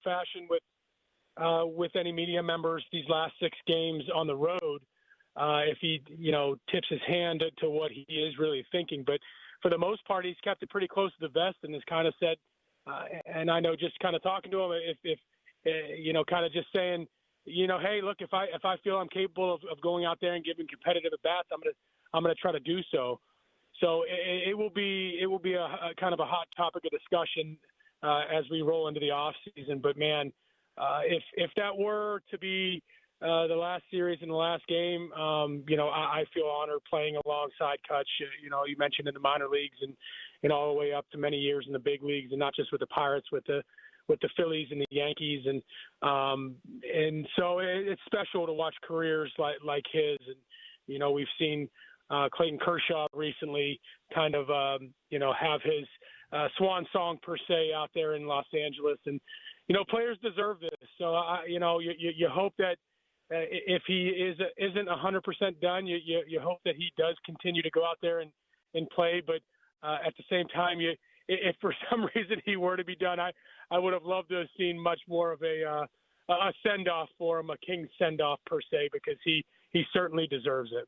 fashion with any media members these last 6 games on the road. If he, tips his hand to what he is really thinking. But for the most part, he's kept it pretty close to the vest and has kind of said, and I know just kind of talking to him, if kind of just saying, hey, look, if I feel I'm capable of going out there and giving competitive at bats, I'm gonna try to do so. So it will be a kind of a hot topic of discussion as we roll into the off season. But man, if that were to be the last series in the last game, I feel honored playing alongside Kutch. You mentioned in the minor leagues and all the way up to many years in the big leagues, and not just with the Pirates, with the Phillies and the Yankees, and so it's special to watch careers like his. And we've seen Clayton Kershaw recently kind of have his swan song per se out there in Los Angeles, and players deserve this. So you hope that. If he isn't 100% done, you hope that he does continue to go out there and play. But at the same time, if for some reason he were to be done, I would have loved to have seen much more of a send-off for him, a king send-off per se, because he certainly deserves it.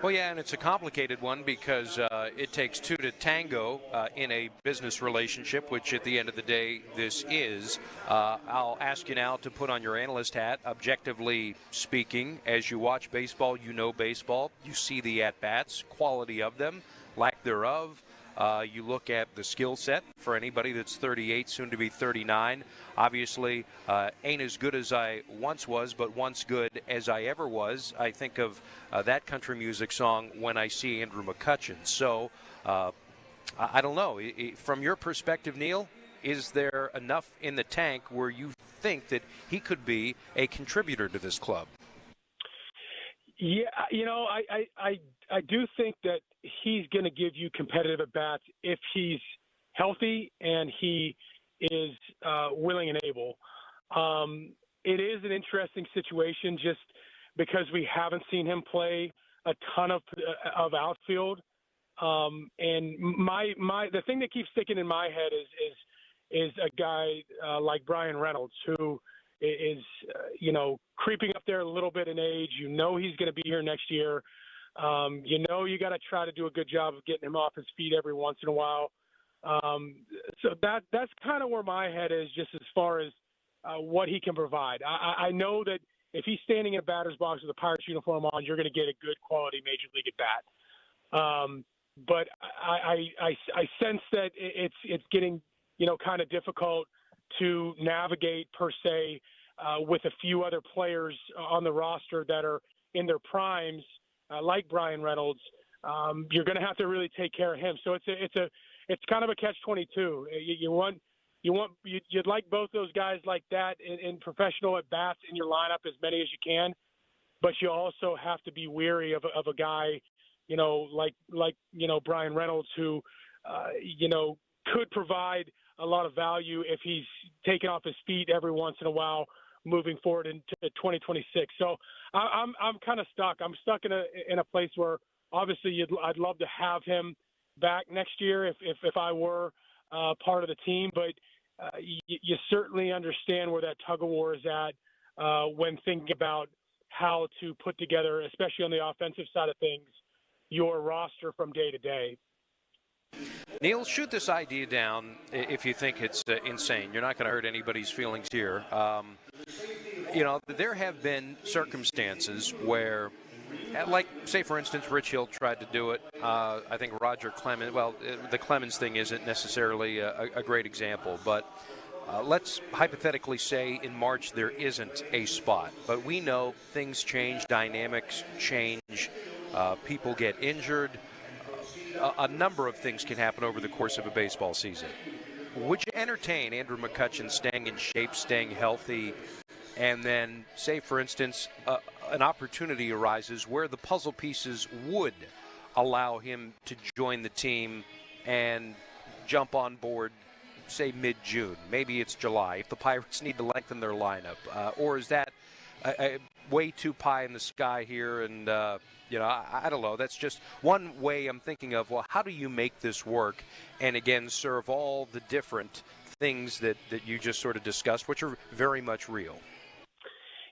Well, yeah, and it's a complicated one because it takes 2 to tango in a business relationship, which at the end of the day this is. I'll ask you now to put on your analyst hat. Objectively speaking, as you watch baseball, baseball. You see the at-bats, quality of them, lack thereof. You look at the skill set for anybody that's 38, soon to be 39. Obviously, ain't as good as I once was, but once good as I ever was. I think of that country music song, When I See Andrew McCutchen. So, I don't know. From your perspective, Neil, is there enough in the tank where you think that he could be a contributor to this club? Yeah, I do think that he's going to give you competitive at-bats if he's healthy and he is willing and able. It is an interesting situation just because we haven't seen him play a ton of outfield. And the thing that keeps sticking in my head is a guy like Brian Reynolds, who is creeping up there a little bit in age. He's going to be here next year. You got to try to do a good job of getting him off his feet every once in a while. So that's kind of where my head is, just as far as what he can provide. I know that if he's standing in a batter's box with a Pirates uniform on, you're going to get a good quality Major League at bat. But I sense that it's getting kind of difficult to navigate per se with a few other players on the roster that are in their primes, like Brian Reynolds. You're going to have to really take care of him. So it's kind of a catch-22. You'd like both those guys like that in professional at bats in your lineup, as many as you can, but you also have to be weary of a guy, like Brian Reynolds, who could provide a lot of value if he's taken off his feet every once in a while moving forward into 2026. So I'm kind of stuck. I'm stuck in a place where obviously I'd love to have him back next year if I were part of the team, but you certainly understand where that tug of war is at when thinking about how to put together, especially on the offensive side of things, your roster from day to day. Neil, shoot this idea down if you think it's insane. You're not going to hurt anybody's feelings here. There have been circumstances where, like, say, for instance, Rich Hill tried to do it. I think Roger Clemens, the Clemens thing isn't necessarily a great example, but let's hypothetically say in March there isn't a spot. But we know things change, dynamics change, people get injured. A number of things can happen over the course of a baseball season. Would you entertain Andrew McCutchen staying in shape, staying healthy, and then, say, for instance, an opportunity arises where the puzzle pieces would allow him to join the team and jump on board, say, mid-June? Maybe it's July, if the Pirates need to lengthen their lineup. Or is that way too pie in the sky here? And, I don't know. That's just one way I'm thinking of, well, how do you make this work and, again, serve all the different things that you just sort of discussed, which are very much real?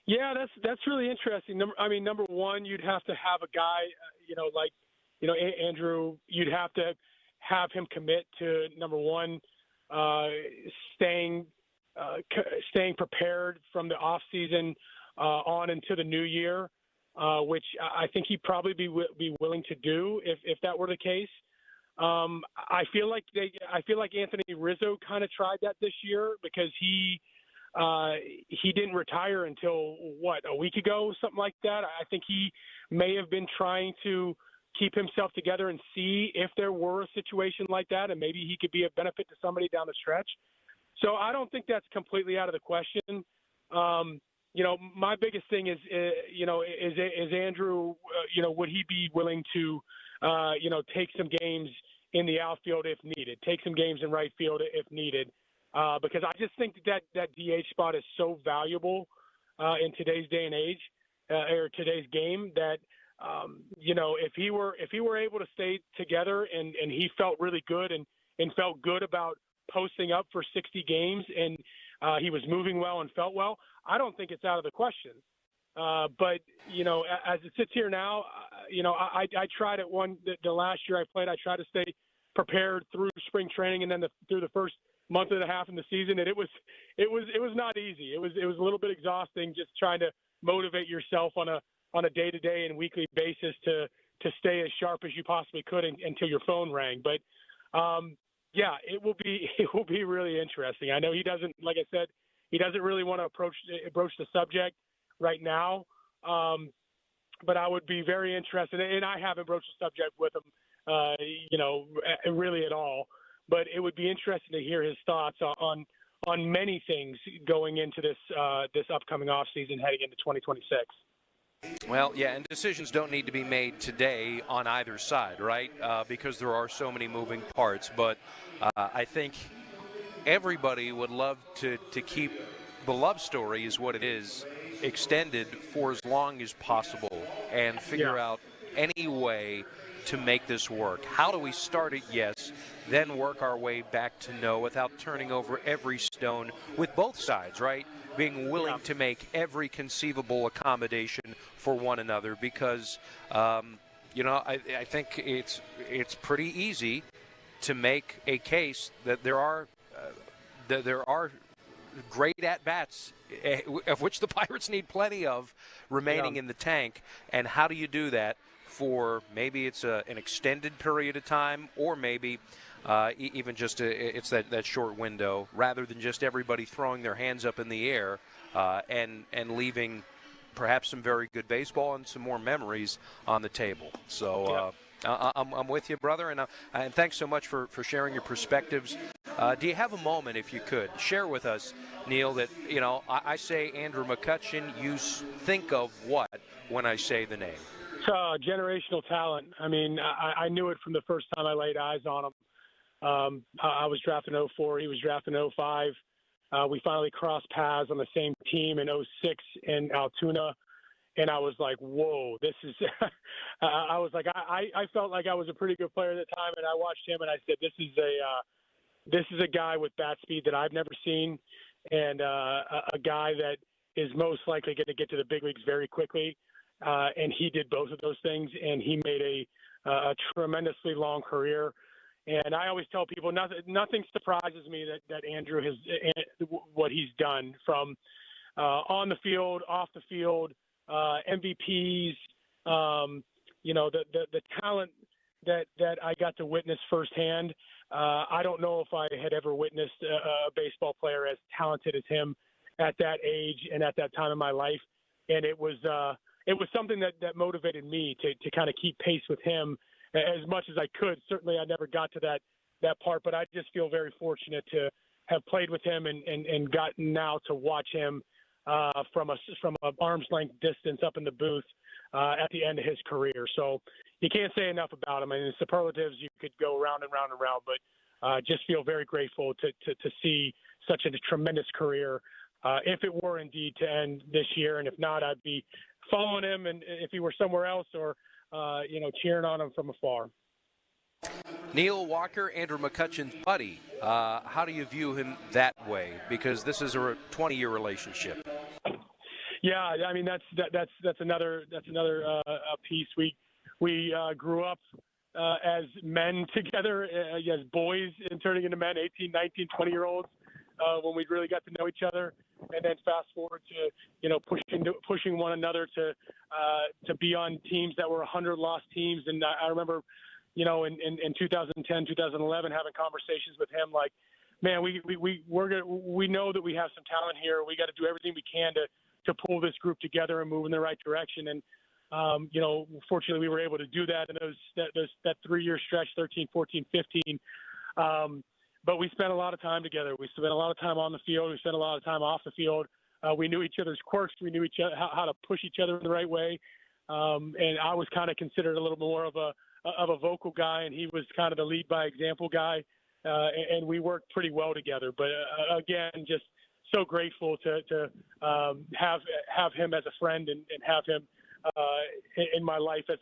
Yeah, that's really interesting. Number one, you'd have to have a guy, Andrew. You'd have to have him commit to, number one, staying prepared from the off season on into the new year, which I think he'd probably be willing to do if that were the case. I feel like Anthony Rizzo kind of tried that this year because he didn't retire until a week ago, something like that. I think he may have been trying to keep himself together and see if there were a situation like that, and maybe he could be a benefit to somebody down the stretch. So I don't think that's completely out of the question. My biggest thing is Andrew, would he be willing to, take some games in the outfield if needed, take some games in right field if needed, because I just think that DH spot is so valuable in today's day and age, or today's game, that if he were able to stay together and he felt really good and felt good about posting up for 60 games and he was moving well and felt well, I don't think it's out of the question. But as it sits here now, I tried it the last year I played. I tried to stay prepared through spring training and then through the first month and a half in the season, and it was not easy. It was a little bit exhausting just trying to motivate yourself on a day-to-day and weekly basis to stay as sharp as you possibly could until your phone rang. But yeah, it will be really interesting. I know he doesn't, like I said, he doesn't really want to broach the subject right now. But I would be very interested, and I haven't broached the subject with him, really at all. But it would be interesting to hear his thoughts on many things going into this upcoming offseason heading into 2026. Well, yeah, and decisions don't need to be made today on either side, right? Because there are so many moving parts. But I think everybody would love to keep the love story, is what it is, extended for as long as possible and figure out any way to make this work. How do we start it? Yes. Then work our way back to no without turning over every stone with both sides, right? Being willing to make every conceivable accommodation for one another, because, I think it's pretty easy to make a case that there are great at-bats, of which the Pirates need plenty of, remaining in the tank. And how do you do that for maybe it's an extended period of time, or maybe even just it's that short window, rather than just everybody throwing their hands up in the air and leaving perhaps some very good baseball and some more memories on the table. So I'm with you, brother, and thanks so much for sharing your perspectives. Do you have a moment, if you could, share with us, Neil, that, I say Andrew McCutchen, you think of what when I say the name? Generational talent. I mean, I knew it from the first time I laid eyes on him. I was drafted in 04. He was drafted in 05. We finally crossed paths on the same team in 06 in Altoona. And I was like, whoa, this is – I was like, I felt like I was a pretty good player at the time. And I watched him and I said, this is a guy with bat speed that I've never seen, and a guy that is most likely going to get to the big leagues very quickly. And he did both of those things, and he made a tremendously long career. And I always tell people nothing surprises me that Andrew has what he's done, from on the field, off the field, MVPs, the talent that I got to witness firsthand. I don't know if I had ever witnessed a baseball player as talented as him at that age and at that time in my life. And it was something that motivated me to kind of keep pace with him as much as I could. Certainly I never got to that part, but I just feel very fortunate to have played with him and gotten now to watch him from an arm's length distance up in the booth at the end of his career. So you can't say enough about him. I mean, in superlatives, you could go round and round and round, but just feel very grateful to see such a tremendous career. If it were indeed to end this year, and if not, I'd be following him, and if he were somewhere else, or cheering on him from afar. Neil Walker, Andrew McCutchen's buddy. How do you view him that way? Because this is a 20-year relationship. Yeah, I mean that's another piece. We grew up as men together, as boys, and turning into men, 18, 19, 20-year-olds, when we really got to know each other. And then fast forward to pushing one another to be on teams that were 100-loss teams. And I remember, in 2010, 2011, having conversations with him like, man, we know that we have some talent here. We got to do everything we can to pull this group together and move in the right direction. And fortunately, we were able to do that in that 3-year stretch, 13, 14, 15. But we spent a lot of time together. We spent a lot of time on the field. We spent a lot of time off the field. We knew each other's quirks. We knew how to push each other in the right way. And I was kind of considered a little more of a vocal guy, and he was kind of the lead by example guy. And we worked pretty well together. But again, just so grateful to have him as a friend and have him in my life as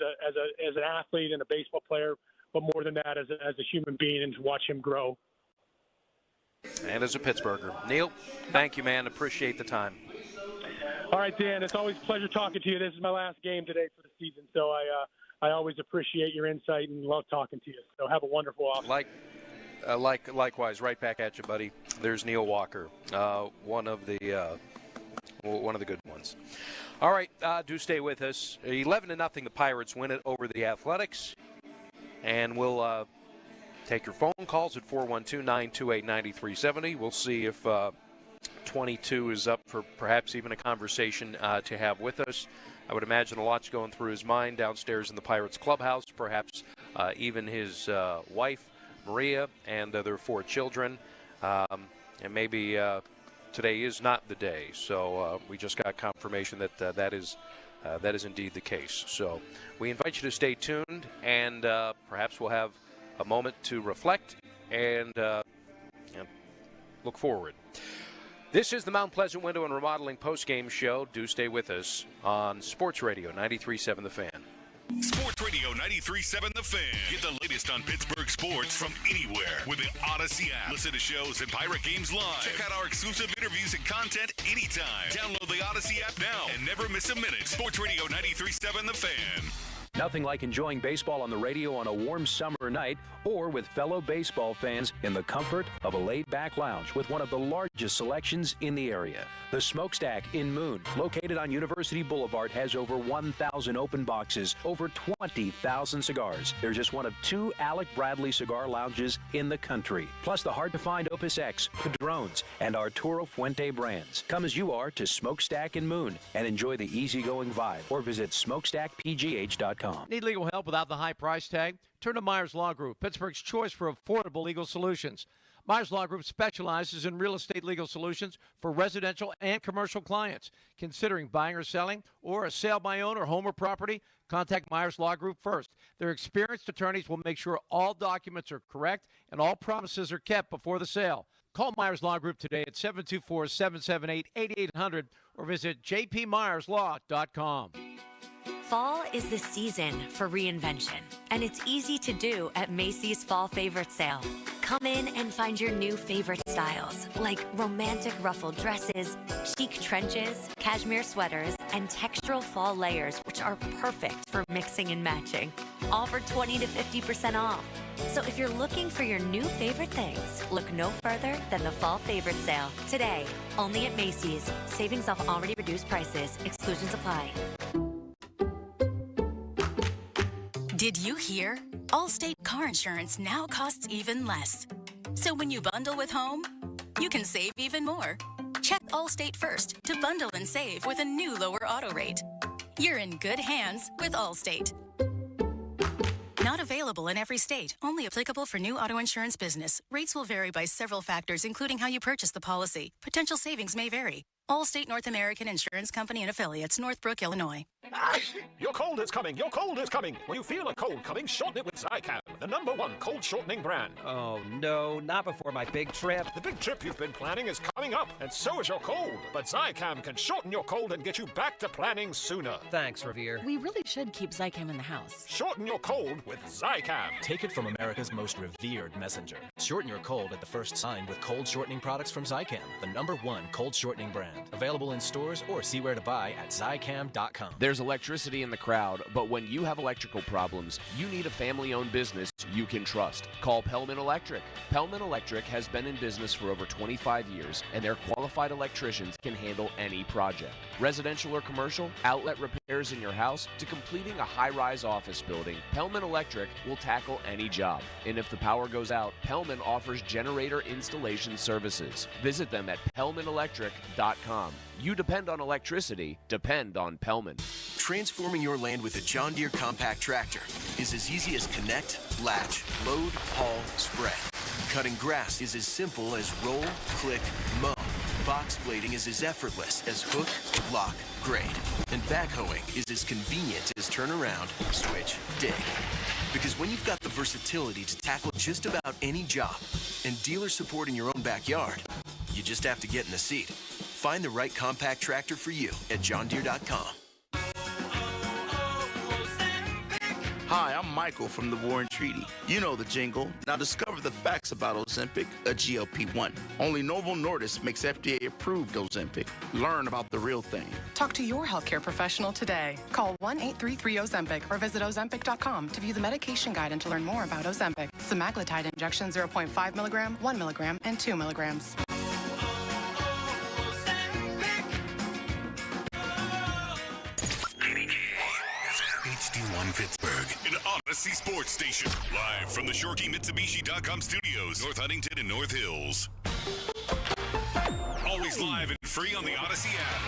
an athlete and a baseball player, but more than that, as a human being, and to watch him grow. And as a Pittsburgher. Neil, thank you, man. Appreciate the time. All right, Dan, it's always a pleasure talking to you. This is my last game today for the season, so I always appreciate your insight and love talking to you. So have a wonderful off. Likewise, right back at you, buddy. There's Neil Walker, one of the good ones. All right, do stay with us. 11-0, the Pirates win it over the Athletics, and we'll take your phone calls at 412-928-9370. We'll see if 22 is up for perhaps even a conversation to have with us. I would imagine a lot's going through his mind downstairs in the Pirates clubhouse, perhaps even his wife, Maria, and their 4 children. And maybe today is not the day. So we just got confirmation that that is indeed the case. So we invite you to stay tuned, and perhaps we'll have a moment to reflect and look forward. This is the Mount Pleasant Window and Remodeling postgame show. Do stay with us on Sports Radio 93.7 The Fan. Sports Radio 93.7 The Fan. Get the latest on Pittsburgh sports from anywhere with the Odyssey app. Listen to shows and Pirate games live. Check out our exclusive interviews and content anytime. Download the Odyssey app now and never miss a minute. Sports Radio 93.7 The Fan. Nothing like enjoying baseball on the radio on a warm summer night or with fellow baseball fans in the comfort of a laid-back lounge with one of the largest selections in the area. The Smokestack in Moon, located on University Boulevard, has over 1,000 open boxes, over 20,000 cigars. They're just one of 2 Alec Bradley cigar lounges in the country, plus the hard-to-find Opus X, Padrones, and Arturo Fuente brands. Come as you are to Smokestack in Moon and enjoy the easygoing vibe, or visit smokestackpgh.com. Need legal help without the high price tag? Turn to Myers Law Group, Pittsburgh's choice for affordable legal solutions. Myers Law Group specializes in real estate legal solutions for residential and commercial clients. Considering buying or selling, or a sale by owner, home or property, contact Myers Law Group first. Their experienced attorneys will make sure all documents are correct and all promises are kept before the sale. Call Myers Law Group today at 724-778-8800 or visit jpmyerslaw.com. Fall is the season for reinvention, and it's easy to do at Macy's Fall Favorite Sale. Come in and find your new favorite styles, like romantic ruffled dresses, chic trenches, cashmere sweaters, and textural fall layers, which are perfect for mixing and matching. All for 20 to 50% off. So if you're looking for your new favorite things, look no further than the Fall Favorite Sale. Today, only at Macy's. Savings off already reduced prices. Exclusions apply. Did you hear? Allstate car insurance now costs even less. So when you bundle with home, you can save even more. Check Allstate first to bundle and save with a new lower auto rate. You're in good hands with Allstate. Not available in every state. Only applicable for new auto insurance business. Rates will vary by several factors, including how you purchase the policy. Potential savings may vary. Allstate North American Insurance Company and Affiliates, Northbrook, Illinois. Your cold is coming. Your cold is coming. When you feel a cold coming, shorten it with Zicam, the #1 cold shortening brand. Oh, no, not before my big trip. The big trip you've been planning is coming up, and so is your cold. But Zicam can shorten your cold and get you back to planning sooner. Thanks, Revere. We really should keep Zicam in the house. Shorten your cold with Zicam. Take it from America's most revered messenger. Shorten your cold at the first sign with cold shortening products from Zicam, the #1 cold shortening brand. Available in stores or see where to buy at Zicam.com. There's electricity in the crowd, but when you have electrical problems, you need a family-owned business you can trust. Call Pellman Electric. Pellman Electric has been in business for over 25 years, and their qualified electricians can handle any project. Residential or commercial, outlet repairs in your house, to completing a high-rise office building, Pellman Electric will tackle any job. And if the power goes out, Pellman offers generator installation services. Visit them at PellmanElectric.com. You depend on electricity, depend on Pellman. Transforming your land with a John Deere compact tractor is as easy as connect, latch, load, haul, spread. Cutting grass is as simple as roll, click, mow. Box blading is as effortless as hook, lock, grade. And backhoeing is as convenient as turn around, switch, dig. Because when you've got the versatility to tackle just about any job and dealer support in your own backyard, you just have to get in the seat. Find the right compact tractor for you at johndeere.com. Hi, I'm Michael from the Warren Treaty. You know the jingle. Now discover the facts about Ozempic, a GLP-1. Only Novo Nordisk makes FDA-approved Ozempic. Learn about the real thing. Talk to your healthcare professional today. Call 1-833-OZEMPIC or visit Ozempic.com to view the medication guide and to learn more about Ozempic. Semaglutide injection 0.5 milligram, 1 milligram, and 2 milligrams. HD1 Pittsburgh, an Odyssey sports station. Live from the ShorkeyMitsubishi.com studios, North Huntington and North Hills. Always live and free on the Odyssey app.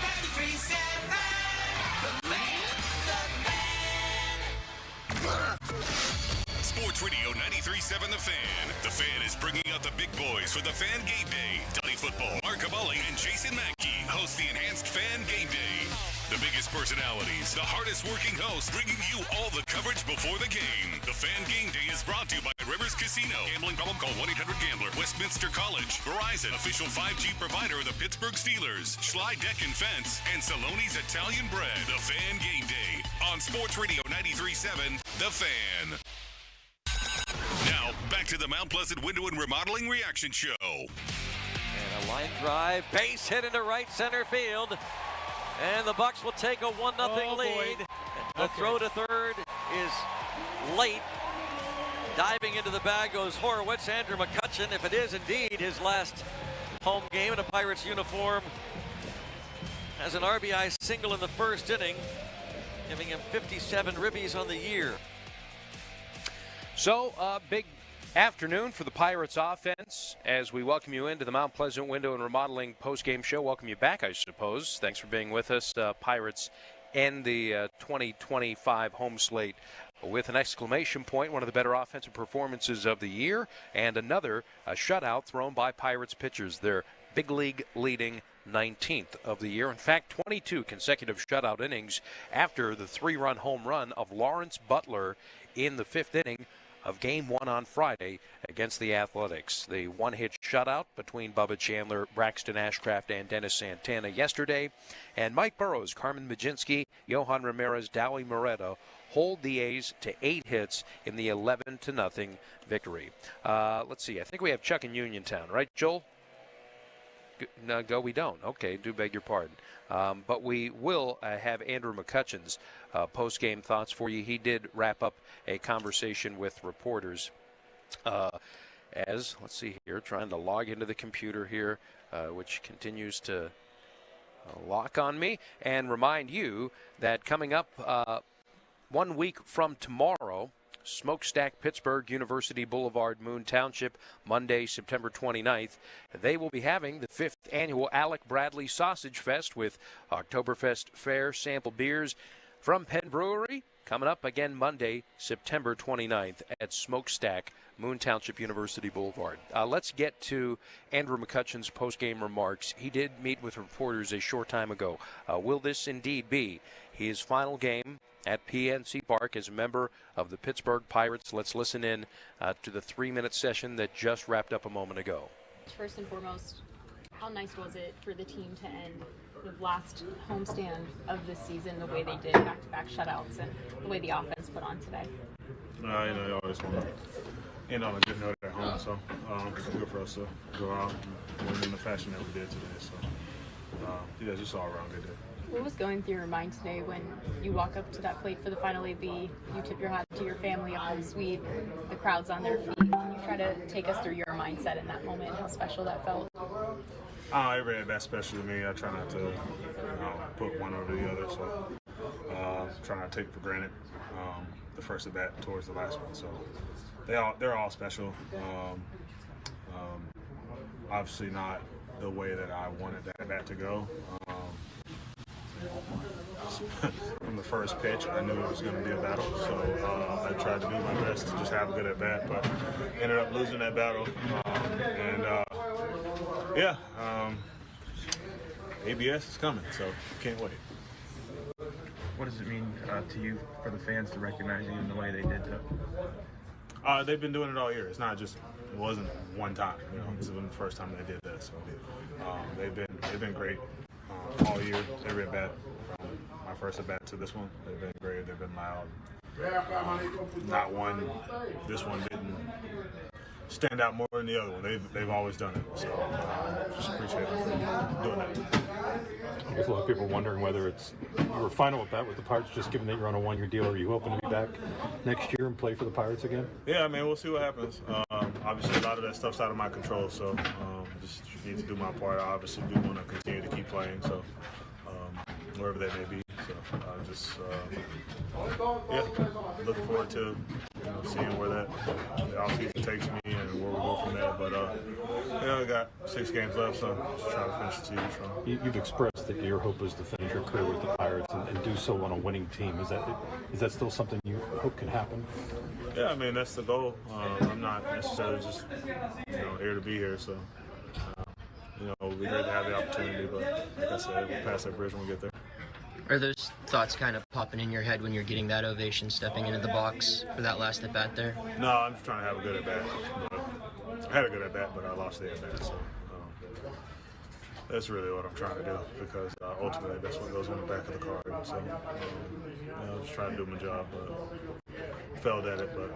Sports Radio 93.7 The Fan. The Fan is bringing out the big boys for the Fan Game Day. Donnie Football, Mark Cavalli, and Jason Mackey host the Enhanced Fan Game Day. The biggest personalities, the hardest working hosts, bringing you all the coverage before the game. The Fan Game Day is brought to you by Rivers Casino. Gambling problem? Call 1-800-GAMBLER. Westminster College, Verizon, official 5G provider of the Pittsburgh Steelers, Schley Deck and Fence, and Saloni's Italian Bread. The Fan Game Day on Sports Radio 93.7 The Fan. Now, back to the Mount Pleasant Window and Remodeling Reaction Show. And a line drive, base hit into right center field. And the Bucks will take a 1-0 lead. The throw to third is late. Diving into the bag goes Horowitz. Andrew McCutchen, if it is indeed his last home game in a Pirates uniform, has an RBI single in the first inning, giving him 57 ribbies on the year. So, big afternoon for the Pirates offense as we welcome you into the Mount Pleasant Window and Remodeling postgame show. Welcome you back, I suppose. Thanks for being with us. Pirates end the 2025 home slate with an exclamation point, one of the better offensive performances of the year, and another shutout thrown by Pirates pitchers. Their big league leading 19th of the year. In fact, 22 consecutive shutout innings after the 3-run home run of Lawrence Butler in the 5th inning of Game 1 on Friday against the Athletics. The one-hit shutout between Bubba Chandler, Braxton Ashcraft, and Dennis Santana yesterday. And Mike Burrows, Carmen Majinski, Johan Ramirez, Dowie Moretta hold the A's to 8 hits in the 11-0 victory. Let's see. I think we have Chuck in Uniontown, right, Joel? No, we don't. Okay, do beg your pardon. But we will have Andrew McCutchen's post-game thoughts for you. He did wrap up a conversation with reporters let's see here, trying to log into the computer here, which continues to lock on me, and remind you that coming up 1 week from tomorrow, Smokestack, Pittsburgh, University Boulevard, Moon Township, Monday, September 29th. They will be having the 5th annual Alec Bradley Sausage Fest with Oktoberfest fare, sample beers from Penn Brewery, coming up again Monday, September 29th at Smokestack, Moon Township University Boulevard. Let's get to Andrew McCutchen's post-game remarks. He did meet with reporters a short time ago. Will this indeed be his final game at PNC Park as a member of the Pittsburgh Pirates? Let's listen in to the 3-minute session that just wrapped up a moment ago. First and foremost, how nice was it for the team to end the last homestand of the season the way they did, back-to-back shutouts, and the way the offense put on today? You always want to end on a good note at home, so it's good for us to go out and win in the fashion that we did today. So, just all around good day. What was going through your mind today when you walk up to that plate for the final AB, you tip your hat to your family up in the suite, the crowd's on their feet? Can you try to take us through your mindset in that moment, how special that felt? Every day that's special to me. I try not to put one over the other, so try not to take for granted the first at bat towards the last one. So they're all special. Obviously not the way that I wanted that bat to go. From the first pitch, I knew it was going to be a battle, so I tried to do my best to just have a good at bat, but ended up losing that battle. ABS is coming, so can't wait. What does it mean to you for the fans to recognize you in the way they did today? They've been doing it all year. It wasn't one time. This has been the first time they did that. So they've been great all year. Every at bat, from my first at bat to this one, they've been great. They've been loud. Not one. This one didn't stand out more than the other one. They've always done it. So just appreciate them for doing that. I guess a lot of people are wondering whether it's your final at bat with the Pirates, just given that you're on a one-year deal. Are you hoping to be back next year and play for the Pirates again? Yeah, we'll see what happens. Obviously, a lot of that stuff's out of my control, so just need to do my part. I obviously do want to continue to keep playing, so wherever that may be. So looking forward to seeing where the offseason takes me and where we go from there. But we got 6 games left, so just trying to finish the season strong. You've expressed that your hope is to finish your career with the Pirates and do so on a winning team. Is that still something you hope can happen? Yeah, that's the goal. I'm not necessarily just here to be here, so we'll be great to have the opportunity. But like I said, we'll pass that bridge when we get there. Are those thoughts kind of popping in your head when you're getting that ovation, stepping into the box for that last at bat there? No, I'm just trying to have a good at bat. I had a good at bat, but I lost the at bat. So that's really what I'm trying to do, because ultimately that's what goes on the back of the card. And so I'm just trying to do my job, but failed at it. But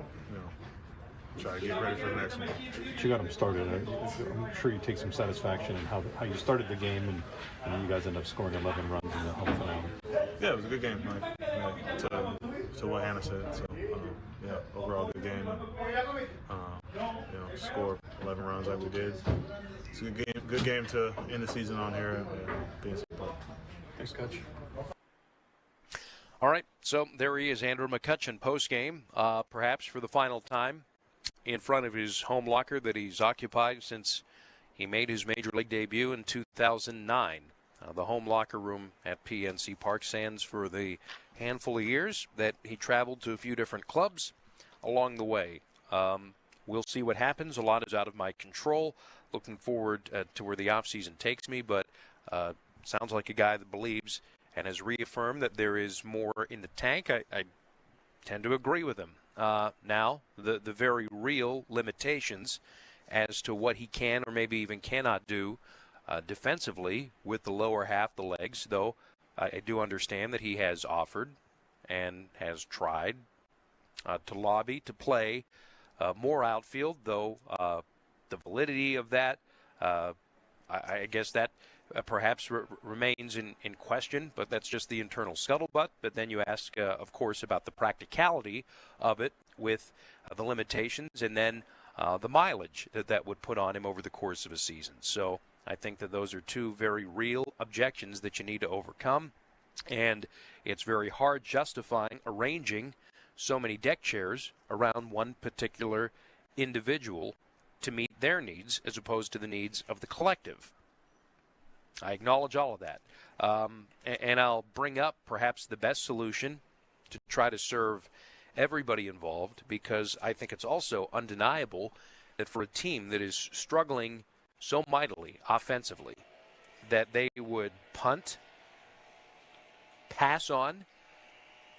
try to get ready for the next one. You got them started. I'm sure you take some satisfaction in how you started the game, and you guys end up scoring 11 runs in the home finale. Yeah, it was a good game, to what Hannah said. So, overall good game. Score 11 runs like we did. It's a good game to end the season on here at PNC Park. Thanks, Coach. All right, so there he is, Andrew McCutchen, post-game, perhaps for the final time, in front of his home locker that he's occupied since he made his Major League debut in 2009. The home locker room at PNC Park stands for the handful of years that he traveled to a few different clubs along the way. We'll see what happens. A lot is out of my control. Looking forward to where the offseason takes me, but sounds like a guy that believes and has reaffirmed that there is more in the tank. I tend to agree with him. Now, the very real limitations as to what he can or maybe even cannot do defensively with the lower half, the legs, though I do understand that he has offered and has tried to lobby to play more outfield, though the validity of that, I guess that perhaps remains in question, but that's just the internal scuttlebutt. But then you ask, of course, about the practicality of it with the limitations and then the mileage that would put on him over the course of a season. So I think that those are two very real objections that you need to overcome, and it's very hard justifying arranging so many deck chairs around one particular individual to meet their needs as opposed to the needs of the collective. I acknowledge all of that. And I'll bring up perhaps the best solution to try to serve everybody involved, because I think it's also undeniable that for a team that is struggling so mightily offensively, that they would punt, pass on,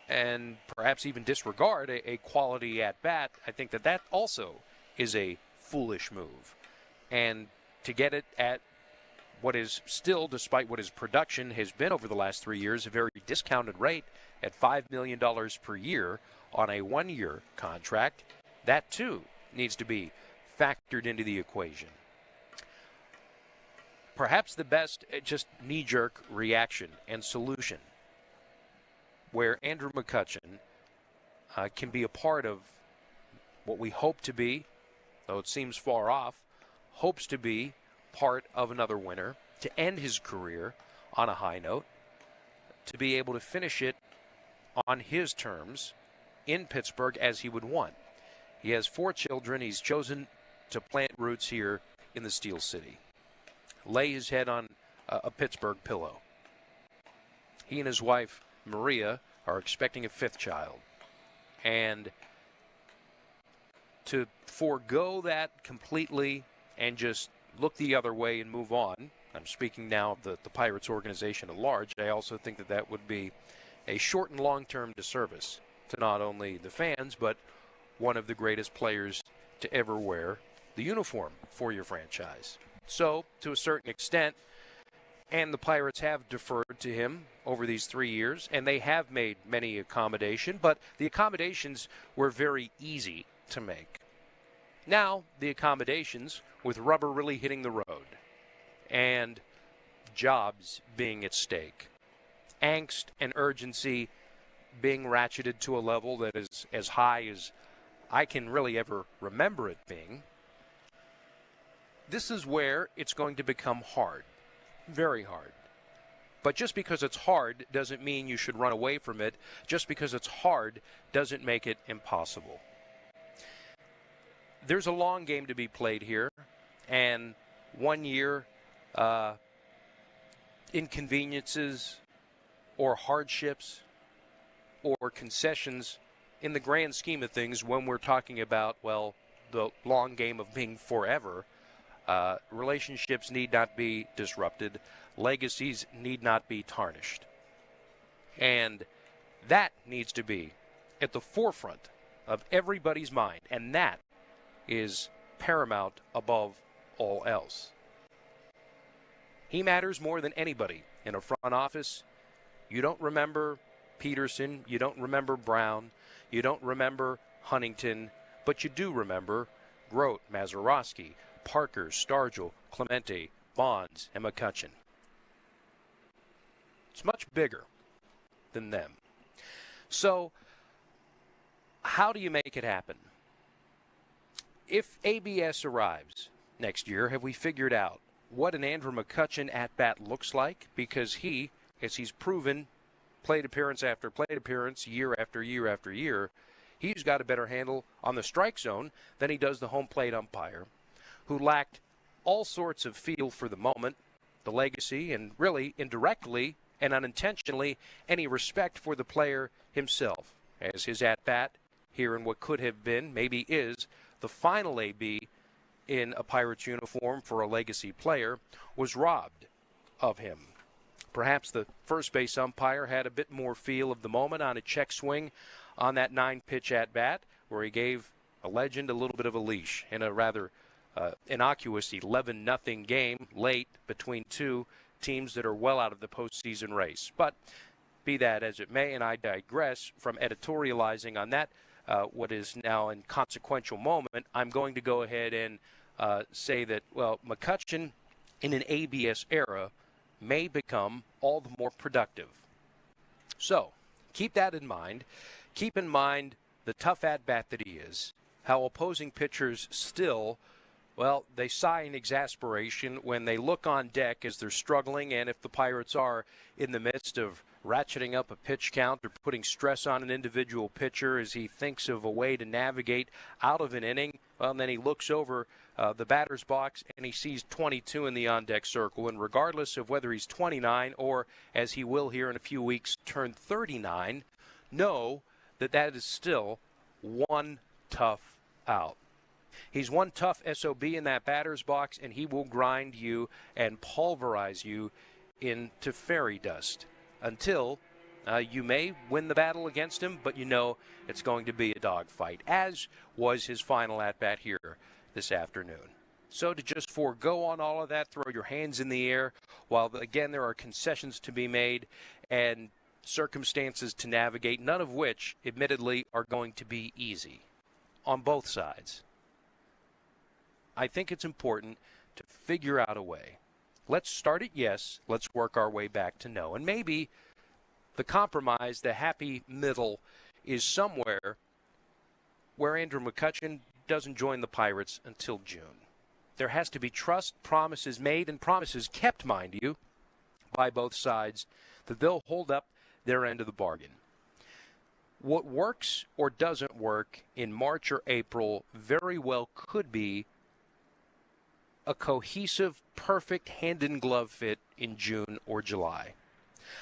and perhaps even disregard a quality at-bat. I think that also is a foolish move. And to get it at what is still, despite what his production has been over the last 3 years, a very discounted rate at $5 million per year on a one-year contract, that too needs to be factored into the equation. Perhaps the best just knee-jerk reaction and solution where Andrew McCutchen can be a part of what we hope to be, though it seems far off, hopes to be part of another winner, to end his career on a high note, to be able to finish it on his terms in Pittsburgh as he would want. He has 4 children. He's chosen to plant roots here in the Steel City, lay his head on a Pittsburgh pillow. He and his wife, Maria, are expecting a 5th child. And to forego that completely and just look the other way and move on, I'm speaking now of the Pirates organization at large, I also think that would be a short and long-term disservice to not only the fans, but one of the greatest players to ever wear the uniform for your franchise. So, to a certain extent, and the Pirates have deferred to him over these 3 years, and they have made many accommodations, but the accommodations were very easy to make. Now, the accommodations, with rubber really hitting the road, and jobs being at stake, angst and urgency being ratcheted to a level that is as high as I can really ever remember it being, this is where it's going to become hard. Very hard. But just because it's hard doesn't mean you should run away from it. Just because it's hard doesn't make it impossible. There's a long game to be played here, and 1 year inconveniences or hardships or concessions in the grand scheme of things, when we're talking about, well, the long game of being forever, relationships need not be disrupted. Legacies need not be tarnished. And that needs to be at the forefront of everybody's mind. And that is paramount above all else. He matters more than anybody in a front office. You don't remember Peterson. You don't remember Brown. You don't remember Huntington. But you do remember Grote, Mazeroski, Parker, Stargell, Clemente, Bonds, and McCutchen. It's much bigger than them. So, how do you make it happen? If ABS arrives next year, have we figured out what an Andrew McCutchen at-bat looks like? Because he, as he's proven, plate appearance after plate appearance, year after year after year, he's got a better handle on the strike zone than he does the home plate umpire, who lacked all sorts of feel for the moment, the legacy, and really indirectly and unintentionally any respect for the player himself, as his at-bat here in what could have been, maybe is, the final AB in a Pirates uniform for a legacy player was robbed of him. Perhaps the first base umpire had a bit more feel of the moment on a check swing on that 9-pitch at-bat, where he gave a legend a little bit of a leash in a rather innocuous 11-0 game late between two teams that are well out of the postseason race. But be that as it may, and I digress from editorializing on that, what is now an consequential moment, I'm going to go ahead and say that, well, McCutchen in an ABS era may become all the more productive. So, keep that in mind. Keep in mind the tough at-bat that he is, how opposing pitchers still, well, they sigh in exasperation when they look on deck as they're struggling, and if the Pirates are in the midst of ratcheting up a pitch count or putting stress on an individual pitcher as he thinks of a way to navigate out of an inning, well, and then he looks over the batter's box and he sees 22 in the on-deck circle, and regardless of whether he's 29 or, as he will here in a few weeks, turn 39, know that that is still one tough out. He's one tough SOB in that batter's box, and he will grind you and pulverize you into fairy dust until you may win the battle against him, but you know it's going to be a dogfight, as was his final at-bat here this afternoon. So to just forego on all of that, throw your hands in the air, while, again, there are concessions to be made and circumstances to navigate, none of which, admittedly, are going to be easy on both sides. I think it's important to figure out a way. Let's start at yes. Let's work our way back to no. And maybe the compromise, the happy middle, is somewhere where Andrew McCutchen doesn't join the Pirates until June. There has to be trust, promises made, and promises kept, mind you, by both sides, that they'll hold up their end of the bargain. What works or doesn't work in March or April very well could be a cohesive, perfect hand-in-glove fit in June or July.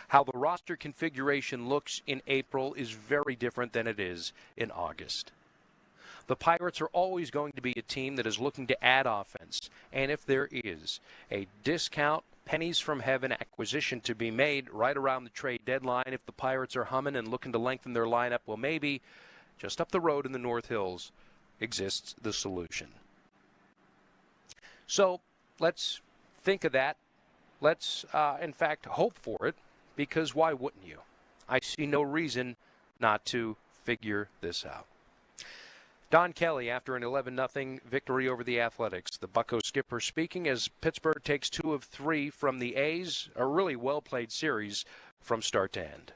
How the roster configuration looks in April is very different than it is in August. The Pirates are always going to be a team that is looking to add offense, and if there is a discount, pennies from heaven acquisition to be made right around the trade deadline, if the Pirates are humming and looking to lengthen their lineup, well, maybe just up the road in the North Hills exists the solution. So let's think of that. Let's, in fact, hope for it, because why wouldn't you? I see no reason not to figure this out. Don Kelly after an 11-0 victory over the Athletics. The Bucco skipper speaking as Pittsburgh takes 2 of 3 from the A's. A really well-played series from start to end.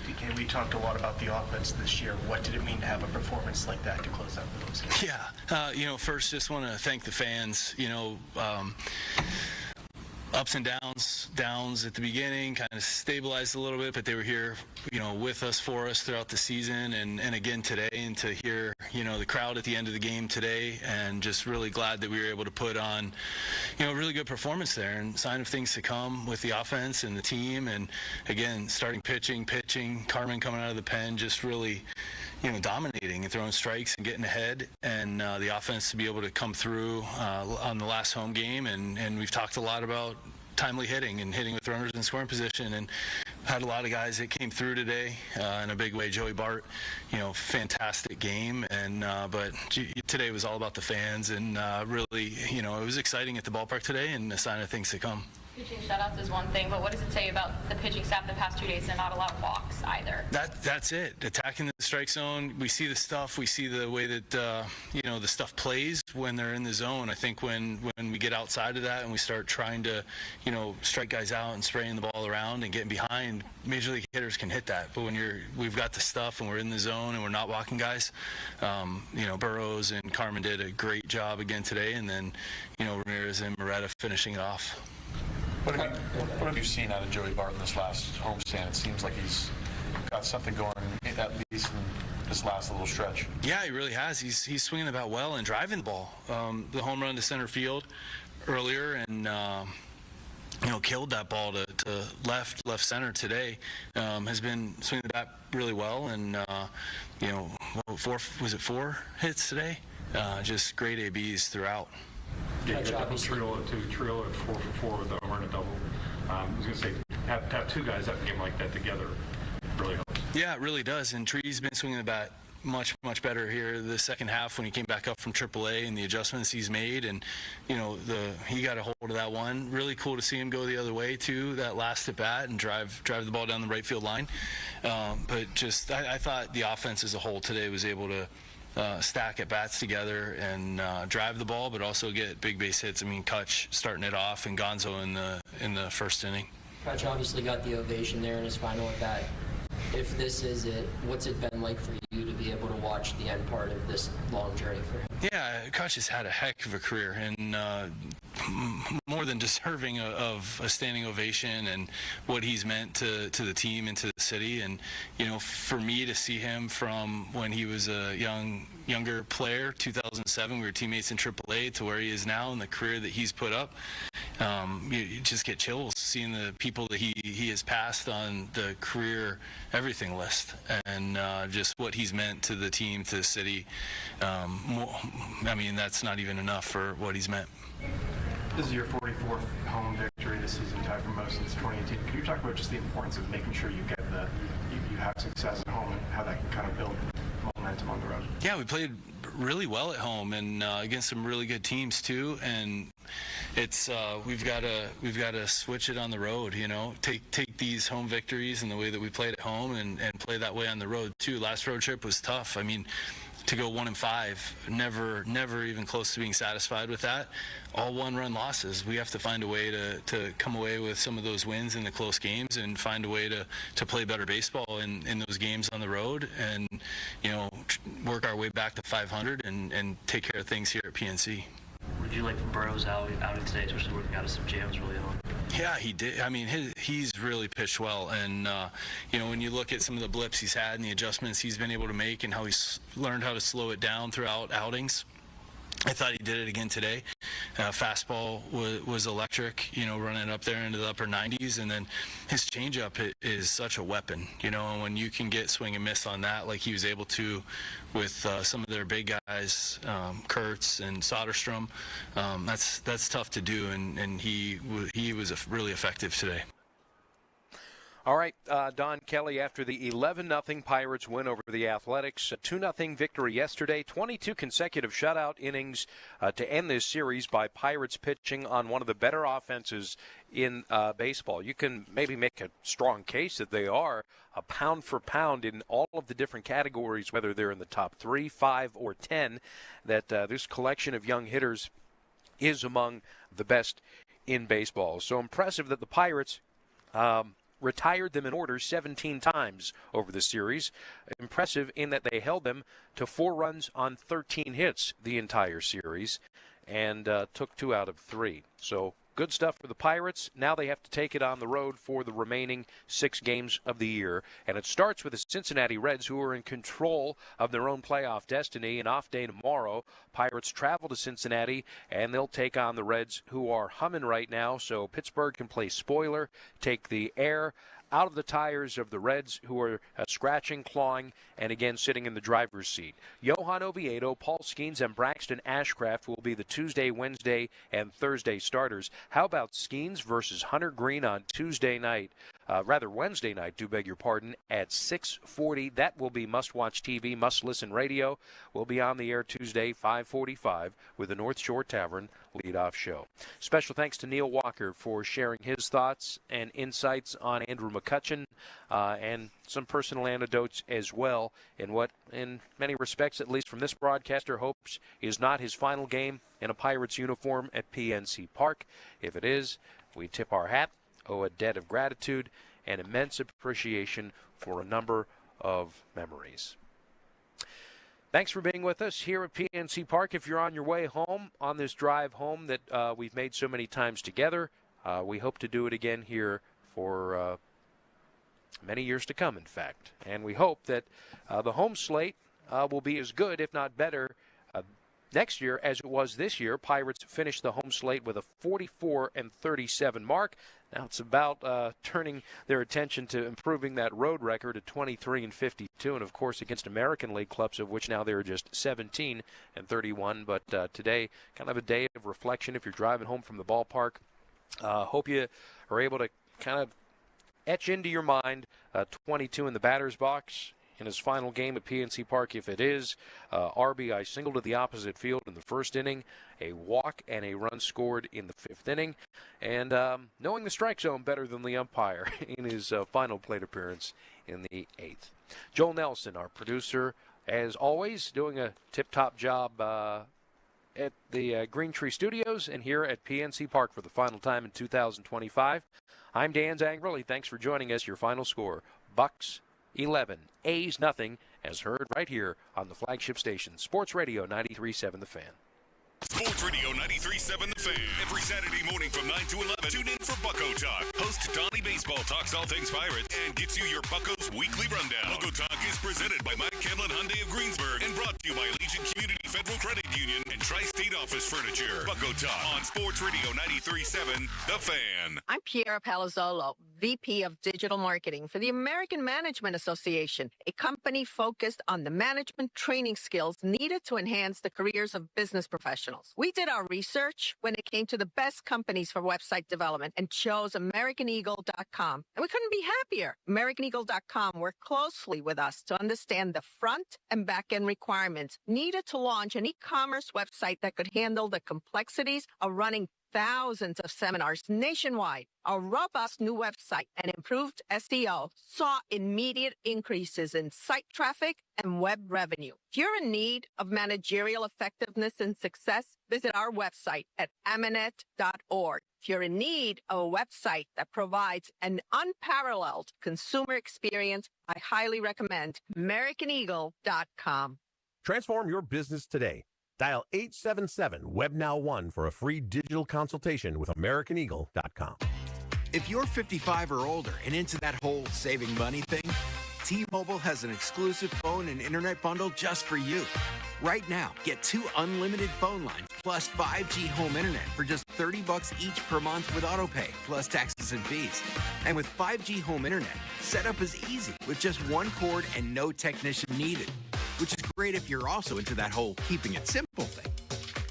DK, we talked a lot about the offense this year. What did it mean to have a performance like that to close out the postgame? Yeah, first just want to thank the fans. Ups and downs at the beginning, kind of stabilized a little bit, but they were here, with us, for us throughout the season, and again today, and to hear, the crowd at the end of the game today, and just really glad that we were able to put on, a really good performance there, and sign of things to come with the offense and the team, and again, starting pitching, Carmen coming out of the pen, just really, dominating and throwing strikes and getting ahead, and the offense to be able to come through on the last home game, and we've talked a lot about timely hitting and hitting with runners in scoring position, and had a lot of guys that came through today in a big way. Joey Bart, fantastic game, and but today was all about the fans, and really, it was exciting at the ballpark today, and a sign of things to come. Pitching shutouts is one thing, but what does it say about the pitching staff the past 2 days? They're not a lot of walks either. That's it. Attacking the strike zone. We see the stuff. We see the way that the stuff plays when they're in the zone. I think when we get outside of that and we start trying to strike guys out and spraying the ball around and getting behind, major league hitters can hit that. But when we've got the stuff and we're in the zone and we're not walking guys, Burrows and Carmen did a great job again today, and then Ramirez and Moretta finishing it off. What have you seen out of Joey Bart in this last homestand? It seems like he's got something going, at least in this last little stretch. Yeah, he really has. He's swinging the bat well and driving the ball. The home run to center field earlier, and killed that ball to left center today. Has been swinging the bat really well, and four hits today? Just great ABs throughout. Yeah, you got Trio at 4 for 4 with the home run and double. I was going to say, have two guys have a game like that together really helps. Yeah, it really does. And Tree's been swinging the bat much better here the second half when he came back up from AAA, and the adjustments he's made, and he got a hold of that one. Really cool to see him go the other way too, that last at bat, and drive the ball down the right field line. But just I thought the offense as a whole today was able to stack at bats together and drive the ball, but also get big base hits. I mean, Kutch starting it off, and Gonzo in the first inning. Kutch obviously got the ovation there in his final at bat. If this is it, what's it been like for you to be able to watch the end part of this long journey for him? Yeah, Kutch has had a heck of a career, and more than deserving of a standing ovation, and what he's meant to the team and to the city. And for me to see him from when he was a younger player, 2007, we were teammates in AAA, to where he is now, and the career that he's put up, you just get chills seeing the people that he has passed on the career everything list, and just what he's meant to the team, to the city. I mean, that's not even enough for what he's meant. This is your 44th home victory this season, tied for most since 2018. Can you talk about just the importance of making sure you have success at home and how that can kind of build momentum on the road? Yeah, we played really well at home and against some really good teams too. And it's we've got to switch it on the road. You know, take these home victories and the way that we played at home and play that way on the road too. Last road trip was tough. I mean, to go 1-5, never even close to being satisfied with that. All one-run losses. We have to find a way to come away with some of those wins in the close games and find a way to play better baseball in those games on the road, and work our way back to 500 and take care of things here at PNC. Would you like Burrow's outing today, especially working out of some jams early on? Yeah, he did. I mean, he's really pitched well, and when you look at some of the blips he's had and the adjustments he's been able to make and how he's learned how to slow it down throughout outings, I thought he did it again today. Fastball was electric, running up there into the upper 90s, and then his changeup is such a weapon, and when you can get swing and miss on that, like he was able to with some of their big guys, Kurtz and Soderstrom, that's tough to do, and he was really effective today. All right, Don Kelly, after the 11-0 Pirates win over the Athletics, a 2-0 victory yesterday, 22 consecutive shutout innings to end this series by Pirates pitching on one of the better offenses in baseball. You can maybe make a strong case that they are a pound for pound in all of the different categories, whether they're in the top 3, 5, or 10, that this collection of young hitters is among the best in baseball. So impressive that the Pirates retired them in order 17 times over the series. Impressive in that they held them to 4 runs on 13 hits the entire series and took 2 out of 3. So good stuff for the Pirates. Now they have to take it on the road for the remaining 6 games of the year. And it starts with the Cincinnati Reds, who are in control of their own playoff destiny. An off day tomorrow. Pirates travel to Cincinnati, and they'll take on the Reds, who are humming right now. So Pittsburgh can play spoiler, take the air out of the tires of the Reds, who are scratching, clawing, and again sitting in the driver's seat. Johan Oviedo, Paul Skeens, and Braxton Ashcraft will be the Tuesday, Wednesday, and Thursday starters. How about Skeens versus Hunter Green on Tuesday night? Wednesday night, do beg your pardon, at 6:40. That will be must-watch TV, must-listen radio. We'll be on the air Tuesday, 5:45, with the North Shore Tavern leadoff show. Special thanks to Neil Walker for sharing his thoughts and insights on Andrew McCutchen and some personal anecdotes as well in what, in many respects, at least from this broadcaster, hopes is not his final game in a Pirates uniform at PNC Park. If it is, we tip our hat, owe a debt of gratitude and immense appreciation for a number of memories. Thanks for being with us here at PNC Park. If you're on your way home on this drive home that we've made so many times together, we hope to do it again here for many years to come, in fact. And we hope that the home slate will be as good, if not better, next year as it was this year. Pirates finished the home slate with a 44-37 mark. Now it's about turning their attention to improving that road record at 23-52, and of course against American League clubs, of which now they're just 17-31. But today, kind of a day of reflection if you're driving home from the ballpark. Hope you are able to kind of etch into your mind 22 in the batter's box in his final game at PNC Park. If it is RBI single to the opposite field in the first inning, a walk and a run scored in the 5th inning, and knowing the strike zone better than the umpire in his final plate appearance in the 8th. Joel Nelson, our producer, as always, doing a tip-top job at the Green Tree Studios and here at PNC Park for the final time in 2025. I'm Dan Zangrelli. Thanks for joining us. Your final score, Bucks 11, A's nothing, as heard right here on the flagship station, Sports Radio 93.7 The Fan. Sports Radio 93.7 The Fan. Every Saturday morning from 9 to 11. Tune in for Bucko Talk. Host Donnie Baseball talks all things Pirates and gets you your Buccos weekly rundown. Bucko Talk is presented by Mike Kemlin Hyundai of Greensburg and brought to you by Legion Community Federal Credit Union and Tri-State Office Furniture. Bucko Talk on Sports Radio 93.7 The Fan. I'm Piera Palazzolo, VP of Digital Marketing for the American Management Association, a company focused on the management training skills needed to enhance the careers of business professionals. We did our research when it came to the best companies for website development and chose AmericanEagle.com. And we couldn't be happier. AmericanEagle.com worked closely with us to understand the front and back end requirements needed to launch an e-commerce website that could handle the complexities of running thousands of seminars nationwide. Our robust new website and improved SEO saw immediate increases in site traffic and web revenue. If you're in need of managerial effectiveness and success, visit our website at amanet.org. If you're in need of a website that provides an unparalleled consumer experience, I highly recommend AmericanEagle.com. Transform your business today. Dial 877-WebNow1 for a free digital consultation with AmericanEagle.com. If you're 55 or older and into that whole saving money thing, T-Mobile has an exclusive phone and internet bundle just for you. Right now, get 2 unlimited phone lines plus 5G home internet for just $30 each per month with autopay, plus taxes and fees. And with 5G home internet, setup is easy with just 1 cord and no technician needed, which is great if you're also into that whole keeping it simple thing.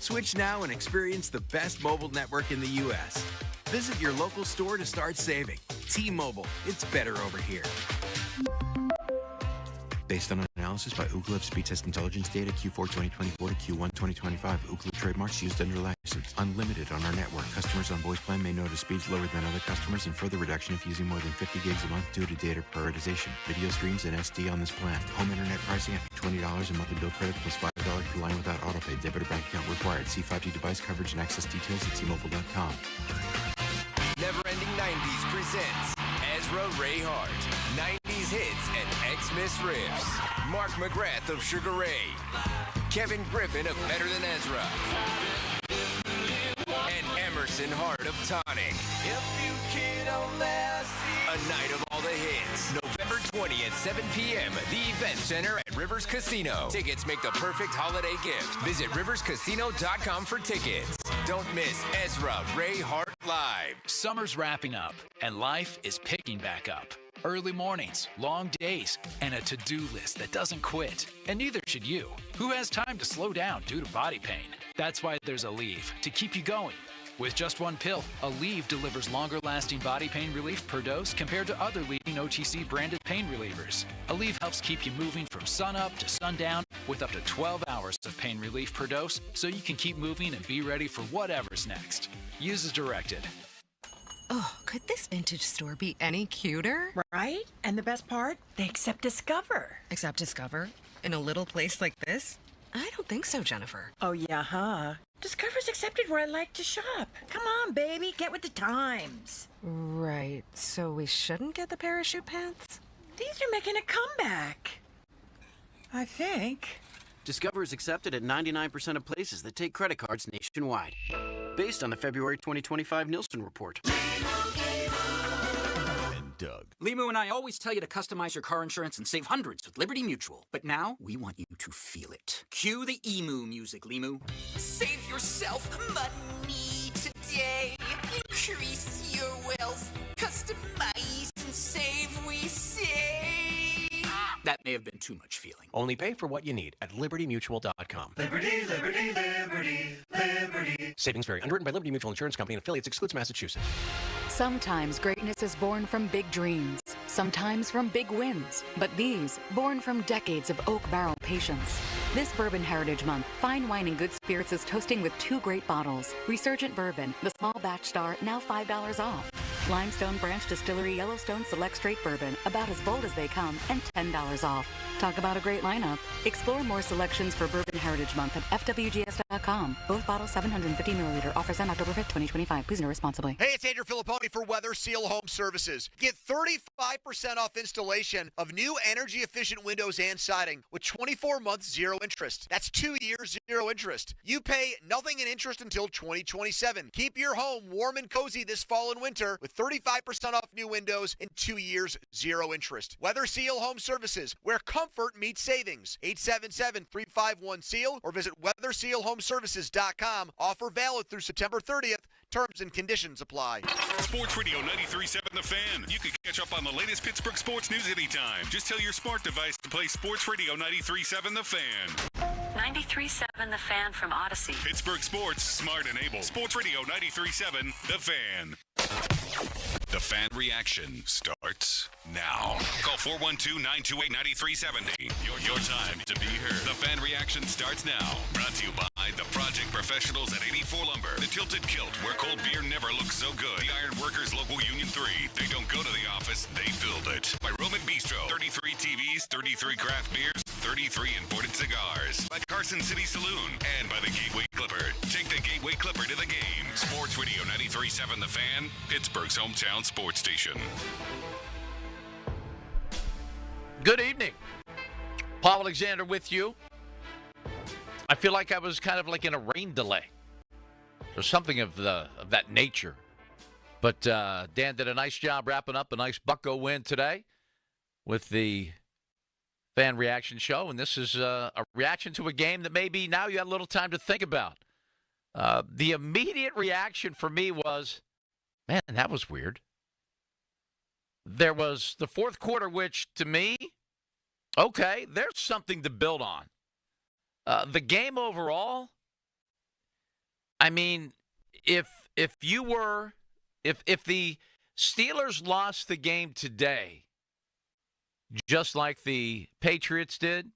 Switch now and experience the best mobile network in the U.S. Visit your local store to start saving. T-Mobile, it's better over here. Based on analysis by Ookla of speed test intelligence data Q4 2024 to Q1 2025, Ookla trademarks used under license. Unlimited on our network. Customers on voice plan may notice speeds lower than other customers and further reduction if using more than 50 gigs a month due to data prioritization. Video streams and SD on this plan. Home internet pricing after $20 a monthly bill credit plus $5 per line without autopay. Debit or bank account required. See 5G device coverage and access details at T-Mobile.com. Never Ending 90s presents Ezra Ray Hart, 90s hits and Xmas riffs. Mark McGrath of Sugar Ray, Kevin Griffin of Better Than Ezra, and Emerson Hart of Tonic. A night of all the hits. November 20th, 7 p.m. The Event Center at Rivers Casino. Tickets make the perfect holiday gift. Visit riverscasino.com for tickets. Don't miss Ezra Ray Hart Live. Summer's wrapping up, and life is picking back up. Early mornings, long days, and a to-do list that doesn't quit. And neither should you. Who has time to slow down due to body pain? That's why there's Aleve, to keep you going. With just 1 pill, Aleve delivers longer-lasting body pain relief per dose compared to other leading OTC branded pain relievers. Aleve helps keep you moving from sunup to sundown with up to 12 hours of pain relief per dose, so you can keep moving and be ready for whatever's next. Use as directed. Oh, could this vintage store be any cuter? Right? And the best part? They accept Discover. Accept Discover? In a little place like this? I don't think so, Jennifer. Oh, yeah, huh? Discover's accepted where I like to shop. Come on, baby, get with the times. Right, so we shouldn't get the parachute pants? These are making a comeback. I think. Discover is accepted at 99% of places that take credit cards nationwide. Based on the February 2025 Nielsen report. Doug. Limu and I always tell you to customize your car insurance and save hundreds with Liberty Mutual. But now, we want you to feel it. Cue the emu music, Limu. Save yourself money today. Increase your wealth. Customize and save, we say. That may have been too much feeling. Only pay for what you need at libertymutual.com. Liberty, liberty, liberty, liberty. Savings vary. Underwritten by Liberty Mutual Insurance Company and affiliates. Excludes Massachusetts. Sometimes greatness is born from big dreams, sometimes from big wins, but these, born from decades of oak barrel patience. This Bourbon Heritage Month, Fine Wine and Good Spirits is toasting with 2 great bottles. Resurgent Bourbon, the small batch star, now $5 off. Limestone Branch Distillery Yellowstone Select Straight Bourbon, about as bold as they come, and $10 off. talk about a great lineup. Explore more selections for Bourbon Heritage Month at FWGS.com. Both bottles 750 milliliter. Offers end October 5th, 2025. Please know responsibly. Hey, it's Andrew Filipponi for Weather Seal Home Services. Get 35% off installation of new energy-efficient windows and siding with 24 months zero interest. That's 2 years zero interest. You pay nothing in interest until 2027. Keep your home warm and cozy this fall and winter with 35% off new windows and 2 years zero interest. Weather Seal Home Services, where comfort meets savings. 877-351-SEAL or visit weathersealhomeservices.com. Offer valid through September 30th. Terms and conditions apply. Sports Radio 93.7 The Fan. You can catch up on the latest Pittsburgh sports news anytime. Just tell your smart device to play Sports Radio 93.7 The Fan. 93.7 The Fan from Odyssey. Pittsburgh sports, smart and able. Sports Radio 93.7 The Fan. The Fan Reaction starts now. Call 412-928-9370. Your time to be heard. The Fan Reaction starts now. Brought to you by the Project Professionals at 84 Lumber. The Tilted Kilt, where cold beer never looks so good. The Iron Workers Local Union 3. They don't go to the office, they build it. By Roman Bistro. 33 TVs, 33 craft beers, 33 imported cigars. By Carson City Saloon. And by the Gateway Clipper. Take the Gateway Clipper to the game. Sports Radio 93.7 The Fan, Pittsburgh's hometown sports station. Good evening. Paul Alexander with you. I feel like I was kind of like in a rain delay or something of that nature. But Dan did a nice job wrapping up a nice Bucco win today with the Fan Reaction Show. And this is a reaction to a game that maybe now you had a little time to think about. The immediate reaction for me was, man, that was weird. There was the fourth quarter, which to me, okay, there's something to build on. The game overall, I mean, if the Steelers lost the game today, just like the Patriots did,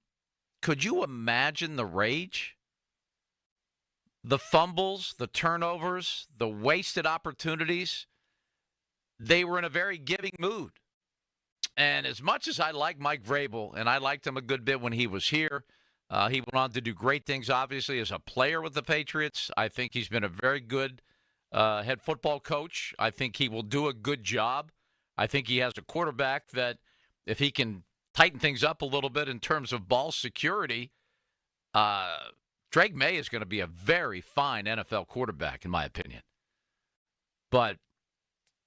could you imagine the rage? The fumbles, the turnovers, the wasted opportunities. They were in a very giving mood. And as much as I like Mike Vrabel, and I liked him a good bit when he was here, he went on to do great things, obviously, as a player with the Patriots. I think he's been a very good head football coach. I think he will do a good job. I think he has a quarterback that, if he can tighten things up a little bit in terms of ball security, Drake May is going to be a very fine NFL quarterback, in my opinion. But,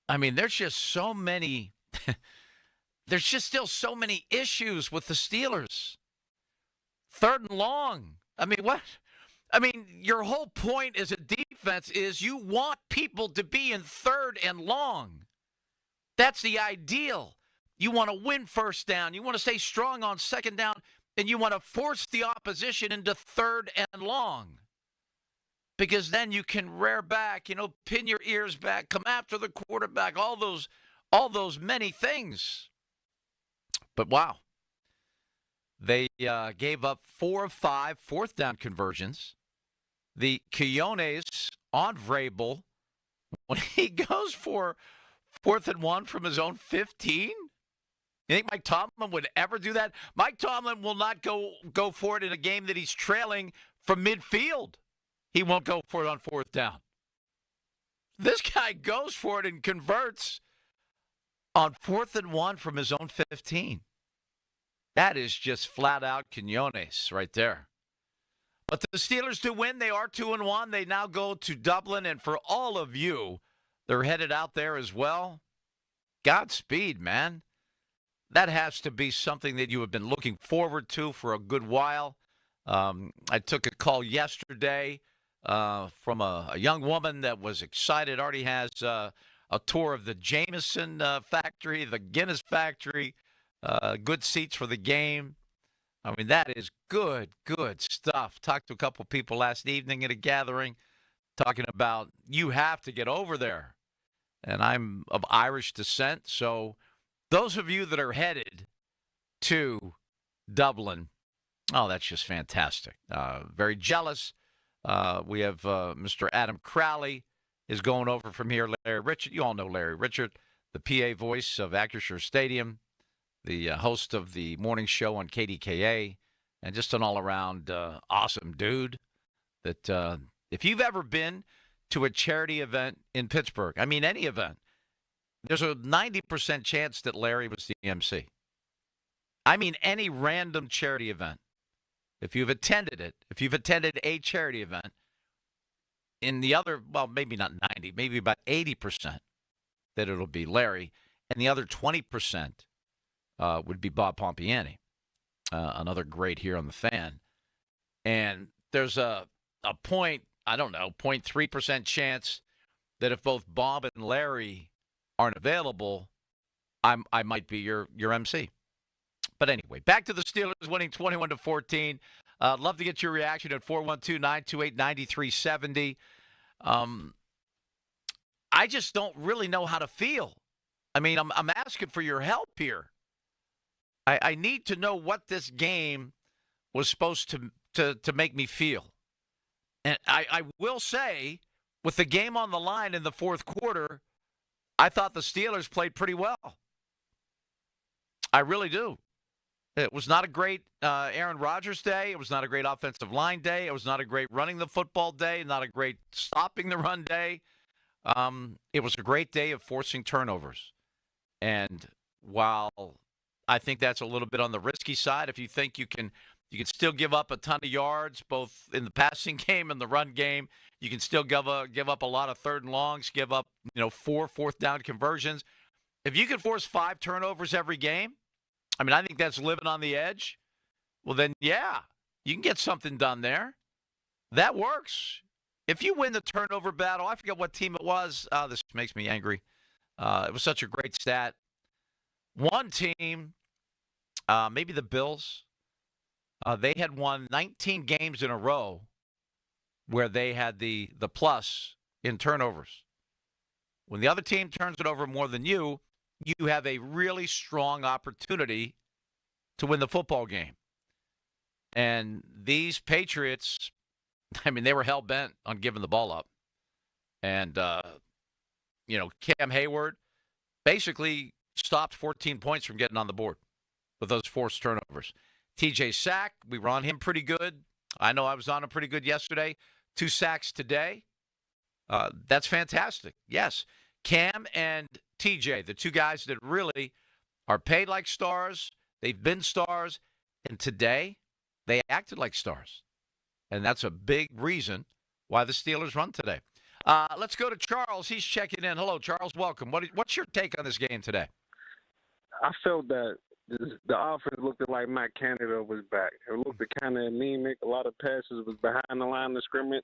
I mean, there's just so many there's just still so many issues with the Steelers. 3rd and long. I mean, what? I mean, your whole point as a defense is you want people to be in 3rd and long. That's the ideal. You want to win 1st down. You want to stay strong on 2nd down. And you want to force the opposition into 3rd and long. Because then you can rear back, pin your ears back, come after the quarterback, all those many things. But wow. They gave up 4 of 5 4th down conversions. The Coyones on Vrabel, when he goes for 4th and 1 from his own 15, you think Mike Tomlin would ever do that? Mike Tomlin will not go for it in a game that he's trailing from midfield. He won't go for it on 4th down. This guy goes for it and converts on 4th and 1 from his own 15. That is just flat out Quinones right there. But the Steelers do win. They are 2-1. They now go to Dublin. And for all of you, they're headed out there as well. Godspeed, man. That has to be something that you have been looking forward to for a good while. I took a call yesterday from a young woman that was excited. Already has a tour of the Jameson factory, the Guinness factory, good seats for the game. I mean, that is good stuff. Talked to a couple of people last evening at a gathering talking about you have to get over there. And I'm of Irish descent, so those of you that are headed to Dublin, oh, that's just fantastic. Very jealous. We have Mr. Adam Crowley is going over from here. Larry Richard, you all know Larry Richard, the PA voice of Acrisure Stadium. the host of the morning show on KDKA, and just an all-around awesome dude. That if you've ever been to a charity event in Pittsburgh, I mean any event, there's a 90% chance that Larry was the MC. I mean any random charity event. If you've attended it, if you've attended a charity event, in the other, well, maybe not 90, maybe about 80% that it'll be Larry, and the other 20% would be Bob Pompiani, another great here on the Fan. And there's a point, I don't know, 0.3% chance that if both Bob and Larry aren't available, I might be your MC. But anyway, back to the Steelers winning 21-14. Love to get your reaction at 412-928-9370. I just don't really know how to feel. I mean, I'm asking for your help here. I need to know what this game was supposed to make me feel. And I will say, with the game on the line in the fourth quarter, I thought the Steelers played pretty well. I really do. It was not a great Aaron Rodgers day. It was not a great offensive line day. It was not a great running the football day, not a great stopping the run day. It was a great day of forcing turnovers. And while I think that's a little bit on the risky side, if you think you can still give up a ton of yards, both in the passing game and the run game, you can still give up a lot of third and longs, give up 4 fourth down conversions. If you can force 5 turnovers every game, I mean, I think that's living on the edge. Well, then, yeah, you can get something done there. That works. If you win the turnover battle, I forget what team it was. This makes me angry. It was such a great stat. One team, maybe the Bills, they had won 19 games in a row where they had the plus in turnovers. When the other team turns it over more than you have a really strong opportunity to win the football game. And these Patriots, I mean, they were hell-bent on giving the ball up. And, Cam Hayward basically stopped 14 points from getting on the board with those forced turnovers. TJ Sack, we were on him pretty good. I know I was on him pretty good yesterday. 2 sacks today. That's fantastic. Yes, Cam and TJ, the 2 guys that really are paid like stars. They've been stars. And today, they acted like stars. And that's a big reason why the Steelers won today. Let's go to Charles. He's checking in. Hello, Charles. Welcome. What's your take on this game today? I felt that the offense looked like Matt Canada was back. It looked kind of anemic. A lot of passes was behind the line of scrimmage.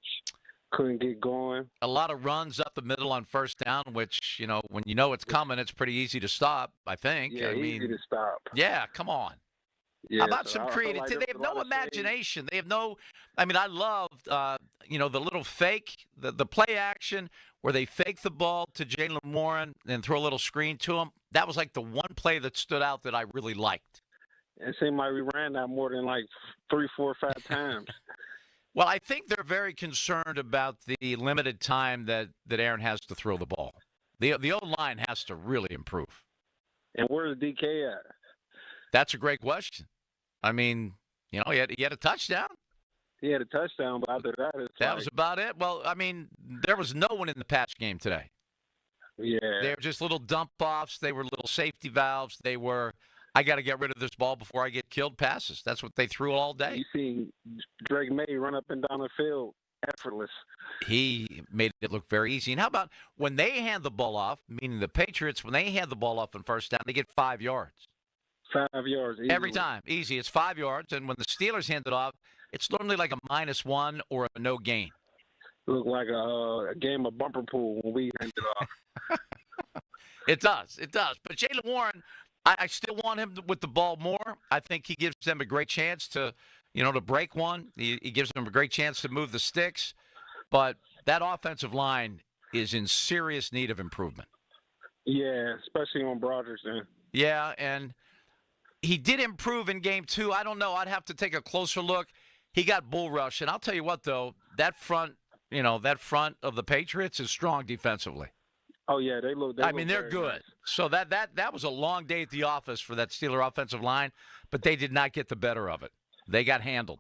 Couldn't get going. A lot of runs up the middle on first down, which, when you know it's coming, it's pretty easy to stop, I think. Yeah, easy to stop. Yeah, come on. Yeah, how about some creativity? They have no imagination. They have no – I mean, I loved, the little fake, the play action where they fake the ball to Jaylen Warren and throw a little screen to him. That was like the one play that stood out that I really liked. It seemed like we ran that more than like 3, 4, 5 times. Well, I think they're very concerned about the limited time that Aaron has to throw the ball. The O-line has to really improve. And where's DK at? That's a great question. I mean, he had a touchdown. He had a touchdown, but after that, that was about it. Well, I mean, there was no one in the pass game today. Yeah. They were just little dump-offs. They were little safety valves. They were, I got to get rid of this ball before I get killed passes. That's what they threw all day. You see Drake May run up and down the field, effortless. He made it look very easy. And how about when they hand the ball off, meaning the Patriots, when they hand the ball off on first down, they get 5 yards. 5 yards. Easily. Every time. Easy. It's 5 yards. And when the Steelers hand it off, it's normally like a -1 or a no gain. Look like a game of bumper pool when we hand it off. It does. But Jaylen Warren, I still want him with the ball more. I think he gives them a great chance to break one. He gives them a great chance to move the sticks. But that offensive line is in serious need of improvement. Yeah, especially on Rodgers. Yeah, and he did improve in game 2. I don't know. I'd have to take a closer look. He got bull rush. And I'll tell you what, though, that front of the Patriots is strong defensively. Oh yeah, they look. I mean, they're good. Nice. So that was a long day at the office for that Steeler offensive line, but they did not get the better of it. They got handled.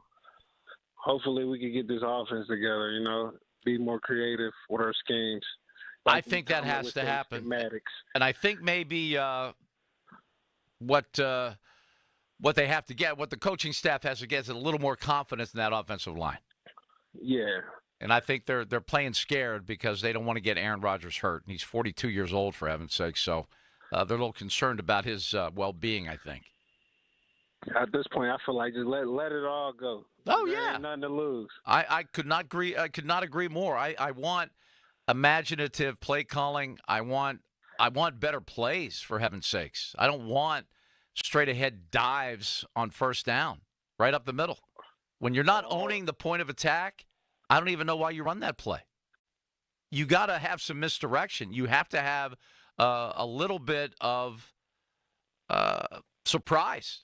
Hopefully, we can get this offense together. You know, be more creative with our schemes. I think that has to happen. Schematics. And I think maybe what they have to get, what the coaching staff has to get, is a little more confidence in that offensive line. Yeah. And I think they're playing scared because they don't want to get Aaron Rodgers hurt. And he's 42 years old, for heaven's sake. So they're a little concerned about his well-being, I think. At this point, I feel like just let it all go. Oh, there yeah. ain't nothing to lose. I could not agree more. I want imaginative play calling. I want better plays, for heaven's sakes. I don't want straight-ahead dives on first down, right up the middle. When you're not owning the point of attack, I don't even know why you run that play. You got to have some misdirection. You have to have a little bit of surprise.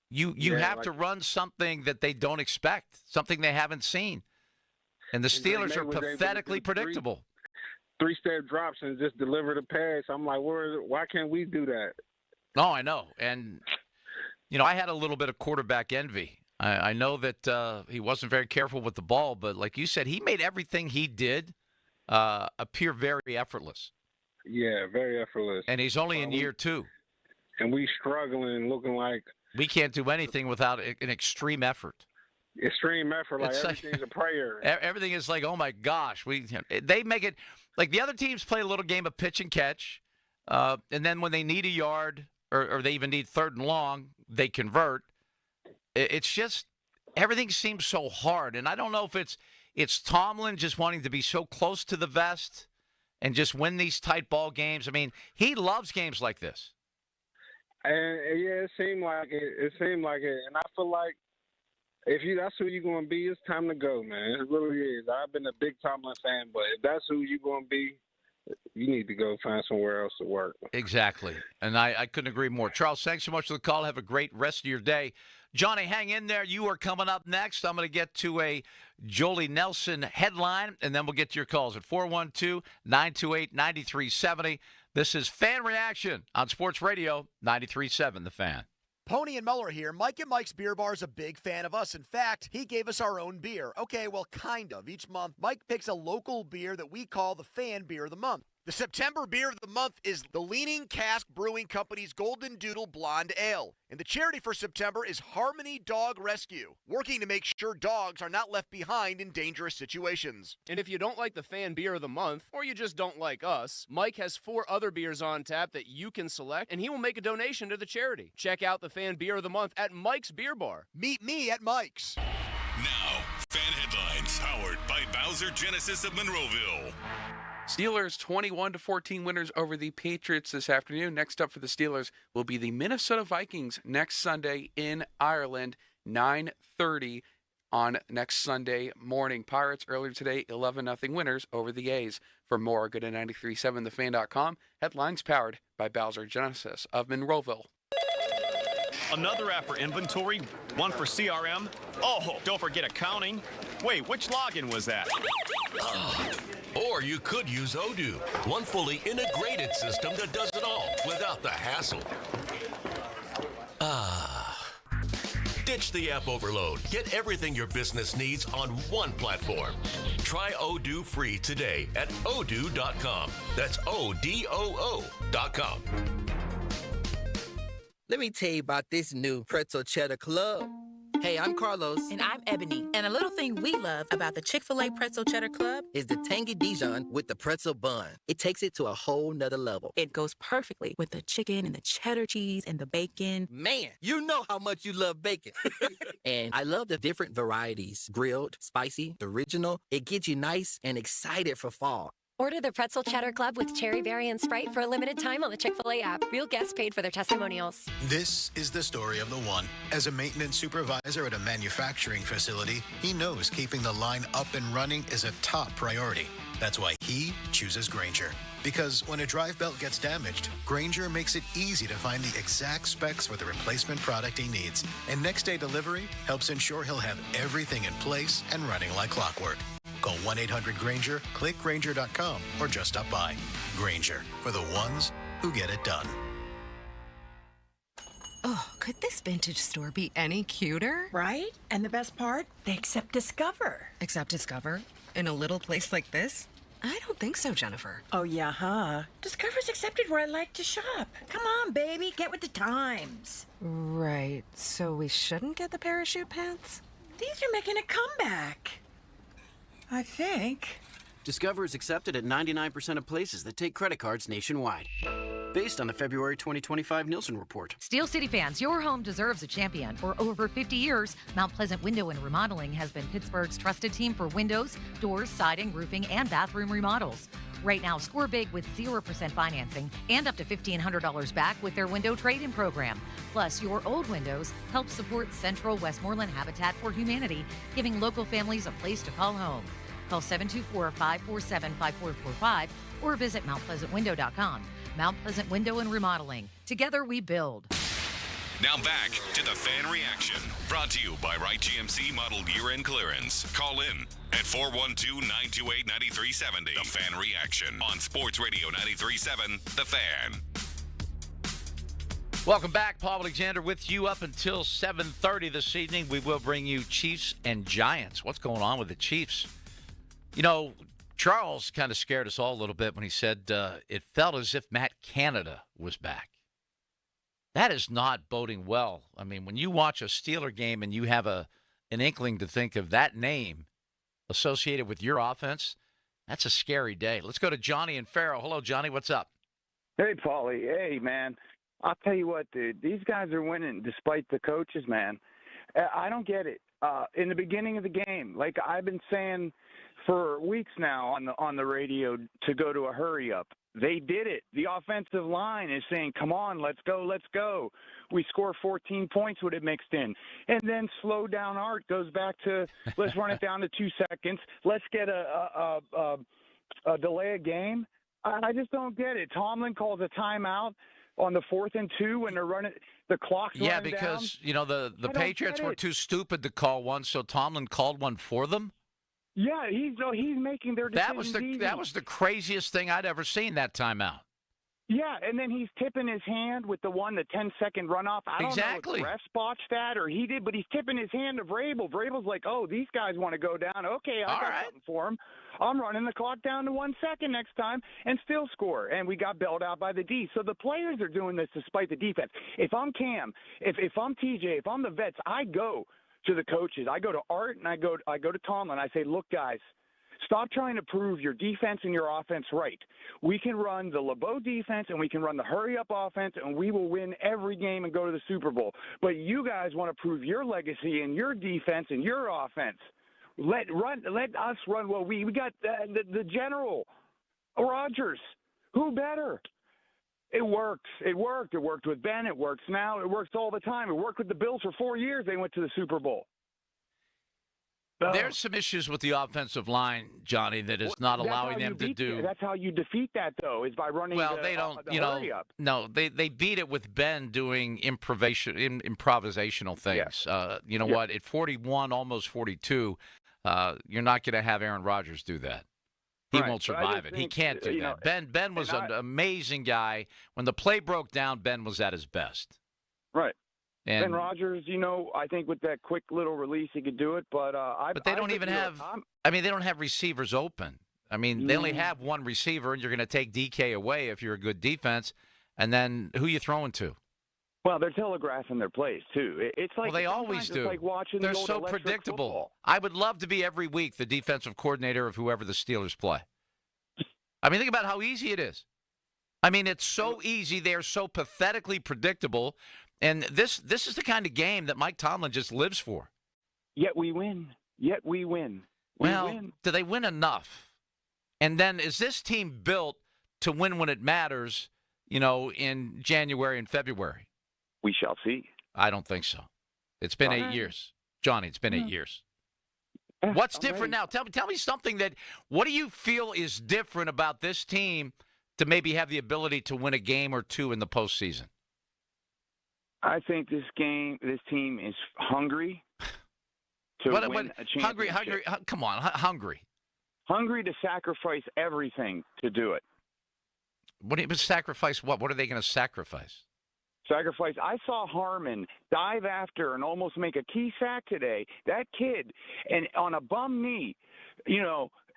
You have to run something that they don't expect, something they haven't seen. And the Steelers are pathetically predictable. Three-step drops and just deliver the pass. I'm like, why can't we do that? Oh, I know. And, I had a little bit of quarterback envy. I know that he wasn't very careful with the ball, but like you said, he made everything he did appear very effortless. Yeah, very effortless. And he's only in year 2. And we struggling, looking like we can't do anything without an extreme effort. Extreme effort, like everything's a prayer. Everything is like, oh my gosh, they make it like the other teams play a little game of pitch and catch, and then when they need a yard or they even need 3rd and long, they convert. It's just everything seems so hard, and I don't know if it's Tomlin just wanting to be so close to the vest and just win these tight ball games. I mean, he loves games like this. And yeah, it seemed like it. And I feel like that's who you're going to be, it's time to go, man. It really is. I've been a big Tomlin fan, but if that's who you're going to be, you need to go find somewhere else to work. Exactly. And I couldn't agree more. Charles, thanks so much for the call. Have a great rest of your day. Johnny, hang in there. You are coming up next. I'm going to get to a Jolie Nelson headline, and then we'll get to your calls at 412-928-9370. This is Fan Reaction on Sports Radio 93.7 The Fan. Pony and Muller here. Mike and Mike's Beer Bar is a big fan of us. In fact, he gave us our own beer. Okay, well, kind of. Each month, Mike picks a local beer that we call the Fan Beer of the Month. The September beer of the month is the Leaning Cask Brewing Company's Golden Doodle Blonde Ale. And the charity for September is Harmony Dog Rescue, working to make sure dogs are not left behind in dangerous situations. And if you don't like the Fan Beer of the Month, or you just don't like us, Mike has 4 other beers on tap that you can select, and he will make a donation to the charity. Check out the Fan Beer of the Month at Mike's Beer Bar. Meet me at Mike's. Now, Fan Headlines, powered by Bowser Genesis of Monroeville. Steelers 21-14 winners over the Patriots this afternoon. Next up for the Steelers will be the Minnesota Vikings next Sunday in Ireland, 9:30 on next Sunday morning. Pirates earlier today, 11-0 winners over the A's. For more, go to 937thefan.com. Headlines powered by Bowser Genesis of Monroeville. Another app for inventory, one for CRM. Oh, don't forget accounting. Wait, which login was that? Or you could use Odoo, one fully integrated system that does it all without the hassle. Ditch the app overload. Get everything your business needs on one platform. Try Odoo free today at odoo.com. That's ODOO.com. Let me tell you about this new Pretzel Cheddar Club. Hey, I'm Carlos. And I'm Ebony. And a little thing we love about the Chick-fil-A Pretzel Cheddar Club is the tangy Dijon with the pretzel bun. It takes it to a whole nother level. It goes perfectly with the chicken and the cheddar cheese and the bacon. Man, you know how much you love bacon. And I love the different varieties. Grilled, spicy, original. It gets you nice and excited for fall. Order the Pretzel Cheddar Club with Cherry Berry and Sprite for a limited time on the Chick-fil-A app. Real guests paid for their testimonials. This is the story of the one. As a maintenance supervisor at a manufacturing facility, he knows keeping the line up and running is a top priority. That's why he chooses Grainger. Because when a drive belt gets damaged, Grainger makes it easy to find the exact specs for the replacement product he needs. And next day delivery helps ensure he'll have everything in place and running like clockwork. Call 1-800-GRANGER, click Grainger.com, or just stop by. Grainger, for the ones who get it done. Oh, could this vintage store be any cuter? Right? And the best part? They accept Discover. Accept Discover? In a little place like this? I don't think so, Jennifer. Oh, yeah, huh? Discover's accepted where I like to shop. Come on, baby, get with the times. Right, so we shouldn't get the parachute pants? These are making a comeback. I think. Discover is accepted at 99% of places that take credit cards nationwide. Based on the February 2025 Nielsen report. Steel City fans, your home deserves a champion. For over 50 years, Mount Pleasant Window and Remodeling has been Pittsburgh's trusted team for windows, doors, siding, roofing, and bathroom remodels. Right now, score big with 0% financing and up to $1,500 back with their window trade-in program. Plus, your old windows help support Central Westmoreland Habitat for Humanity, giving local families a place to call home. Call 724-547-5445 or visit MountPleasantWindow.com. Mount Pleasant Window and Remodeling. Together we build. Now back to the Fan Reaction. Brought to you by Wright GMC Model Year-End Clearance. Call in at 412-928-9370. The Fan Reaction on Sports Radio 93.7, The Fan. Welcome back. Paul Alexander with you up until 7:30 this evening. We will bring you Chiefs and Giants. What's going on with the Chiefs? You know, Charles kind of scared us all a little bit when he said it felt as if Matt Canada was back. That is not boding well. I mean, when you watch a Steeler game and you have an inkling to think of that name associated with your offense, that's a scary day. Let's go to Johnny and Farrell. Hello, Johnny. What's up? Hey, Paulie. Hey, man. I'll tell you what, dude. These guys are winning despite the coaches, man. I don't get it. In the beginning of the game, like I've been saying for weeks now on the radio to go to a hurry up. They did it. The offensive line is saying, come on, let's go, let's go. We score 14 points with it mixed in. And then slow down Art goes back to, let's run it down to 2 seconds. Let's get a delay a game. I just don't get it. Tomlin calls a timeout on the 4th and 2 when they're running the clock's running down. Yeah, because, you know, the Patriots were too stupid to call one, so Tomlin called one for them. Yeah, he's making their decisions. That was the craziest thing I'd ever seen, that timeout. Yeah, and then he's tipping his hand with the 10-second runoff. I don't know if refs botched that or he did, but he's tipping his hand to Vrabel. Vrabel's like, oh, these guys want to go down. Okay, I got something for him. I'm running the clock down to 1 second next time and still score. And we got bailed out by the D. So the players are doing this despite the defense. If I'm Cam, if I'm TJ, if I'm the vets, I go to the coaches. I go to Art and I go to Tomlin. I say, look, guys, stop trying to prove your defense and your offense right. We can run the LeBeau defense and we can run the hurry-up offense, and we will win every game and go to the Super Bowl. But you guys want to prove your legacy and your defense and your offense. Let us run what we got the general, Rodgers. Who better? It works. It worked. It worked with Ben. It works now. It works all the time. It worked with the Bills for 4 years. They went to the Super Bowl. There's some issues with the offensive line, Johnny, that is not allowing them to do. That's how you defeat that, though, is by running. Well, they don't. No, they beat it with Ben doing improvisational things. Yes. You know what? At 41, almost 42, you're not going to have Aaron Rodgers do that. He won't survive it. He can't do that. Ben was an amazing guy. When the play broke down, Ben was at his best. Right. And Rodgers, I think with that quick little release, he could do it. But they don't even have. They don't have receivers open. I mean, they only have one receiver, and you're going to take DK away if you're a good defense. And then who are you throwing to? Well, they're telegraphing their plays too. It's like they always do. It's like watching they're so predictable. Football. I would love to be every week the defensive coordinator of whoever the Steelers play. I mean, think about how easy it is. I mean, it's so easy. They are so pathetically predictable. And this is the kind of game that Mike Tomlin just lives for. Yet we win. Do they win enough? And then is this team built to win when it matters, in January and February? We shall see. I don't think so. It's been 8 years. Johnny, it's been 8 years. What's different now? Tell me something what do you feel is different about this team to maybe have the ability to win a game or two in the postseason? I think this team is hungry to win a championship. Hungry. Come on, hungry. hungry to sacrifice everything to do it. What do you sacrifice? What? What are they going to sacrifice? Sacrifice. I saw Harmon dive after and almost make a key sack today. That kid, and on a bum knee,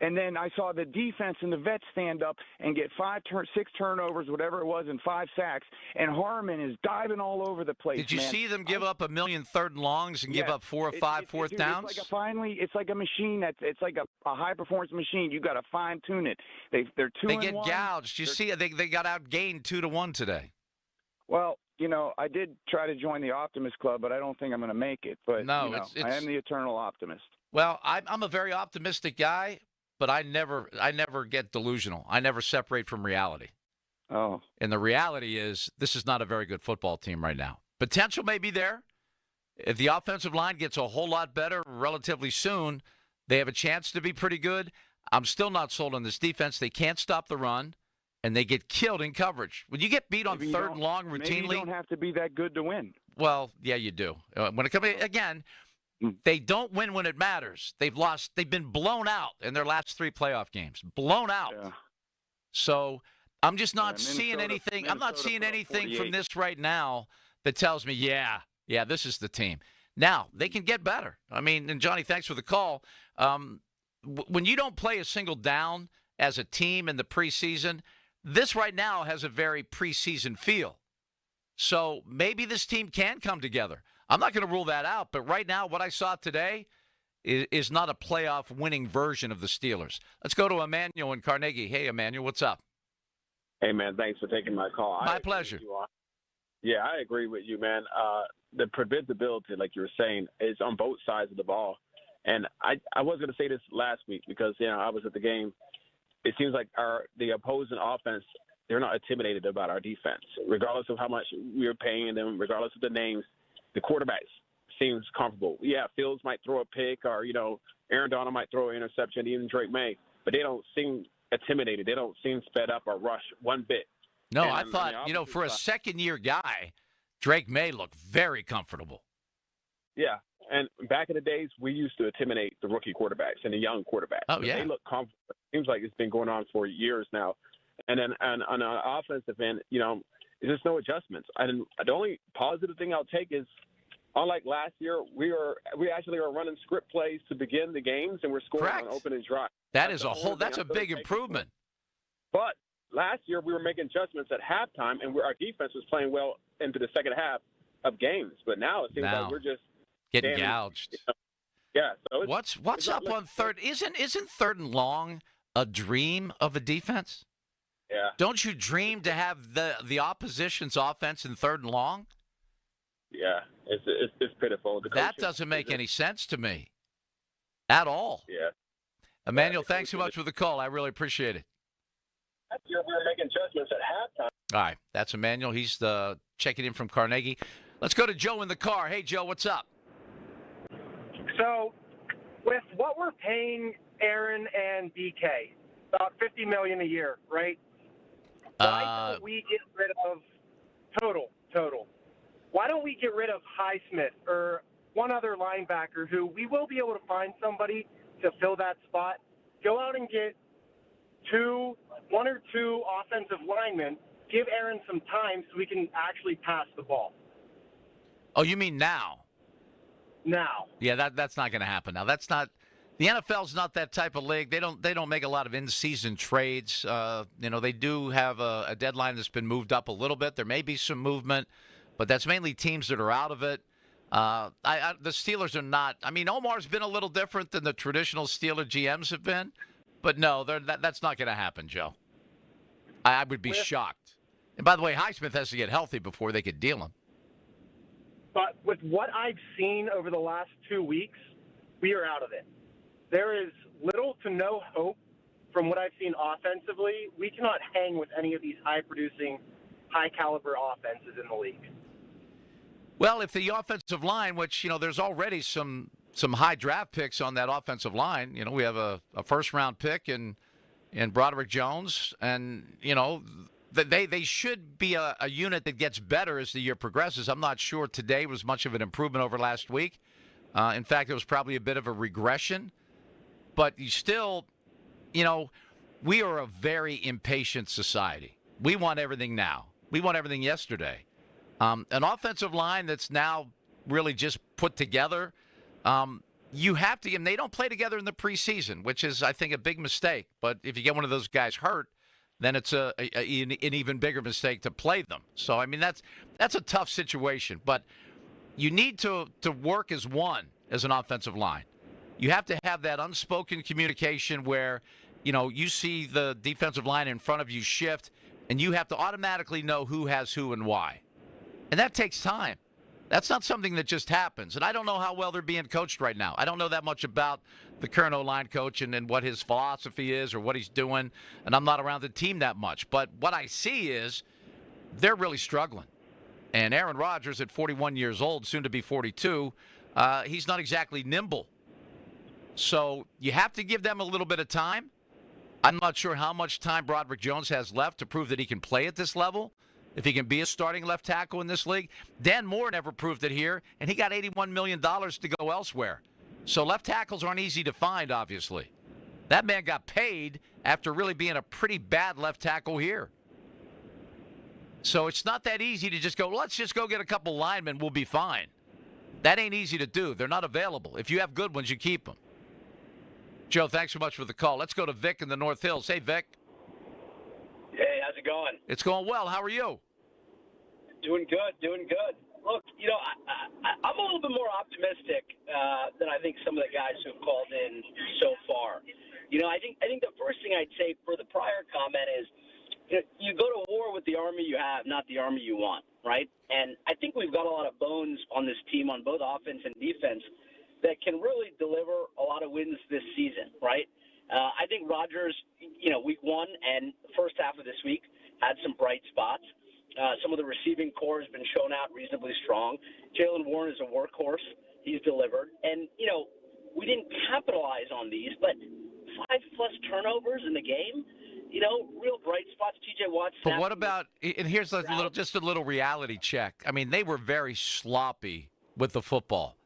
and then I saw the defense and the vets stand up and get 6 turnovers, whatever it was, and 5 sacks. And Harmon is diving all over the place. Did you see them give up 1 million third and longs and give up 4 or 5 fourth downs? It's like a machine. It's like a high performance machine. You got to fine tune it. They're 2-1. They get gouged. You see, they got outgained 2-1 today. Well, I did try to join the Optimist Club, but I don't think I'm going to make it. But no, I am the eternal optimist. Well, I'm a very optimistic guy, but I never get delusional. I never separate from reality. Oh. And the reality is this is not a very good football team right now. Potential may be there. If the offensive line gets a whole lot better relatively soon, they have a chance to be pretty good. I'm still not sold on this defense. They can't stop the run, and they get killed in coverage. When you get beat on third and long routinely. Maybe you don't have to be that good to win. Well, yeah, you do. When it comes again, they don't win when it matters. They've lost. They've been blown out in their last 3 playoff games. Blown out. Yeah. So I'm just not seeing anything. I'm not seeing anything from this right now that tells me, yeah, this is the team. Now, they can get better. I mean, and Johnny, thanks for the call. When you don't play a single down as a team in the preseason, this right now has a very preseason feel. So maybe this team can come together. I'm not going to rule that out, but right now what I saw today is not a playoff winning version of the Steelers. Let's go to Emmanuel in Carnegie. Hey, Emmanuel, what's up? Hey, man, thanks for taking my call. My pleasure. Yeah, I agree with you, man. The preventability, like you were saying, is on both sides of the ball. And I was going to say this last week because, I was at the game. It seems like the opposing offense, they're not intimidated about our defense. Regardless of how much we're paying them, regardless of the names, the quarterbacks seems comfortable. Yeah, Fields might throw a pick or, Aaron Donald might throw an interception, even Drake May. But they don't seem intimidated. They don't seem sped up or rush one bit. No, I thought, for a second-year guy, Drake May looked very comfortable. Yeah, and back in the days, we used to intimidate the rookie quarterbacks and the young quarterbacks. Oh, yeah. They look comfortable. It seems like it's been going on for years now. And then on an offensive end, there's just no adjustments. And the only positive thing I'll take is, unlike last year, we actually are running script plays to begin the games, and we're scoring on opening drive. That's a big improvement. But last year, we were making adjustments at halftime, and our defense was playing well into the second half of games. But now it seems like we're just getting gouged. Yeah. So what's up on third? Isn't third and long a dream of a defense? Yeah. Don't you dream to have the opposition's offense in third and long? Yeah, it's pitiful. That doesn't make any sense to me at all. Yeah. Emmanuel, thanks so much for the call. I really appreciate it. Last year we were making adjustments at halftime. All right, that's Emmanuel. He's checking in from Carnegie. Let's go to Joe in the car. Hey, Joe, what's up? So, with what we're paying Aaron and DK, about $50 million a year, right? Why don't we get rid of total? Why don't we get rid of Highsmith or one other linebacker who we will be able to find somebody to fill that spot? Go out and get one or two offensive linemen. Give Aaron some time so we can actually pass the ball. Oh, you mean now? Now. Yeah, that's not going to happen now. That's not. The NFL's not that type of league. They don't make a lot of in-season trades. They do have a deadline that's been moved up a little bit. There may be some movement, but that's mainly teams that are out of it. The Steelers are not. I mean, Omar's been a little different than the traditional Steeler GMs have been, but no, that's not going to happen, Joe. I would be shocked. And by the way, Highsmith has to get healthy before they could deal him. But with what I've seen over the last 2 weeks, we are out of it. There is little to no hope from what I've seen offensively. We cannot hang with any of these high-producing, high-caliber offenses in the league. Well, if the offensive line, which, there's already some high draft picks on that offensive line. We have a first-round pick in Broderick Jones, and, they should be a unit that gets better as the year progresses. I'm not sure today was much of an improvement over last week. In fact, it was probably a bit of a regression. But you still, we are a very impatient society. We want everything now. We want everything yesterday. An offensive line that's now really just put together, you have to, and they don't play together in the preseason, which is, I think, a big mistake. But if you get one of those guys hurt, then it's an even bigger mistake to play them. So, I mean, that's a tough situation. But you need to work as one as an offensive line. You have to have that unspoken communication where, you see the defensive line in front of you shift, and you have to automatically know who has who and why. And that takes time. That's not something that just happens. And I don't know how well they're being coached right now. I don't know that much about the current O-line coach and what his philosophy is or what he's doing, and I'm not around the team that much. But what I see is they're really struggling. And Aaron Rodgers, at 41 years old, soon to be 42, he's not exactly nimble. So you have to give them a little bit of time. I'm not sure how much time Broderick Jones has left to prove that he can play at this level, if he can be a starting left tackle in this league. Dan Moore never proved it here, and he got $81 million to go elsewhere. So left tackles aren't easy to find, obviously. That man got paid after really being a pretty bad left tackle here. So it's not that easy to just go, let's just go get a couple linemen, we'll be fine. That ain't easy to do. They're not available. If you have good ones, you keep them. Joe, thanks so much for the call. Let's go to Vic in the North Hills. Hey, Vic. Hey, how's it going? It's going well. How are you? Doing good. Look, I'm a little bit more optimistic than I think some of the guys who've called in so far. I think the first thing I'd say for the prior comment is, you go to war with the army you have, not the army you want, right? And I think we've got a lot of bones on this team on both offense and defense that can really deliver a lot of wins this season, right? I think Rodgers, week one and the first half of this week had some bright spots. Some of the receiving core has been shown out reasonably strong. Jaylen Warren is a workhorse. He's delivered. And, we didn't capitalize on these, but 5+ turnovers in the game, real bright spots. TJ Watt. But what about, and here's a little reality check. I mean, they were very sloppy with the football.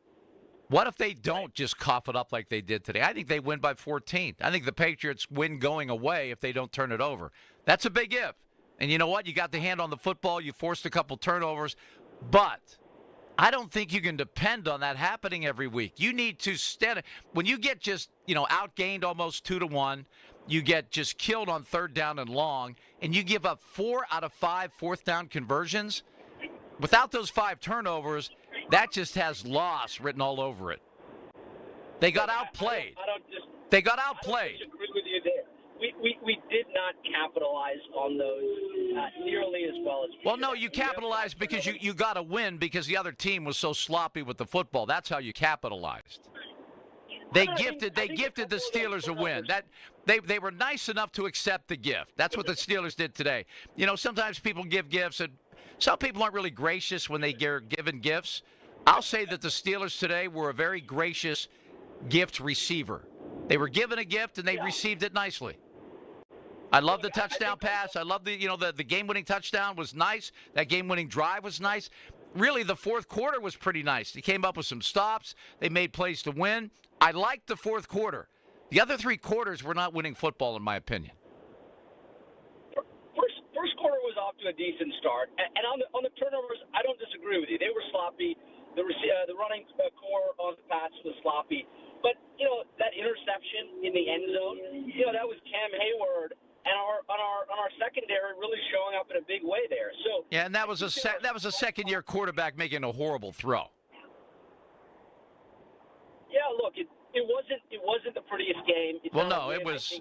What if they don't just cough it up like they did today? I think they win by 14. I think the Patriots win going away if they don't turn it over. That's a big if. And you know what? You got the hand on the football. You forced a couple turnovers. But I don't think you can depend on that happening every week. You need to stand. When you get just, outgained almost 2-1, you get just killed on third down and long, and you give up 4 out of 5 fourth down conversions, without those 5 turnovers, that just has loss written all over it. They got outplayed. They got outplayed. I don't disagree with you there. We did not capitalize on those nearly as well as we Well, no, you capitalized because you got to win because the other team was so sloppy with the football. That's how you capitalized. They gifted the Steelers a win. That they were nice enough to accept the gift. That's what the Steelers did today. Sometimes people give gifts, and some people aren't really gracious when they get given gifts. I'll say that the Steelers today were a very gracious gift receiver. They were given a gift, and they received it nicely. I love the touchdown pass. I love the game-winning touchdown was nice. That game-winning drive was nice. Really, the fourth quarter was pretty nice. They came up with some stops. They made plays to win. I liked the fourth quarter. The other 3 quarters were not winning football, in my opinion. First quarter was off to a decent start, and on the turnovers, I don't disagree with you. They were sloppy. The running core on the pass was sloppy, but that interception in the end zone, that was Cam Hayward, and our secondary really showing up in a big way there. So yeah, and that was a second-year quarterback making a horrible throw. Yeah, look, it wasn't the prettiest game. Well, no, it was.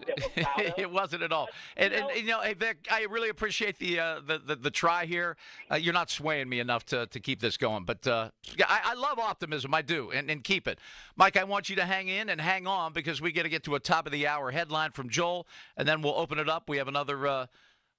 It wasn't at all. And hey Vic, I really appreciate the try here. You're not swaying me enough to keep this going, but I love optimism. I do, and keep it. Mike, I want you to hang in and hang on because we got to get to a top of the hour headline from Joel, and then we'll open it up. We have another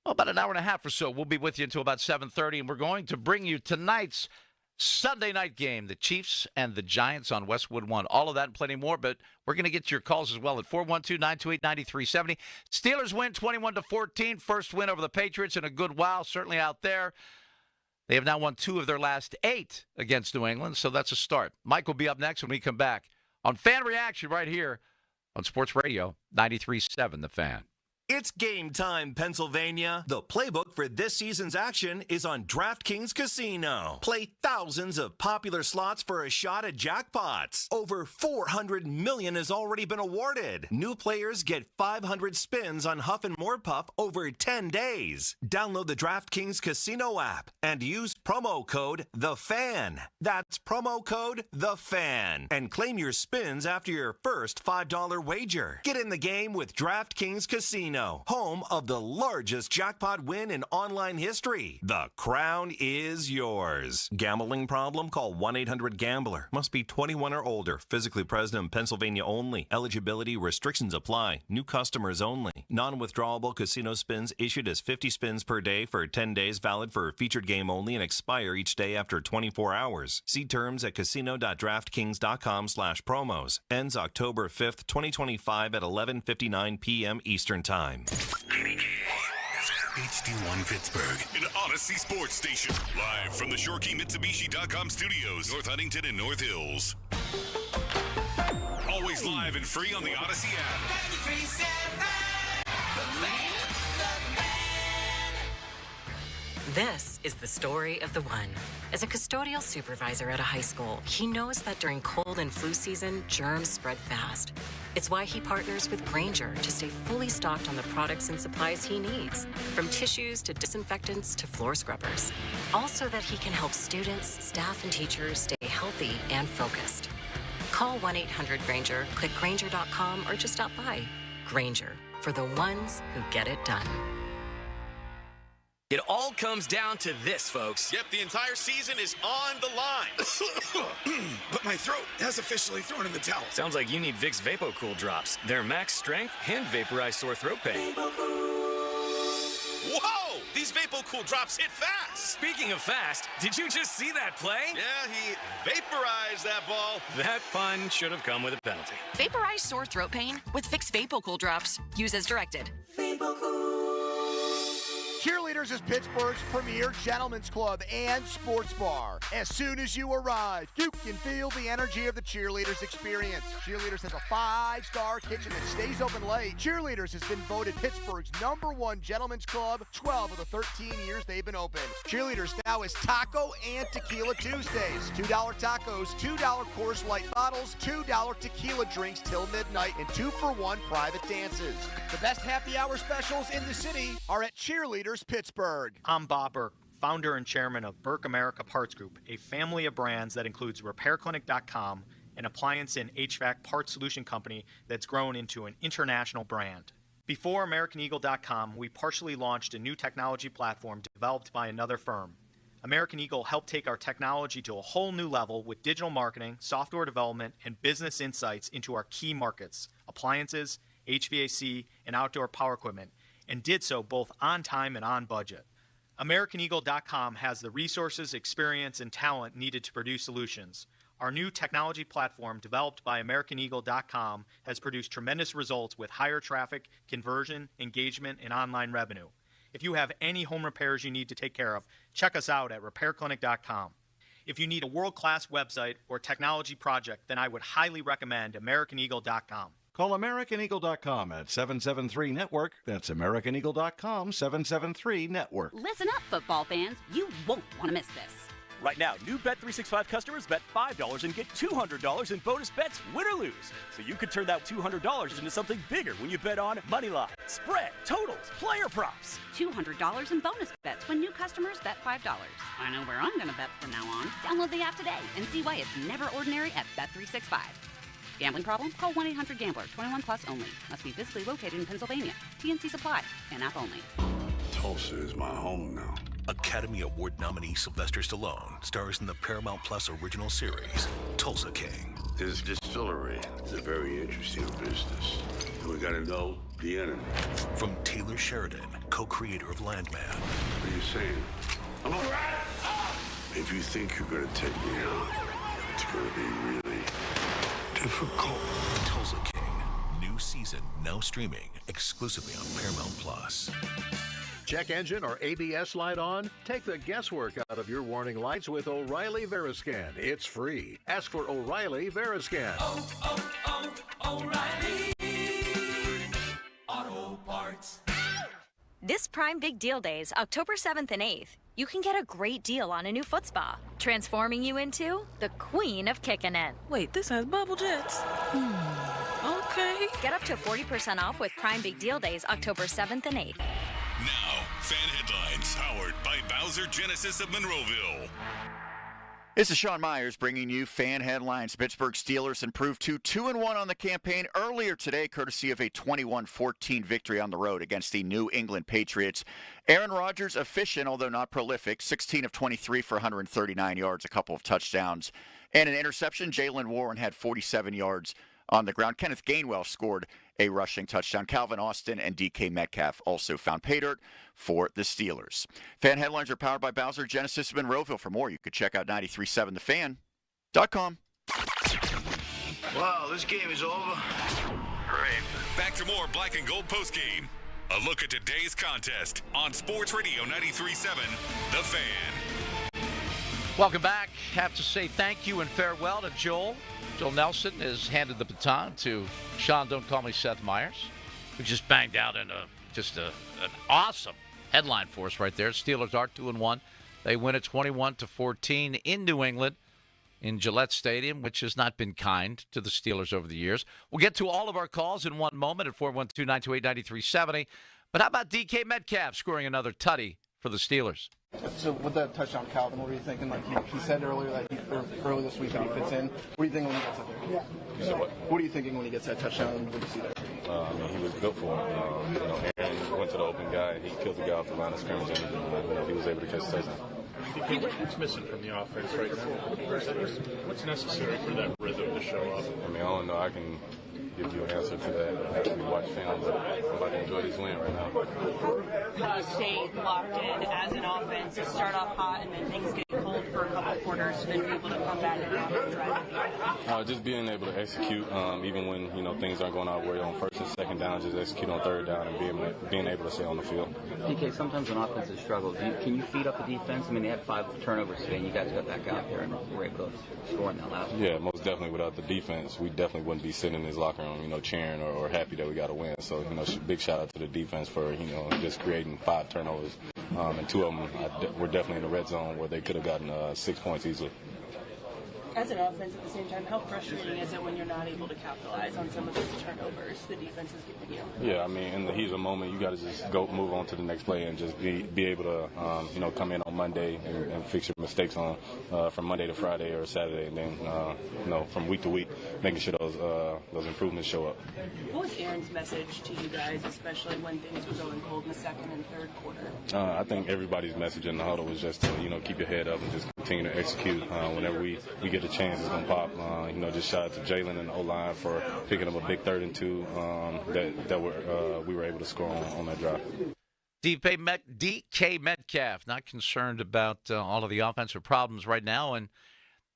about an hour and a half or so. We'll be with you until about 7:30, and we're going to bring you tonight's Sunday night game, the Chiefs and the Giants on Westwood One. All of that and plenty more, but we're going to get to your calls as well at 412-928-9370. Steelers win 21-14, first win over the Patriots in a good while, certainly out there. They have now won 2 of their last 8 against New England, so that's a start. Mike will be up next when we come back on Fan Reaction right here on Sports Radio 93.7 The Fan. It's game time, Pennsylvania. The playbook for this season's action is on DraftKings Casino. Play thousands of popular slots for a shot at jackpots. Over $400 million has already been awarded. New players get 500 spins on Huff and More Puff over 10 days. Download the DraftKings Casino app and use promo code THEFAN. That's promo code THEFAN. And claim your spins after your first $5 wager. Get in the game with DraftKings Casino, home of the largest jackpot win in online history. The crown is yours. Gambling problem? Call 1-800-GAMBLER. Must be 21 or older. Physically present in Pennsylvania only. Eligibility restrictions apply. New customers only. Non-withdrawable casino spins issued as 50 spins per day for 10 days, valid for a featured game only, and expire each day after 24 hours. See terms at casino.draftkings.com/promos. Ends October 5th, 2025 at 11:59 p.m. Eastern Time. HD1 Pittsburgh, an Odyssey sports station. Live from the ShoreKeyMitsubishi.com studios, North Huntington and North Hills. Always live and free on the Odyssey app. This is the story of the one. As a custodial supervisor at a high school, he knows that during cold and flu season, germs spread fast. It's why he partners with Grainger to stay fully stocked on the products and supplies he needs, from tissues to disinfectants to floor scrubbers. All so that he can help students, staff, and teachers stay healthy and focused. Call 1-800-GRAINGER, click Grainger.com, or just stop by. Grainger, for the ones who get it done. It all comes down to this, folks. Yep, the entire season is on the line. But my throat has officially thrown in the towel. Sounds like you need Vicks VapoCool drops. They're max strength and vaporize sore throat pain. Whoa! These VapoCool drops hit fast. Speaking of fast, did you just see that play? Yeah, he vaporized that ball. That pun should have come with a penalty. Vaporize sore throat pain with Vicks VapoCool drops. Use as directed. Cheerleaders is Pittsburgh's premier gentlemen's club and sports bar. As soon as you arrive, you can feel the energy of the Cheerleaders experience. Cheerleaders has a 5-star kitchen that stays open late. Cheerleaders has been voted Pittsburgh's #1 gentlemen's club 12 of the 13 years they've been open. Cheerleaders now is Taco and Tequila Tuesdays. $2 tacos, $2 Coors Light bottles, $2 tequila drinks till midnight, and 2-for-1 private dances. The best happy hour specials in the city are at Cheerleaders Pittsburgh. I'm Bob Burke, founder and chairman of Burke America Parts Group, a family of brands that includes RepairClinic.com, an appliance and HVAC parts solution company that's grown into an international brand. Before AmericanEagle.com, we partially launched a new technology platform developed by another firm. American Eagle helped take our technology to a whole new level with digital marketing, software development, and business insights into our key markets, appliances, HVAC, and outdoor power equipment, and did so both on time and on budget. AmericanEagle.com has the resources, experience, and talent needed to produce solutions. Our new technology platform, developed by AmericanEagle.com, has produced tremendous results with higher traffic, conversion, engagement, and online revenue. If you have any home repairs you need to take care of, check us out at RepairClinic.com. If you need a world-class website or technology project, then I would highly recommend AmericanEagle.com. Call AmericanEagle.com at 773-NETWORK. That's AmericanEagle.com, 773-NETWORK. Listen up, football fans. You won't want to miss this. Right now, new Bet365 customers bet $5 and get $200 in bonus bets, win or lose. So you could turn that $200 into something bigger when you bet on money line, spread, totals, player props. $200 in bonus bets when new customers bet $5. I know where I'm going to bet from now on. Download the app today and see why it's never ordinary at Bet365. Gambling problem? Call 1-800-GAMBLER. 21 plus only. Must be physically located in Pennsylvania. TNC Supply. And app only. Tulsa is my home now. Academy Award nominee Sylvester Stallone stars in the Paramount Plus original series, Tulsa King. This distillery is a very interesting business. We gotta know the enemy. From Taylor Sheridan, co-creator of Landman. What are you saying? I'm all right. If you think you're gonna take me out, it's gonna be really difficult. Tulsa King. New season now streaming exclusively on Paramount Plus. Check engine or ABS light on? Take the guesswork out of your warning lights with O'Reilly Veriscan. It's free. Ask for O'Reilly Veriscan. O'Reilly. Sports. This Prime Big Deal Days, October 7th and 8th, you can get a great deal on a new foot spa, transforming you into the queen of kicking it. Wait, this has bubble jets. Okay. Get up to 40% off with Prime Big Deal Days, October 7th and 8th. Now, fan headlines powered by Bowser Genesis of Monroeville. This is Sean Myers bringing you fan headlines. Pittsburgh Steelers improved to 2-1 on the campaign earlier today, courtesy of a 21-14 victory on the road against the New England Patriots. Aaron Rodgers, efficient, although not prolific, 16 of 23 for 139 yards, a couple of touchdowns, and an interception. Jaylen Warren had 47 yards on the ground. Kenneth Gainwell scored a rushing touchdown. Calvin Austin and DK Metcalf also found pay dirt for the Steelers. Fan headlines are powered by Bowser Genesis of Monroeville. For more, you could check out 937thefan.com. Wow, this game is over. Great. Back to more Black and Gold postgame. A look at today's contest on Sports Radio 93.7 The Fan. Welcome back. Have to say thank you and farewell to Joel. Joel Nelson has handed the baton to Sean, don't call me Seth Myers, who just banged out in an awesome headline for us right there. Steelers are 2-1. They win it 21-14 in New England in Gillette Stadium, which has not been kind to the Steelers over the years. We'll get to all of our calls in one moment at 412-928-9370. But how about DK Metcalf scoring another tutty for the Steelers? So with that touchdown, Calvin, what are you thinking? Like he said earlier that early this week that he fits in. What are you thinking when he gets up there? Yeah. So what are you thinking when he gets that touchdown? What do you see there? I mean, he was built for it. Aaron went to the open guy. He killed the guy off the line of scrimmage, and he was able to catch the touchdown. What's missing from the offense right now? What's necessary for that rhythm to show up? I mean, I don't know. I can give you an answer to that after we watch film, but I'm about to enjoy this win right now. How you stay locked in as an offense to start off hot and then things get cold for a couple quarters to then be able to come back and drive it? Just being able to execute, even when things aren't going our way on first and second down, just execute on third down and being able to stay on the field. DK, sometimes when offenses struggle, can you feed up the defense? I mean, they had 5 turnovers today, and you guys got back out there and were able to score in that last one. Yeah, most definitely. Without the defense, we definitely wouldn't be sitting in this locker room, cheering or happy that we got a win. So, big shout out to the defense for, just creating 5 turnovers. And 2 of them were definitely in the red zone where they could have gotten 6 points easily. As an offense, at the same time, how frustrating is it when you're not able to capitalize on some of those turnovers the defense is giving you? Yeah, I mean, in the heat of the moment, you got to just move on to the next play and just be able to, come in on Monday and fix your mistakes on from Monday to Friday or Saturday, and then, from week to week, making sure those improvements show up. What was Aaron's message to you guys, especially when things were going cold in the second and third quarter? I think everybody's message in the huddle was just to, keep your head up and just continue to execute. Whenever we get a chance, it's going to pop. Just shout out to Jaylen and the O-line for picking up a big 3rd and 2 that we were able to score on that drive. DK Metcalf, not concerned about all of the offensive problems right now. And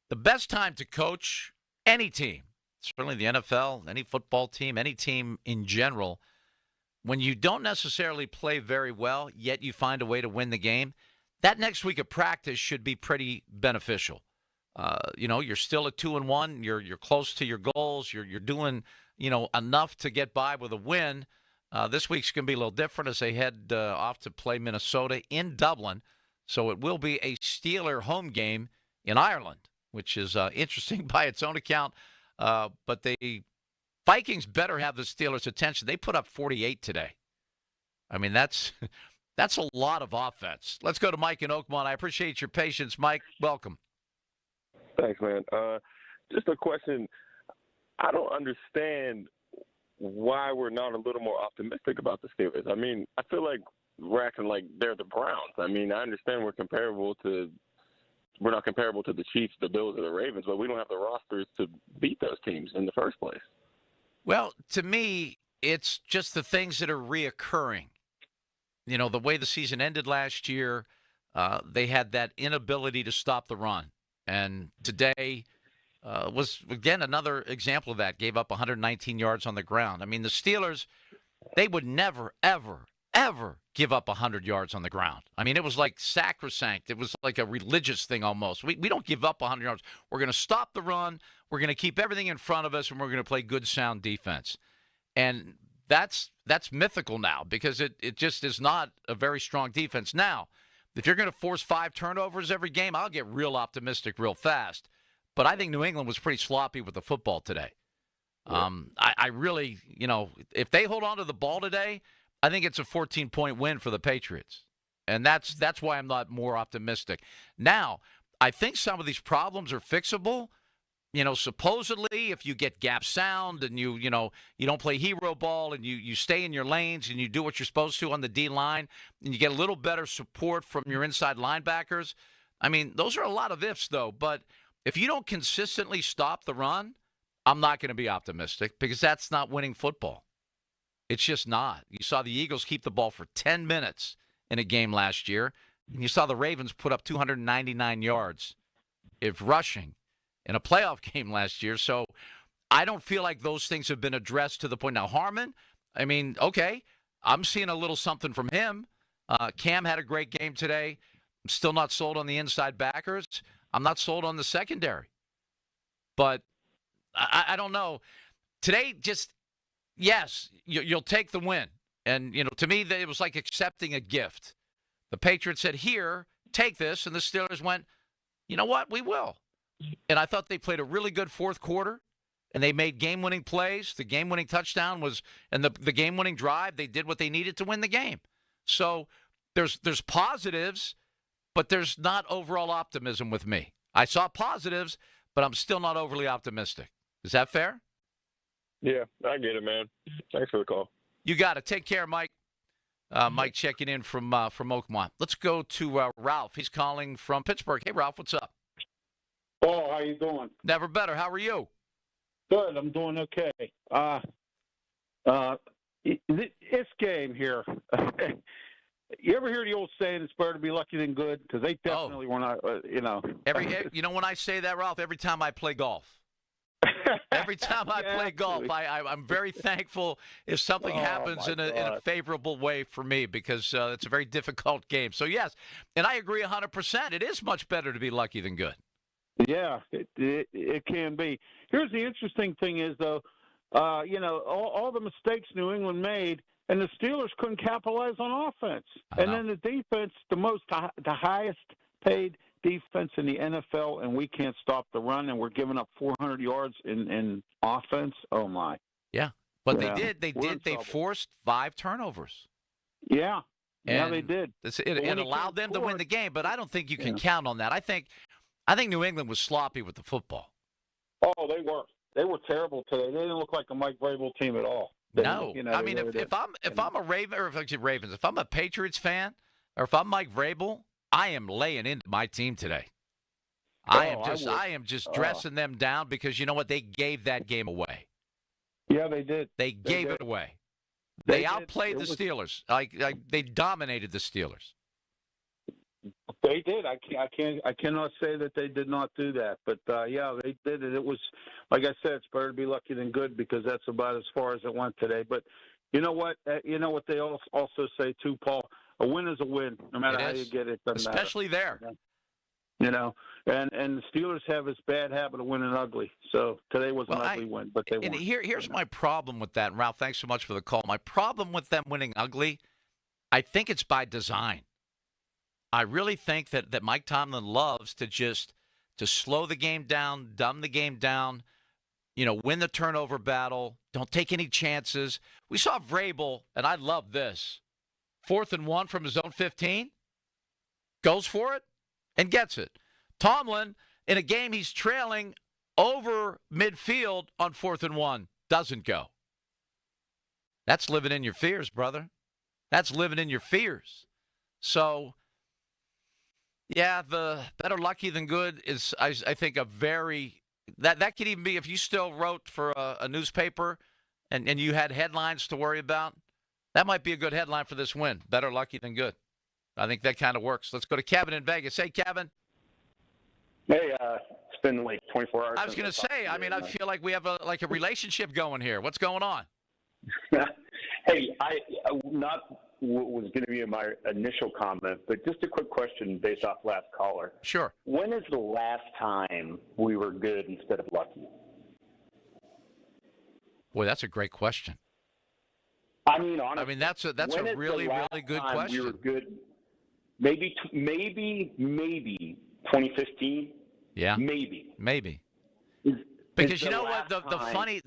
the best time to coach any team, certainly the NFL, any football team, any team in general, when you don't necessarily play very well, yet you find a way to win the game, that next week of practice should be pretty beneficial. You're still at 2-1. You're close to your goals. You're doing, enough to get by with a win. This week's going to be a little different as they head off to play Minnesota in Dublin. So it will be a Steeler home game in Ireland, which is interesting by its own account. But the Vikings better have the Steelers' attention. They put up 48 today. I mean, that's a lot of offense. Let's go to Mike in Oakmont. I appreciate your patience, Mike. Welcome. Thanks, man. Just a question. I don't understand why we're not a little more optimistic about the Steelers. I mean, I feel like we're acting like they're the Browns. I mean, I understand we're not comparable to the Chiefs, the Bills, or the Ravens, but we don't have the rosters to beat those teams in the first place. Well, to me, it's just the things that are reoccurring. The way the season ended last year, they had that inability to stop the run. And today was, again, another example of that. Gave up 119 yards on the ground. I mean, the Steelers, they would never, ever, ever give up 100 yards on the ground. I mean, it was like sacrosanct. It was like a religious thing almost. We don't give up 100 yards. We're going to stop the run. We're going to keep everything in front of us, and we're going to play good, sound defense. And that's mythical now because it just is not a very strong defense. Now, if you're going to force 5 turnovers every game, I'll get real optimistic real fast. But I think New England was pretty sloppy with the football today. Yeah. I really, if they hold on to the ball today, I think it's a 14-point win for the Patriots. And that's why I'm not more optimistic. Now, I think some of these problems are fixable. Supposedly, if you get gap sound and you don't play hero ball and you stay in your lanes and you do what you're supposed to on the D line and you get a little better support from your inside linebackers. I mean, those are a lot of ifs, though. But if you don't consistently stop the run, I'm not going to be optimistic because that's not winning football. It's just not. You saw the Eagles keep the ball for 10 minutes in a game last year, and you saw the Ravens put up 299 yards if rushing in a playoff game last year. So I don't feel like those things have been addressed to the point. Now, Harmon, I mean, okay, I'm seeing a little something from him. Cam had a great game today. I'm still not sold on the inside backers. I'm not sold on the secondary. But I don't know. Today, just, yes, you'll take the win. And, to me, it was like accepting a gift. The Patriots said, here, take this. And the Steelers went, you know what, we will. And I thought they played a really good fourth quarter, and they made game-winning plays. The game-winning touchdown was, and the game-winning drive, they did what they needed to win the game. So there's positives, but there's not overall optimism with me. I saw positives, but I'm still not overly optimistic. Is that fair? Yeah, I get it, man. Thanks for the call. You got it. Take care, Mike. Mike checking in from Oakmont. Let's go to Ralph. He's calling from Pittsburgh. Hey, Ralph, what's up? Oh, how you doing? Never better. How are you? Good. I'm doing okay. This game here. You ever hear the old saying, "It's better to be lucky than good"? Because they definitely were not. When I say that, Ralph, every time I play golf. Every time I play golf, I'm very thankful if something happens in a favorable way for me because it's a very difficult game. So, yes, and I agree 100%. It is much better to be lucky than good. Yeah, it can be. Here's the interesting thing is, though, all the mistakes New England made, and the Steelers couldn't capitalize on offense. And then the defense, the highest paid defense in the NFL, and we can't stop the run, and we're giving up 400 yards in offense. Oh, my. Yeah, but they forced 5 turnovers. Yeah. And they did. It allowed them to win the game, but I don't think you can count on that. I think New England was sloppy with the football. Oh, they were. They were terrible today. They didn't look like a Mike Vrabel team at all. No. I mean, if I'm a Raven, or if I'm a Patriots fan, or if I'm Mike Vrabel, I am laying into my team today. I am just dressing them down because you know what? They gave that game away. Yeah, they did. They gave it away. They outplayed the Steelers. Like they dominated the Steelers. They did. I cannot say that they did not do that, but yeah, they did it. It was, like I said, it's better to be lucky than good because that's about as far as it went today. But you know what? They also say too, Paul. A win is a win, no matter how you get it. Especially there. And the Steelers have this bad habit of winning ugly. So today was an ugly win, but they won. Here's my problem with that, and Ralph, thanks so much for the call. My problem with them winning ugly, I think it's by design. I really think that Mike Tomlin loves to slow the game down, dumb the game down, win the turnover battle, don't take any chances. We saw Vrabel, and I love this, 4th and 1 from his own 15, goes for it and gets it. Tomlin, in a game he's trailing over midfield on 4th and 1, doesn't go. That's living in your fears, brother. That's living in your fears. So, yeah, the better lucky than good is, I think, a very that could even be if you still wrote for a newspaper and you had headlines to worry about. That might be a good headline for this win. Better lucky than good. I think that kind of works. Let's go to Kevin in Vegas. Hey, Kevin. Hey, it's been like 24 hours. I was going to say, I feel like we have a relationship going here. What's going on? Hey, I not was going to be my initial comment, but just a quick question based off last caller. Sure. When is the last time we were good instead of lucky? Boy, that's a great question. I mean, honestly, I mean, that's a really, really good question. We were good. Maybe 2015. Yeah. Maybe. Because you know what, the funny,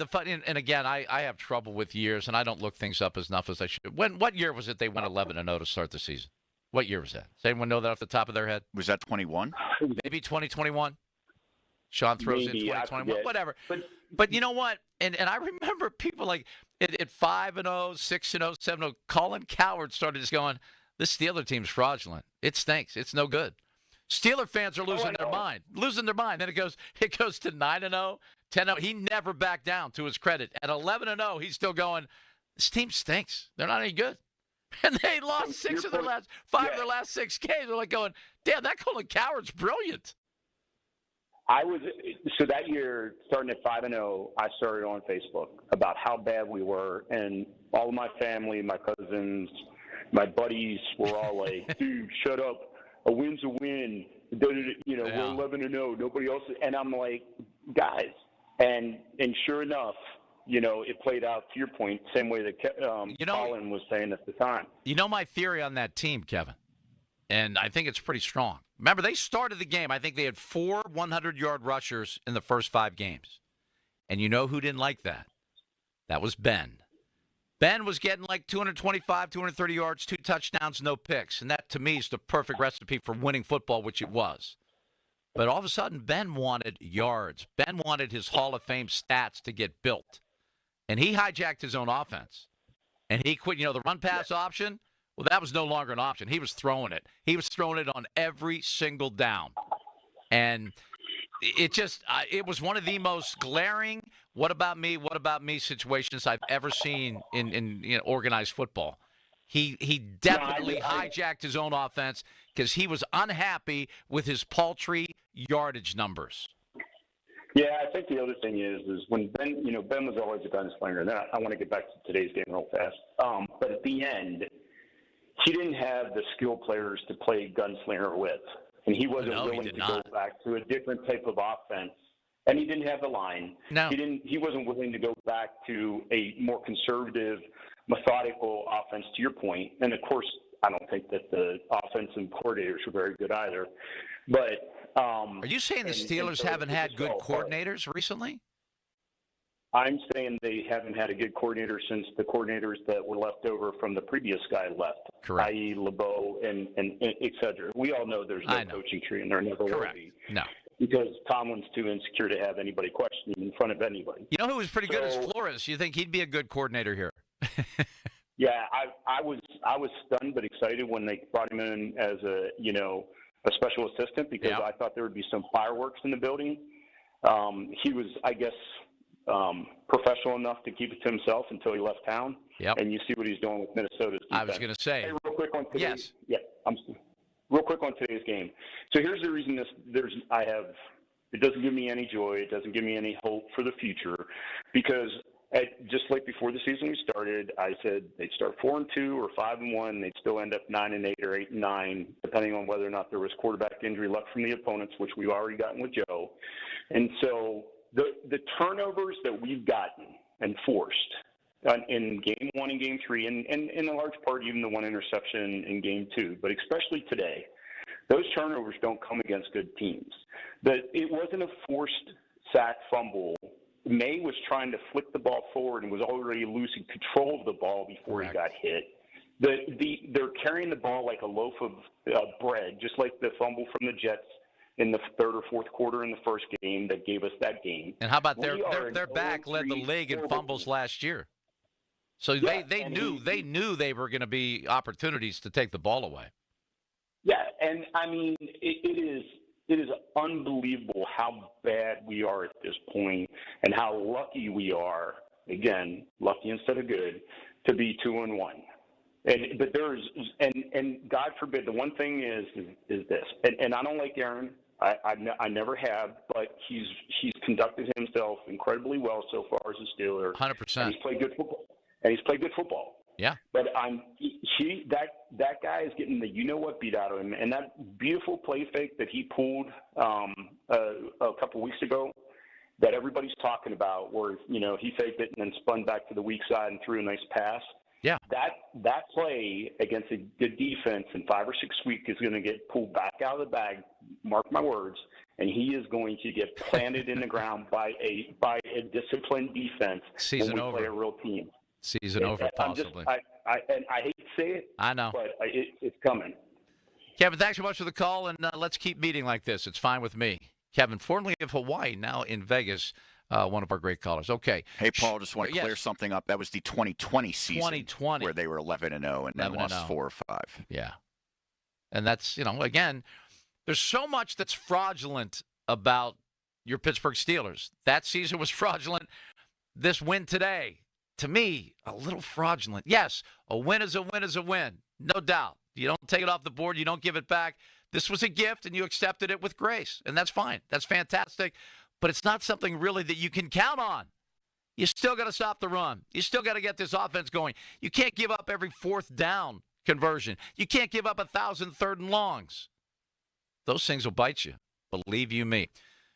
and again, I have trouble with years, and I don't look things up as enough as I should. What year was it they went 11-0 to start the season? What year was that? Does anyone know that off the top of their head? Was that 21? Maybe 2021. Sean throws in 2021, whatever. But you know what? And I remember people like at 5-0, 6-0, 7-0. Colin Cowherd started just going, "This Steeler team's fraudulent. It stinks. It's no good." Steeler fans are losing their mind. Then it goes to 9-0, 10-0. He never backed down, to his credit. At 11-0, he's still going, "This team stinks. They're not any good." And they lost 5 of their last 6 games. They're like going, "Damn, that Colin Cowherd's brilliant." So that year, starting at 5-0, I started on Facebook about how bad we were, and all of my family, my cousins, my buddies were all like, "Dude, shut up. A win's a win. We're 11-0. Nobody else." And I'm like, guys, and sure enough, it played out, to your point, same way that Colin was saying at the time. You know my theory on that team, Kevin, and I think it's pretty strong. Remember, they started the game. I think they had 4 100-yard rushers in the first 5 games. And you know who didn't like that? That was Ben. Ben was getting like 225, 230 yards, 2 touchdowns, no picks. And that, to me, is the perfect recipe for winning football, which it was. But all of a sudden, Ben wanted yards. Ben wanted his Hall of Fame stats to get built. And he hijacked his own offense. And he quit, the run-pass option. Well, that was no longer an option. He was throwing it. He was throwing it on every single down. And it was one of the most glaring what about me situations I've ever seen in organized football. He definitely hijacked his own offense because he was unhappy with his paltry yardage numbers. Yeah, I think the other thing is when Ben, Ben was always a gunslinger. And then I want to get back to today's game real fast. But at the end, he didn't have the skill players to play gunslinger with. And he wasn't willing to go back to a different type of offense. And he didn't have the line. No. He wasn't willing to go back to a more conservative, methodical offense, to your point. And, of course, I don't think that the offensive coordinators were very good either. But are you saying the Steelers haven't had good coordinators recently? I'm saying they haven't had a good coordinator since the coordinators that were left over from the previous guy left, correct, i.e. LeBeau and et cetera. We all know there's no coaching tree, and there never will be. No. Because Tomlin's too insecure to have anybody question him in front of anybody. You know who was pretty good is Flores. You think he'd be a good coordinator here? Yeah, I was stunned but excited when they brought him in as a special assistant because I thought there would be some fireworks in the building. He was, I guess, professional enough to keep it to himself until he left town. Yep. And you see what he's doing with Minnesota's defense. I was going to say. Hey, real quick on today's, yes. Real quick on today's game. So here's the reason it doesn't give me any joy. It doesn't give me any hope for the future because just like before the season started, I said they'd start 4-2 or 5-1. They'd still end up 9-8 or 8-9, depending on whether or not there was quarterback injury luck from the opponents, which we've already gotten with Joe. And so the turnovers that we've gotten and forced in game 1 and game 3, and in a large part even the 1 interception in game 2, but especially today, those turnovers don't come against good teams. It wasn't a forced sack fumble. May was trying to flick the ball forward and was already losing control of the ball before he got hit. They're carrying the ball like a loaf of bread, just like the fumble from the Jets in the third or fourth quarter in the first game that gave us that game. And how about their back led the league in fumbles last year? So they knew they were going to be opportunities to take the ball away. Yeah, and I mean it is unbelievable how bad we are at this point and how lucky we are, again, lucky instead of good, to be 2-1. But God forbid, the one thing is this, and I don't like Aaron. I never have, but he's conducted himself incredibly well so far as a Steeler. 100%. And he's played good football. Yeah. But that guy is getting the you-know-what beat out of him. And that beautiful play fake that he pulled a couple weeks ago that everybody's talking about where, he faked it and then spun back to the weak side and threw a nice pass. Yeah. That play against a good defense in 5 or 6 weeks is going to get pulled back out of the bag. Mark my words, and he is going to get planted in the ground by a disciplined defense Season when we over. play a real team. Season over, possibly. I hate to say it. I know, but it's coming. Kevin, thanks so much for the call, and let's keep meeting like this. It's fine with me. Kevin, formerly of Hawaii, now in Vegas, one of our great callers. Okay. Hey, Paul, just want to clear something up. That was the 2020 season. 2020. Where they were 11-0 and then lost 4 or 5. Yeah. And that's, again, there's so much that's fraudulent about your Pittsburgh Steelers. That season was fraudulent. This win today, to me, a little fraudulent. Yes, a win is a win is a win. No doubt. You don't take it off the board. You don't give it back. This was a gift, and you accepted it with grace, and that's fine. That's fantastic, but it's not something really that you can count on. You still got to stop the run. You still got to get this offense going. You can't give up every 4th down conversion. You can't give up 1,000 third and longs. Those things will bite you, believe you me.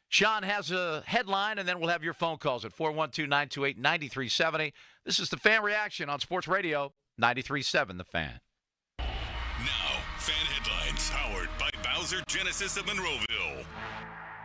Sean has a headline, and then we'll have your phone calls at 412-928-9370. This is the Fan Reaction on Sports Radio 93.7 The Fan. Now, Fan Headlines, powered by Bowser Genesis of Monroeville.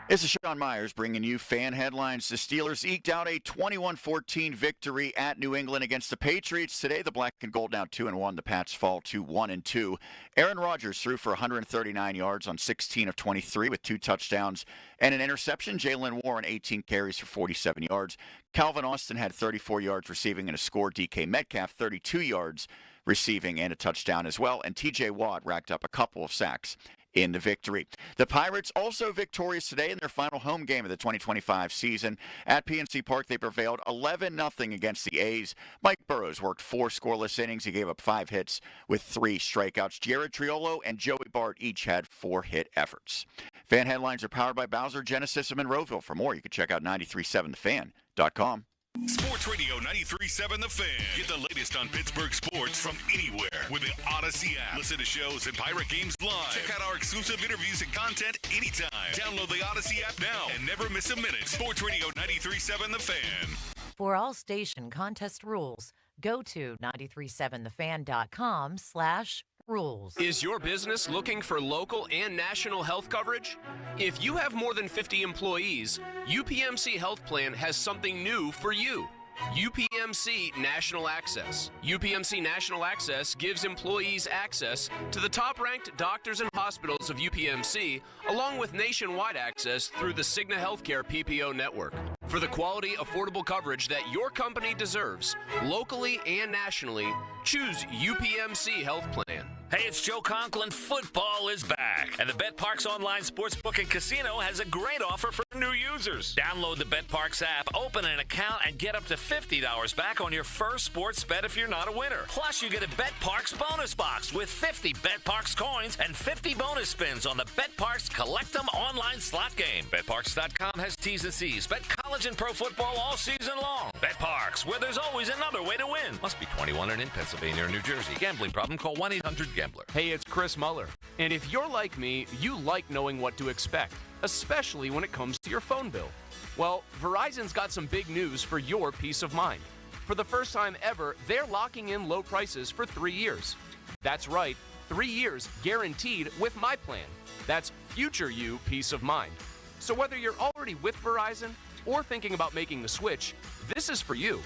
This is Sean Myers bringing you Fan Headlines. The Steelers eked out a 21-14 victory at New England against the Patriots. Today, the Black and Gold now 2-1. The Pats fall to 1-2. Aaron Rodgers threw for 139 yards on 16 of 23 with 2 touchdowns and an interception. Jalen Warren, 18 carries for 47 yards. Calvin Austin had 34 yards receiving and a score. DK Metcalf, 32 yards receiving and a touchdown as well. And TJ Watt racked up a couple of sacks in the victory. The Pirates also victorious today in their final home game of the 2025 season. At PNC Park, they prevailed 11-0 against the A's. Mike Burrows worked 4 scoreless innings. He gave up 5 hits with 3 strikeouts. Jared Triolo and Joey Bart each had 4 hit efforts. Fan Headlines are powered by Bowser Genesis of Monroeville. For more, you can check out 937thefan.com. Sports Radio 93.7 The Fan. Get the latest on Pittsburgh sports from anywhere with the Odyssey app. Listen to shows and Pirate Games live. Check out our exclusive interviews and content anytime. Download the Odyssey app now and never miss a minute. Sports Radio 93.7 The Fan. For all station contest rules, go to 937thefan.com/rules. Is your business looking for local and national health coverage? If you have more than 50 employees, UPMC Health Plan has something new for you. UPMC National Access. UPMC National Access gives employees access to the top-ranked doctors and hospitals of UPMC, along with nationwide access through the Cigna Healthcare PPO network. For the quality, affordable coverage that your company deserves, locally and nationally, choose UPMC Health Plan. Hey, it's Joe Conklin. Football is back. And the BetParks online sportsbook and casino has a great offer for new users. Download the BetParks app, open an account, and get up to $50 back on your first sports bet if you're not a winner. Plus, you get a BetParks bonus box with 50 BetParks coins and 50 bonus spins on the BetParks Collect 'em online slot game. BetParks.com has T's and C's. Bet college and pro football all season long. BetParks, where there's always another way to win. Must be 21 and in Pennsylvania or New Jersey. Gambling problem? Call 1-800-GAMBLER. Hey, it's Chris Muller. And if you're like me, you like knowing what to expect, especially when it comes to your phone bill. Well, Verizon's got some big news for your peace of mind. For the first time ever, they're locking in low prices for 3 years. That's right, 3 years guaranteed with my plan. That's future you peace of mind. So whether you're already with Verizon or thinking about making the switch, this is for you.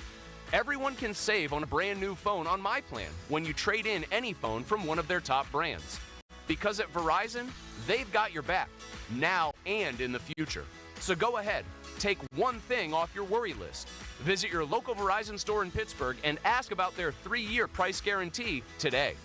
Everyone can save on a brand new phone on my plan when you trade in any phone from one of their top brands. Because at Verizon, they've got your back, now and in the future. So go ahead, take one thing off your worry list. Visit your local Verizon store in Pittsburgh and ask about their 3-year price guarantee today.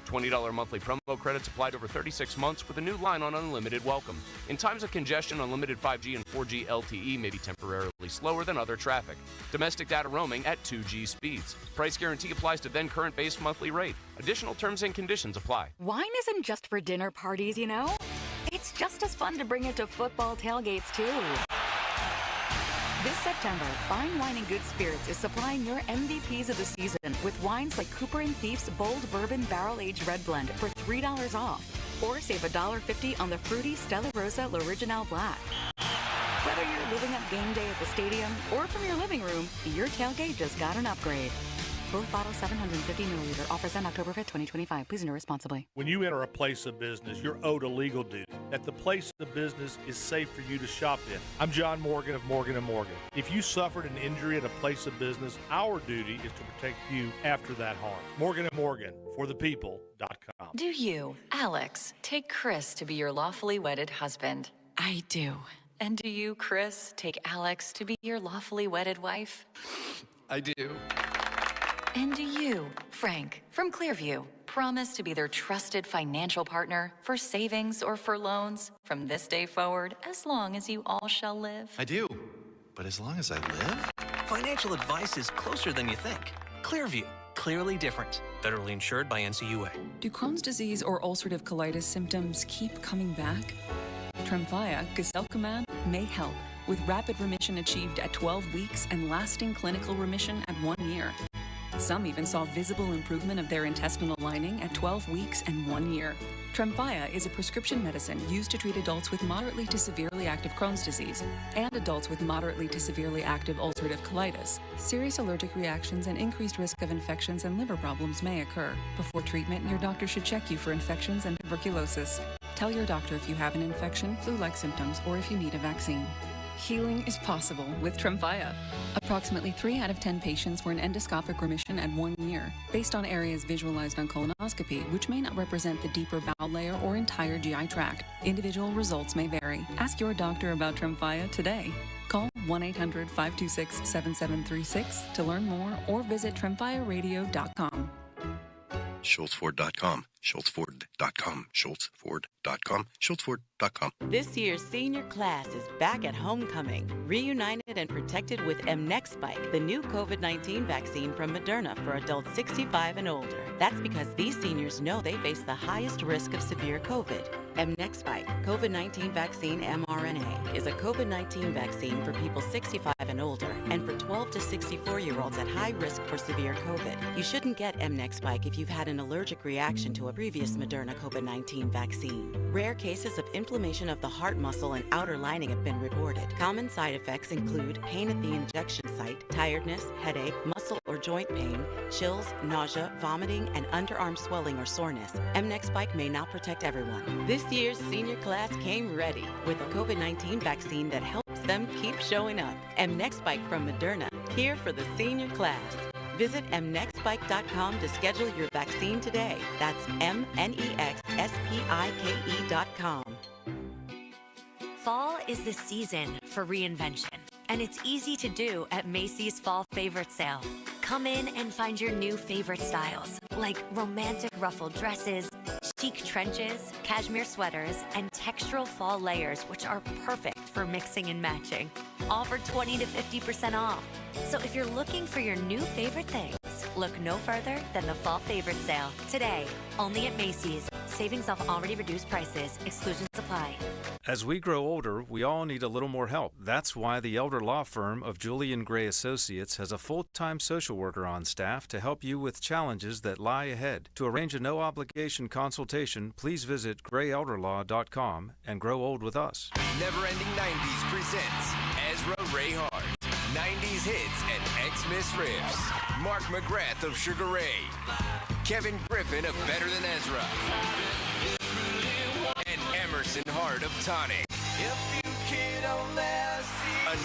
$20 monthly promo credits applied over 36 months with a new line on unlimited welcome. In times of congestion, unlimited 5G and 4G LTE may be temporarily slower than other traffic. Domestic data roaming at 2G speeds. Price guarantee applies to then current base monthly rate. Additional terms and conditions apply. Wine isn't just for dinner parties, you know? It's just as fun to bring it to football tailgates, too. This September, Fine Wine and Good Spirits is supplying your MVPs of the season with wines like Cooper & Thief's Bold Bourbon Barrel-Aged Red Blend for $3 off. Or save $1.50 on the fruity Stella Rosa L'Original Black. Whether you're living up game day at the stadium or from your living room, your tailgate just got an upgrade. Both bottles 750 milliliter. Offers end October 5th, 2025. Please enter responsibly. When you enter a place of business, you're owed a legal duty. That the place of business is safe for you to shop in. I'm John Morgan of Morgan & Morgan. If you suffered an injury at a place of business, our duty is to protect you after that harm. Morgan & Morgan, for the people.com. Do you, Alex, take Chris to be your lawfully wedded husband? I do. And do you, Chris, take Alex to be your lawfully wedded wife? I do. And do you, Frank, from Clearview, promise to be their trusted financial partner for savings or for loans from this day forward, as long as you all shall live? I do. But as long as I live? Financial advice is closer than you think. Clearview. Clearly different. Federally insured by NCUA. Do Crohn's disease or ulcerative colitis symptoms keep coming back? Tremfya, guselkumab, may help, with rapid remission achieved at 12 weeks and lasting clinical remission at 1 year. Some even saw visible improvement of their intestinal lining at 12 weeks and 1 year. Tremfya is a prescription medicine used to treat adults with moderately to severely active Crohn's disease and adults with moderately to severely active ulcerative colitis. Serious allergic reactions and increased risk of infections and liver problems may occur. Before treatment, your doctor should check you for infections and tuberculosis. Tell your doctor if you have an infection, flu-like symptoms, or if you need a vaccine. Healing is possible with Tremfya. Approximately 3 out of 10 patients were in endoscopic remission at 1 year, based on areas visualized on colonoscopy, which may not represent the deeper bowel layer or entire GI tract. Individual results may vary. Ask your doctor about Tremfya today. Call 1-800-526-7736 to learn more or visit tremfyaradio.com. SchultzFord.com, SchultzFord.com, SchultzFord.com, SchultzFord.com. This year's senior class is back at homecoming, reunited and protected with mNEXSpike, the new COVID-19 vaccine from Moderna for adults 65 and older. That's because these seniors know they face the highest risk of severe COVID. mNEXSpike, COVID-19 vaccine mRNA, is a COVID-19 vaccine for people 65 and older and for 12 to 64-year-olds at high risk for severe COVID. You shouldn't get mNEXSpike if you've had an allergic reaction to a previous Moderna COVID-19 vaccine. Rare cases of inflammation of the heart muscle and outer lining have been reported. Common side effects include pain at the injection site, tiredness, headache, muscle or joint pain, chills, nausea, vomiting, and underarm swelling or soreness. mNEXSpike may not protect everyone. This year's senior class came ready with a COVID-19 vaccine that helps them keep showing up. mNEXSpike from Moderna, here for the senior class. Visit mnexspike.com to schedule your vaccine today. That's mnexspike.com. Fall is the season for reinvention, and it's easy to do at Macy's Fall Favorite Sale. Come in and find your new favorite styles, like romantic ruffled dresses, chic trenches, cashmere sweaters, and textural fall layers, which are perfect for mixing and matching. All for 20 to 50% off. So if you're looking for your new favorite things, look no further than the Fall Favorite Sale. Today, only at Macy's. Savings off already reduced prices. Exclusions apply. As we grow older, we all need a little more help. That's why the elder law firm of Julian Gray Associates has a full-time social worker on staff to help you with challenges that lie ahead. To arrange a no-obligation consultation, please visit grayelderlaw.com and grow old with us. Never Ending 90s presents Ezra Ray Hart. 90s hits and Xmas riffs. Mark McGrath of Sugar Ray. Kevin Griffin of Better Than Ezra. And Emerson Hart of Tonic. If you kid a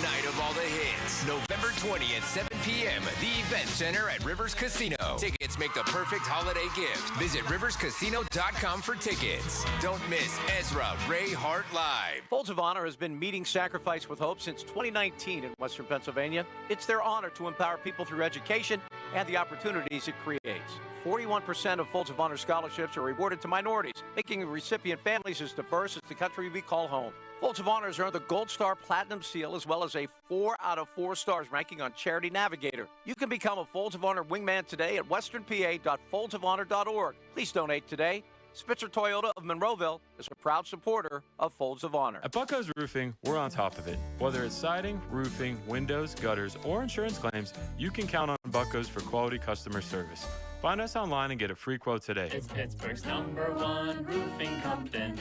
night of all the hits. November 20th, 7 p.m. The Event Center at Rivers Casino. Tickets make the perfect holiday gift. Visit riverscasino.com for tickets. Don't miss Ezra Ray Hart Live. Folds of Honor has been meeting Sacrifice with Hope since 2019 in Western Pennsylvania. It's their honor to empower people through education and the opportunities it creates. 41% of Folds of Honor scholarships are awarded to minorities, making recipient families as diverse as the country we call home. Folds of Honor has earned the Gold Star Platinum Seal as well as a 4 out of 4 stars ranking on Charity Navigator. You can become a Folds of Honor wingman today at westernpa.foldsofhonor.org. Please donate today. Spitzer Toyota of Monroeville is a proud supporter of Folds of Honor. At Bucko's Roofing, we're on top of it. Whether it's siding, roofing, windows, gutters, or insurance claims, you can count on Bucko's for quality customer service. Find us online and get a free quote today. It's Pittsburgh's #1 roofing company.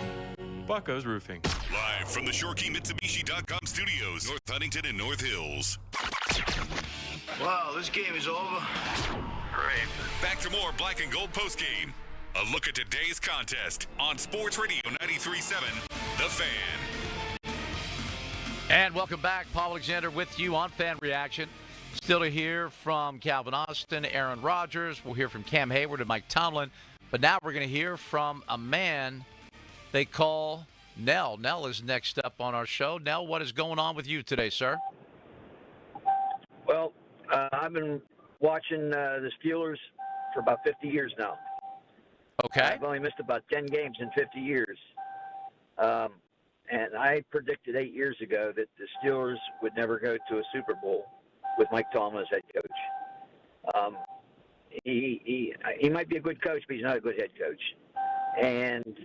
Bucko's Roofing. Live from the ShoreKeyMitsubishi.com studios, North Huntington and North Hills. Wow, this game is over. Back to more Black and Gold postgame. A look at today's contest on Sports Radio 93.7, The Fan. And welcome back. Paul Alexander with you on Fan Reaction. Still to hear from Calvin Austin, Aaron Rodgers. We'll hear from Cam Hayward and Mike Tomlin. But now we're going to hear from a man they call Nell. Nell is next up on our show. Nell, what is going on with you today, sir? Well, I've been watching the Steelers for about 50 years now. Okay. I've only missed about 10 games in 50 years. And I predicted 8 years ago that the Steelers would never go to a Super Bowl with Mike Tomlin as head coach. He might be a good coach, but he's not a good head coach. And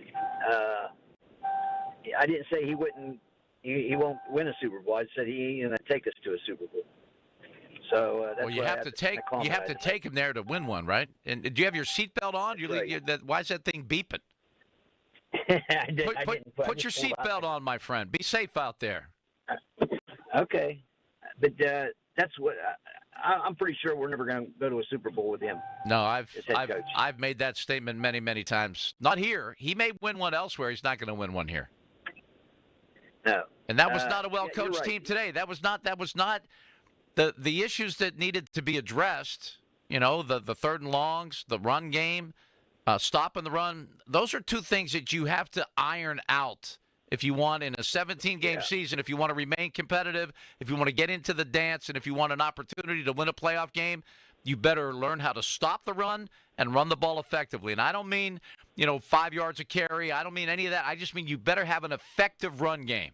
I didn't say he won't win a Super Bowl. I said he's going to take us to a Super Bowl. So that's well, you have to take him there to win one, right? And do you have your seatbelt on? Why is that thing beeping? Put your seatbelt on, my friend. Be safe out there. Okay, but that's what I'm pretty sure we're never going to go to a Super Bowl with him. No, I've made that statement many, many times. Not here. He may win one elsewhere. He's not going to win one here. No. And that was not a well-coached team today. That was not the issues that needed to be addressed. You know, the third and longs, the run game, stopping the run. Those are two things that you have to iron out if you want in a 17-game season, if you want to remain competitive, if you want to get into the dance, and if you want an opportunity to win a playoff game, you better learn how to stop the run and run the ball effectively. And I don't mean, 5 yards a carry. I don't mean any of that. I just mean you better have an effective run game.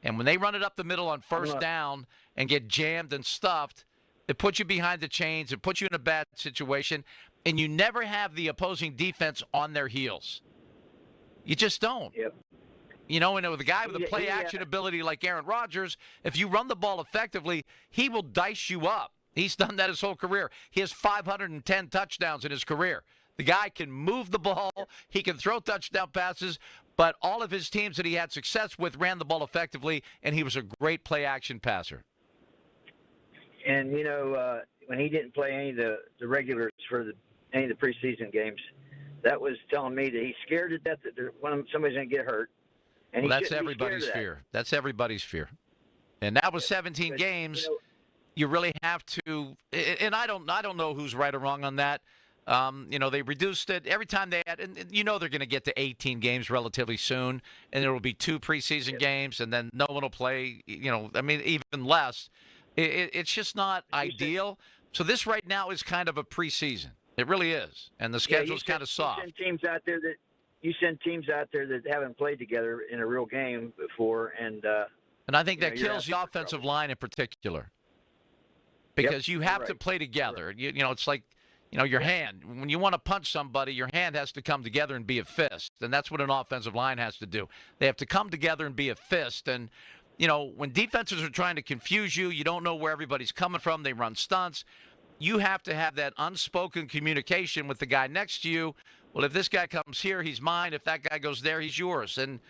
And when they run it up the middle on first down and get jammed and stuffed, it puts you behind the chains. It puts you in a bad situation. And you never have the opposing defense on their heels. You just don't. Yep. And with a guy with a play-action ability like Aaron Rodgers, if you run the ball effectively, he will dice you up. He's done that his whole career. He has 510 touchdowns in his career. The guy can move the ball. He can throw touchdown passes. But all of his teams that he had success with ran the ball effectively, and he was a great play-action passer. And, when he didn't play any of the regulars for any of the preseason games, that was telling me that he's scared to death that somebody's going to get hurt. And that's everybody's fear. That's everybody's fear. And that was 17 games. You really have to – and I don't know who's right or wrong on that. They reduced it every time they had, and they're going to get to 18 games relatively soon, and there will be 2 preseason games, and then no one will play, even less. It's just not ideal. So this right now is kind of a preseason. It really is, and the schedule's kind of soft. You send teams out there that haven't played together in a real game before, and I think that kills the offensive line in particular, because you have to play together. It's like. Your hand, when you want to punch somebody, your hand has to come together and be a fist. And that's what an offensive line has to do. They have to come together and be a fist. And, when defenses are trying to confuse you, you don't know where everybody's coming from. They run stunts. You have to have that unspoken communication with the guy next to you. Well, if this guy comes here, he's mine. If that guy goes there, he's yours. And,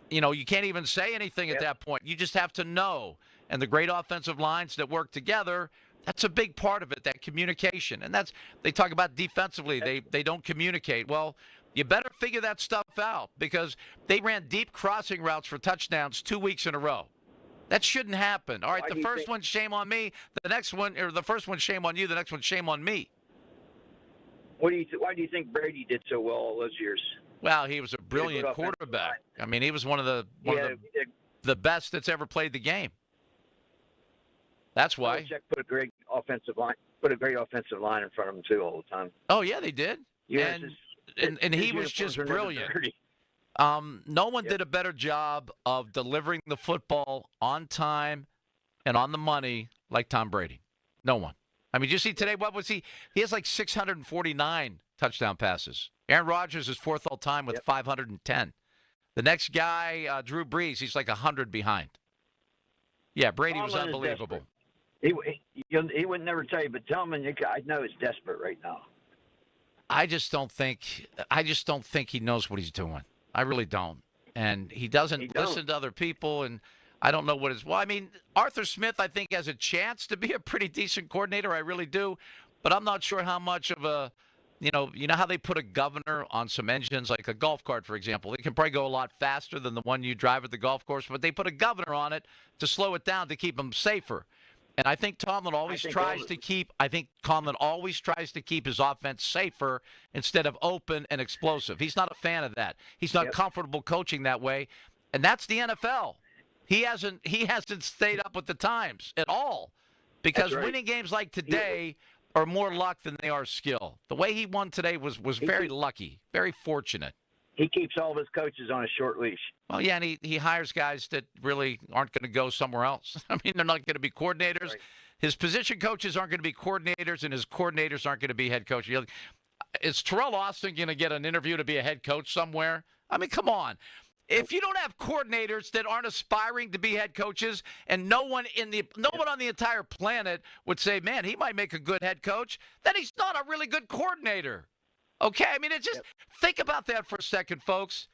you can't even say anything at that point. You just have to know. And the great offensive lines that work together, that's a big part of it, that communication. And they talk about defensively, they don't communicate. Well, you better figure that stuff out, because they ran deep crossing routes for touchdowns 2 weeks in a row. That shouldn't happen. All right, the first one, shame on me. The next one, or the first one, shame on you. The next one, shame on me. Why do you think Brady did so well all those years? Well, he was a brilliant quarterback. He was one of the best that's ever played the game. That's why. Belichick put a great offensive line in front of him too all the time. Oh yeah, they did. And he was just brilliant. No one did a better job of delivering the football on time and on the money like Tom Brady. No one. Did you see today? What was he? He has like 649 touchdown passes. Aaron Rodgers is fourth all time with 510. The next guy, Drew Brees, he's like 100 behind. Yeah, Brady was unbelievable. He would never tell you, but tell him, I know he's desperate right now. I just don't think he knows what he's doing. I really don't. And he doesn't listen to other people, and I don't know what his – Arthur Smith, I think, has a chance to be a pretty decent coordinator. I really do. but I'm not sure how much of a, you know how they put a governor on some engines, like a golf cart, for example. It can probably go a lot faster than the one you drive at the golf course, but they put a governor on it to slow it down to keep them safer. And I think Tomlin always tries to keep his offense safer instead of open and explosive. He's not a fan of that. He's not comfortable coaching that way, and that's the NFL. He hasn't stayed up with the times at all, because winning games like today are more luck than they are skill. The way he won today was very lucky, very fortunate. He keeps all of his coaches on a short leash. Well, yeah, and he hires guys that really aren't going to go somewhere else. I mean, they're not going to be coordinators. Right. His position coaches aren't going to be coordinators, and his coordinators aren't going to be head coaches. Is Terrell Austin going to get an interview to be a head coach somewhere? I mean, come on. If you don't have coordinators that aren't aspiring to be head coaches, and no one on the entire planet would say, man, he might make a good head coach, then he's not a really good coordinator. Okay? I mean, think about that for a second, folks.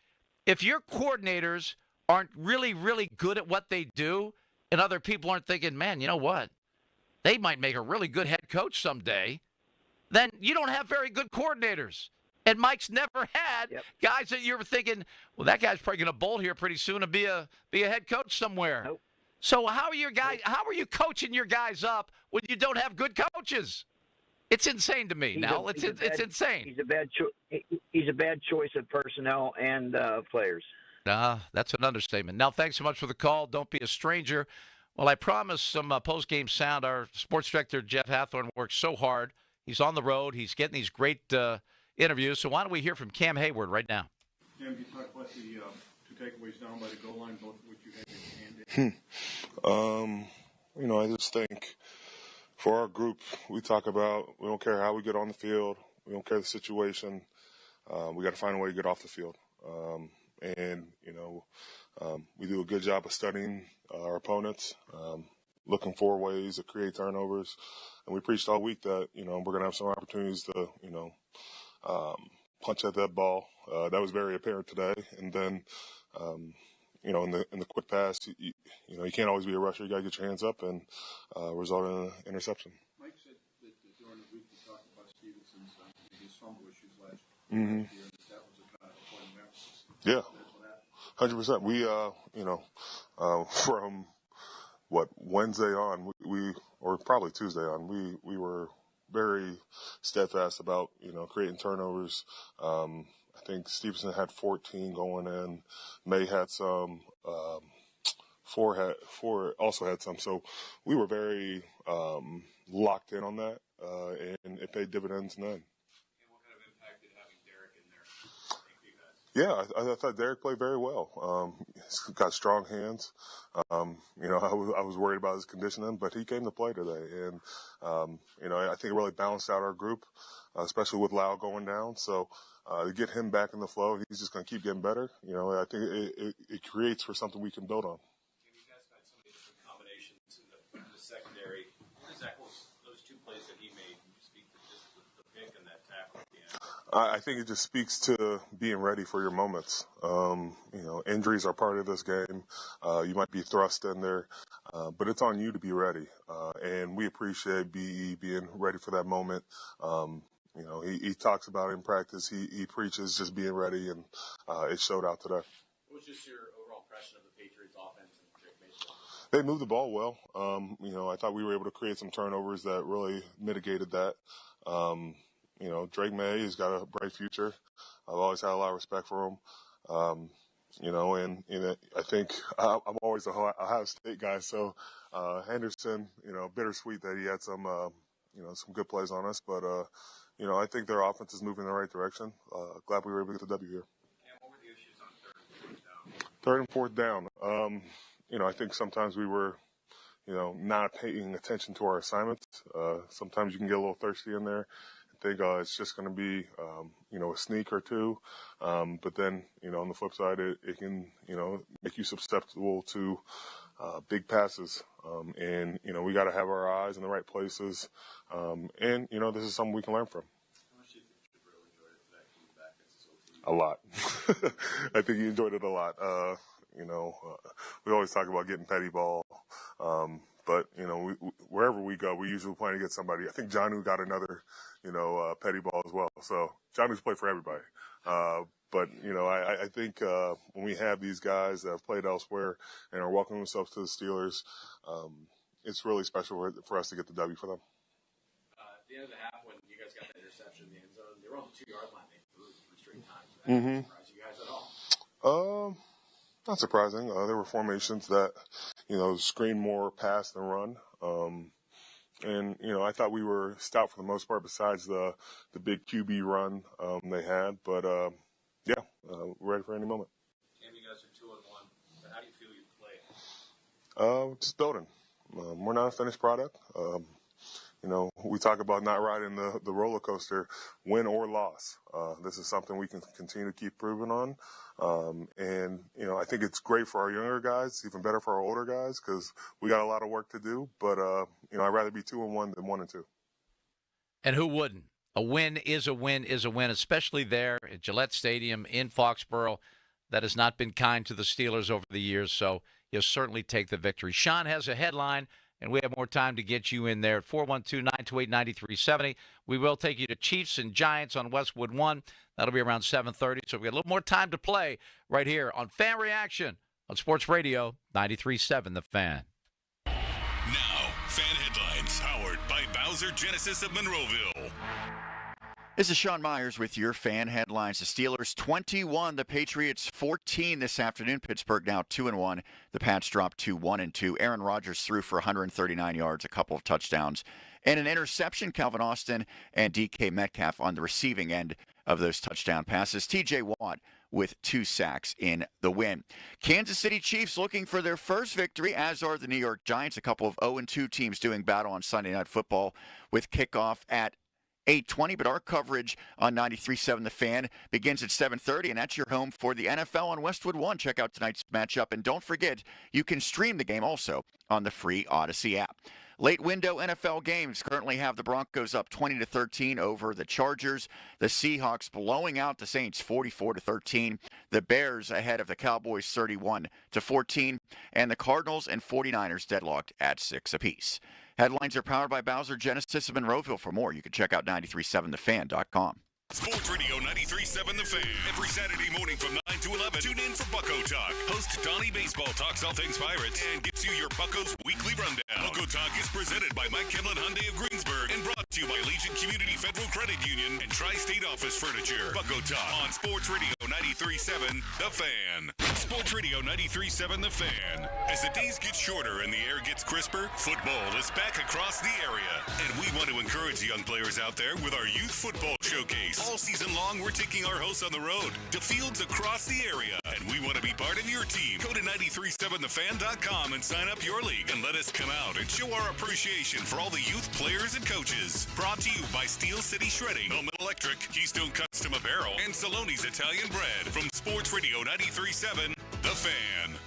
If your coordinators aren't really, really good at what they do, and other people aren't thinking, man, you know what? They might make a really good head coach someday, then you don't have very good coordinators. And Mike's never had guys that you're thinking, well, that guy's probably going to bolt here pretty soon and be a head coach somewhere. Nope. So how are you coaching your guys up when you don't have good coaches? It's insane to me. It's insane. He's a bad choice of personnel and players. That's an understatement. Now, thanks so much for the call. Don't be a stranger. Well, I promised some post-game sound. Our sports director, Jeff Hathorn, works so hard. He's on the road. He's getting these great interviews. So why don't we hear from Cam Hayward right now? Cam, you talked about the two takeaways down by the goal line, both of which you had in hand. I just think for our group, we talk about we don't care how we get on the field. We don't care the situation. We got to find a way to get off the field. We do a good job of studying our opponents, looking for ways to create turnovers. And we preached all week that, we're going to have some opportunities to, punch at that ball. That was very apparent today. And then, in the quick pass, you can't always be a rusher. You got to get your hands up and result in an interception. Mike said that during the week you talked about Stevenson's his fumble issues last year. That was a kind of point of emphasis. Yeah, 100%. We, from Wednesday on, or probably Tuesday on, we were very steadfast about, creating turnovers. I think Stevenson had 14 going in. May had some. Four also had some. So we were very locked in on that, and it paid dividends then. And what kind of impact did having Derek in there make for you guys? Yeah, I thought Derek played very well. He's got strong hands. I was worried about his conditioning, but he came to play today. And, I think it really balanced out our group, especially with Lau going down. So to get him back in the flow, he's just going to keep getting better. I think it creates for something we can build on. You guys had so many different combinations in the secondary. What does those two plays that he made speak to just the pick and that tackle at the end? I think it just speaks to being ready for your moments. Injuries are part of this game. You might be thrust in there, but it's on you to be ready. And we appreciate BE being ready for that moment. He talks about it in practice. He preaches just being ready, and it showed out today. What was just your overall impression of the Patriots offense and Drake May? They moved the ball well. I thought we were able to create some turnovers that really mitigated that. Drake May has got a bright future. I've always had a lot of respect for him. I think I'm always a Ohio State guy. So Henderson, bittersweet that he had some good plays on us. But, I think their offense is moving in the right direction. Glad we were able to get the W here. And what were the issues on third and fourth down? I think sometimes we were, not paying attention to our assignments. Sometimes you can get a little thirsty in there. Think it's just going to be, a sneak or two. But then, on the flip side, it can, make you susceptible to big passes. We got to have our eyes in the right places. This is something we can learn from. How much do you think you really enjoyed it for that coming back? A lot. I think he enjoyed it a lot. We always talk about getting petty ball. But, wherever we go, we usually plan to get somebody. I think Jonnu got another, petty ball as well. So Jonnu's played for everybody. But, I think when we have these guys that have played elsewhere and are welcoming themselves to the Steelers, it's really special for us to get the W for them. At the end of the half, when you guys got that interception in the end zone, they were on the 2-yard line. They threw it 3 straight times. That surprised you guys at all? Not surprising. There were formations that, screen more pass than run. And, I thought we were stout for the most part besides the big QB run they had. But, we're ready for any moment. Cam, you guys are 2-1. But how do you feel you play? Just building. We're not a finished product. We talk about not riding the roller coaster, win or loss. This is something we can continue to keep proving on. And I think it's great for our younger guys. It's even better for our older guys because we got a lot of work to do. But, I'd rather be 2-1 than 1-2. And who wouldn't? A win is a win is a win, especially there at Gillette Stadium in Foxborough. That has not been kind to the Steelers over the years, so you'll certainly take the victory. Sean has a headline, and we have more time to get you in there at 412-928-9370. We will take you to Chiefs and Giants on Westwood One. That'll be around 7:30, so we got a little more time to play right here on Fan Reaction on Sports Radio 93.7 The Fan. Now, Fan Headlines, powered by Bowser Genesis of Monroeville. This is Sean Myers with your Fan Headlines. The Steelers 21, the Patriots 14 this afternoon. Pittsburgh now 2-1. The Pats dropped to 1-2. Aaron Rodgers threw for 139 yards, a couple of touchdowns, and an interception. Calvin Austin and DK Metcalf on the receiving end of those touchdown passes. TJ Watt with 2 sacks in the win. Kansas City Chiefs looking for their first victory, as are the New York Giants. A couple of 0-2 teams doing battle on Sunday Night Football with kickoff at 8:20, but our coverage on 93.7 The Fan begins at 7:30, and that's your home for the NFL on Westwood One. Check out tonight's matchup, and don't forget, you can stream the game also on the free Odyssey app. Late window NFL games currently have the Broncos up 20-13 over the Chargers. The Seahawks blowing out the Saints 44-13. The Bears ahead of the Cowboys 31-14, and the Cardinals and 49ers deadlocked at 6 apiece. Headlines are powered by Bowser Genesis of Monroeville. For more, you can check out 937thefan.com. Sports Radio 93.7 The Fan. Every Saturday morning from 9 to 11. Tune in for Bucko Talk. Host Donnie Baseball talks all things Pirates and gets you your Buccos weekly rundown. Bucko Talk is presented by Mike Kemlin Hyundai of Greensburg and brought to you by Legion Community Federal Credit Union and Tri-State Office Furniture. Bucko Talk on Sports Radio 93.7 The Fan. Sports Radio 93.7 The Fan. As the days get shorter and the air gets crisper, football is back across the area. And we want to encourage the young players out there with our Youth Football Showcase. All season long, we're taking our hosts on the road to fields across the area, and we want to be part of your team. Go to 937thefan.com and sign up your league, and let us come out and show our appreciation for all the youth players and coaches. Brought to you by Steel City Shredding, Hellman Electric, Keystone Custom Apparel, and Saloni's Italian Bread. From Sports Radio 93.7, The Fan.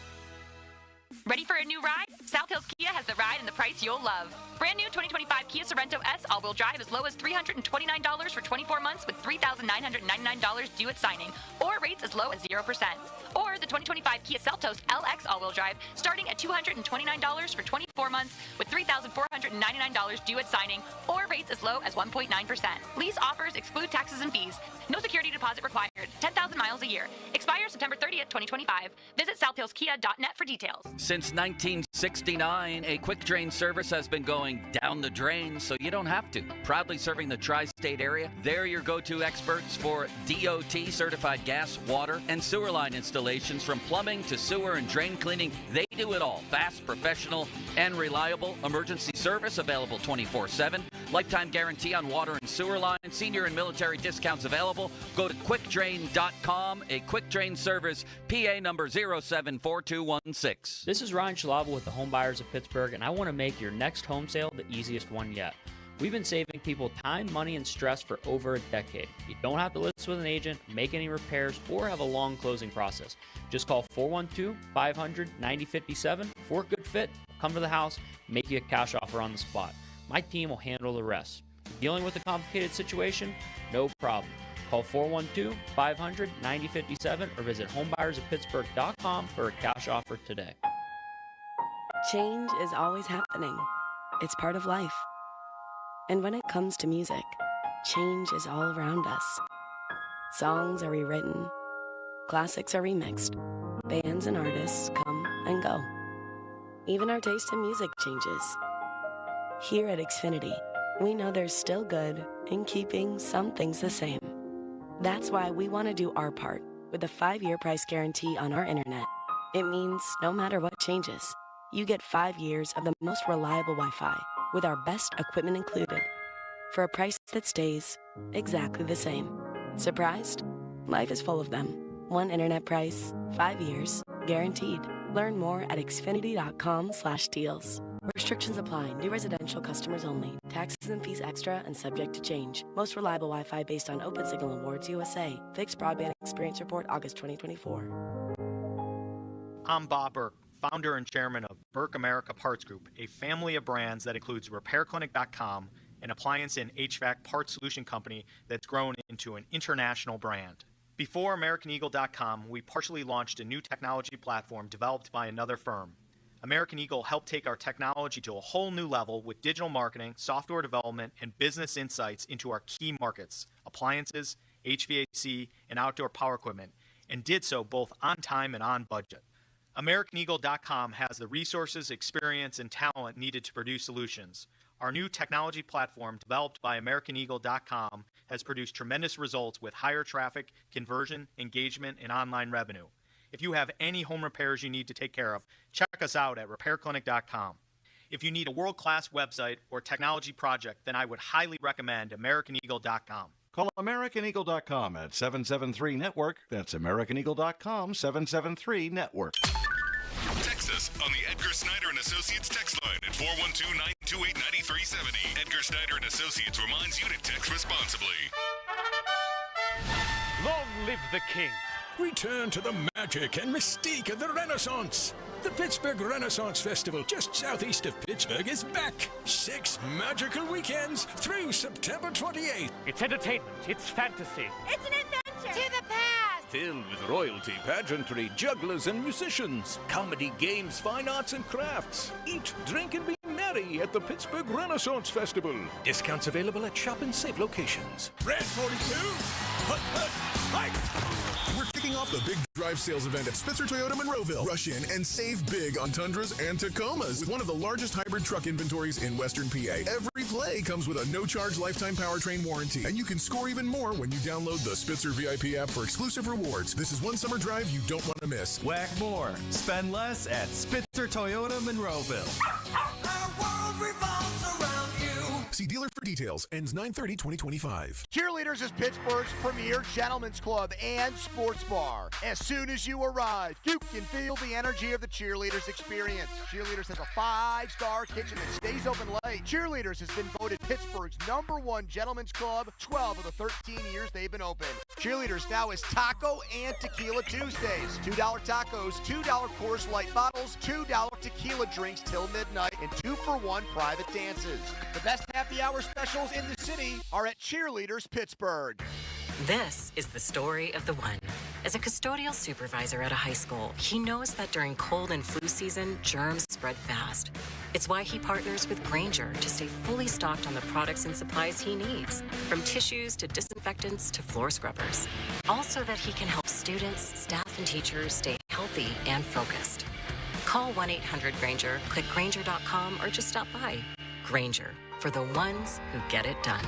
Ready for a new ride? South Hills Kia has the ride and the price you'll love. Brand new 2025 Kia Sorento S all-wheel drive as low as $329 for 24 months with $3,999 due at signing, or rates as low as 0%. Or the 2025 Kia Seltos LX all-wheel drive starting at $229 for 24 months with $3,499 due at signing, or rates as low as 1.9%. Lease offers exclude taxes and fees. No security deposit required. 10,000 miles a year. Expires September 30th, 2025. Visit southhillskia.net for details. Since 1969, a quick drain service has been going down the drain so you don't have to. Proudly serving the tri-state area, they're your go-to experts for DOT certified gas, water, and sewer line installations. From plumbing to sewer and drain cleaning, they do it all. Fast, professional, and reliable emergency service available 24/7. Lifetime guarantee on water and sewer lines. Senior and military discounts available. Go to quickdrain.com. A quick drain service, PA number 074216. This is Ryan Schlabel with the Home Buyers of Pittsburgh, and I want to make your next home sale the easiest one yet. We've been saving people time, money, and stress for over a decade. You don't have to list with an agent, make any repairs, or have a long closing process. Just call 412-500-9057 for a good fit. Come to the house, make you a cash offer on the spot. My team will handle the rest. Dealing with a complicated situation? No problem. Call 412-500-9057 or visit homebuyersoftpittsburgh.com for a cash offer today. Change is always happening. It's part of life. And when it comes to music, change is all around us. Songs are rewritten. Classics are remixed. Bands and artists come and go. Even our taste in music changes. Here at Xfinity, we know there's still good in keeping some things the same. That's why we want to do our part with a 5-year price guarantee on our internet. It means no matter what changes, you get 5 years of the most reliable Wi-Fi with our best equipment included for a price that stays exactly the same. Surprised? Life is full of them. One internet price, 5 years, guaranteed. Learn more at xfinity.com/deals. Restrictions apply. New residential customers only. Taxes and fees extra and subject to change. Most reliable Wi-Fi based on Open Signal Awards USA. Fixed Broadband Experience Report, August 2024. I'm Bob Burke, founder and chairman of Burke America Parts Group, a family of brands that includes RepairClinic.com, an appliance and HVAC parts solution company that's grown into an international brand. Before AmericanEagle.com, we partially launched a new technology platform developed by another firm. American Eagle helped take our technology to a whole new level with digital marketing, software development, and business insights into our key markets, appliances, HVAC, and outdoor power equipment, and did so both on time and on budget. AmericanEagle.com has the resources, experience, and talent needed to produce solutions. Our new technology platform, developed by AmericanEagle.com, has produced tremendous results with higher traffic, conversion, engagement, and online revenue. If you have any home repairs you need to take care of, check us out at RepairClinic.com. If you need a world-class website or technology project, then I would highly recommend AmericanEagle.com. Call AmericanEagle.com at 773-NETWORK. That's AmericanEagle.com, 773-NETWORK. Text us on the Edgar Snyder & Associates text line at 412-928-9370. Edgar Snyder & Associates reminds you to text responsibly. Long live the king. Return to the magic and mystique of the Renaissance. The Pittsburgh Renaissance Festival, just southeast of Pittsburgh, is back. 6 magical weekends through September 28th. It's entertainment. It's fantasy. It's an adventure. To the past. Filled with royalty, pageantry, jugglers, and musicians. Comedy, games, fine arts, and crafts. Eat, drink, and be merry at the Pittsburgh Renaissance Festival. Discounts available at shop and save locations. Red 42. Hike. We're kicking off the Big Drive sales event at Spitzer Toyota Monroeville. Rush in and save big on Tundras and Tacomas with one of the largest hybrid truck inventories in Western PA. Every play comes with a no-charge lifetime powertrain warranty, and you can score even more when you download the Spitzer VIP app for exclusive rewards. This is one summer drive you don't want to miss. Whack more. Spend less at Spitzer Toyota Monroeville. Our world revolves around you. See dealer for details. Ends 9/30/2025. Cheerleaders is Pittsburgh's premier gentlemen's club and sports bar. As soon as you arrive, you can feel the energy of the Cheerleaders experience. Cheerleaders has a 5-star kitchen that stays open late. Cheerleaders has been voted Pittsburgh's #1 gentlemen's club 12 of the 13 years they've been open. Cheerleaders now is Taco and Tequila Tuesdays. $2 tacos, $2 Coors Light bottles, $2 tequila drinks till midnight, and 2-for-1 private dances. The best happy hour specials in the city are at Cheerleaders Pittsburgh. This is the story of the one. As a custodial supervisor at a high school, he knows that during cold and flu season, germs spread fast. It's why he partners with Grainger to stay fully stocked on the products and supplies he needs, from tissues to disinfectants to floor scrubbers. Also that he can help students, staff, and teachers stay healthy and focused. Call 1-800-GRAINGER, click Grainger.com, or just stop by. Grainger, for the ones who get it done.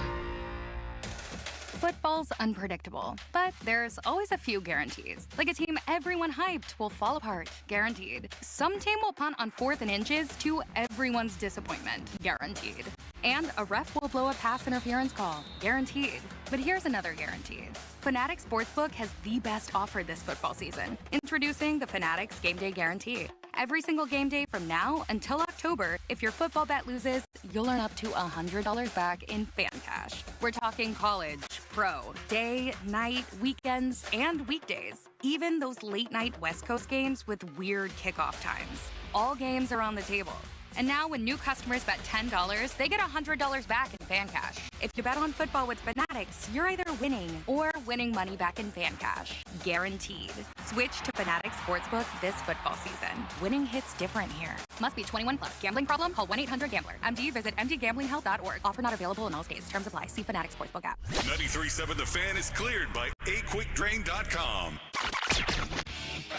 Football's unpredictable, but there's always a few guarantees. Like a team everyone hyped will fall apart, guaranteed. Some team will punt on 4th and inches to everyone's disappointment, guaranteed. And a ref will blow a pass interference call, guaranteed. But here's another guaranteed. Fanatics Sportsbook has the best offer this football season. Introducing the Fanatics Game Day Guarantee. Every single game day from now until October, if your football bet loses, you'll earn up to $100 back in fan cash. We're talking college, pro, day, night, weekends, and weekdays. Even those late-night West Coast games with weird kickoff times. All games are on the table. And now when new customers bet $10, they get $100 back in fan cash. If you bet on football with Fanatics, you're either winning or winning money back in fan cash. Guaranteed. Switch to Fanatics Sportsbook this football season. Winning hits different here. Must be 21 plus. Gambling problem? Call 1-800-GAMBLER. MD, visit mdgamblinghelp.org. Offer not available in all states. Terms apply. See Fanatics Sportsbook app. 93.7 The Fan is cleared by aquickdrain.com.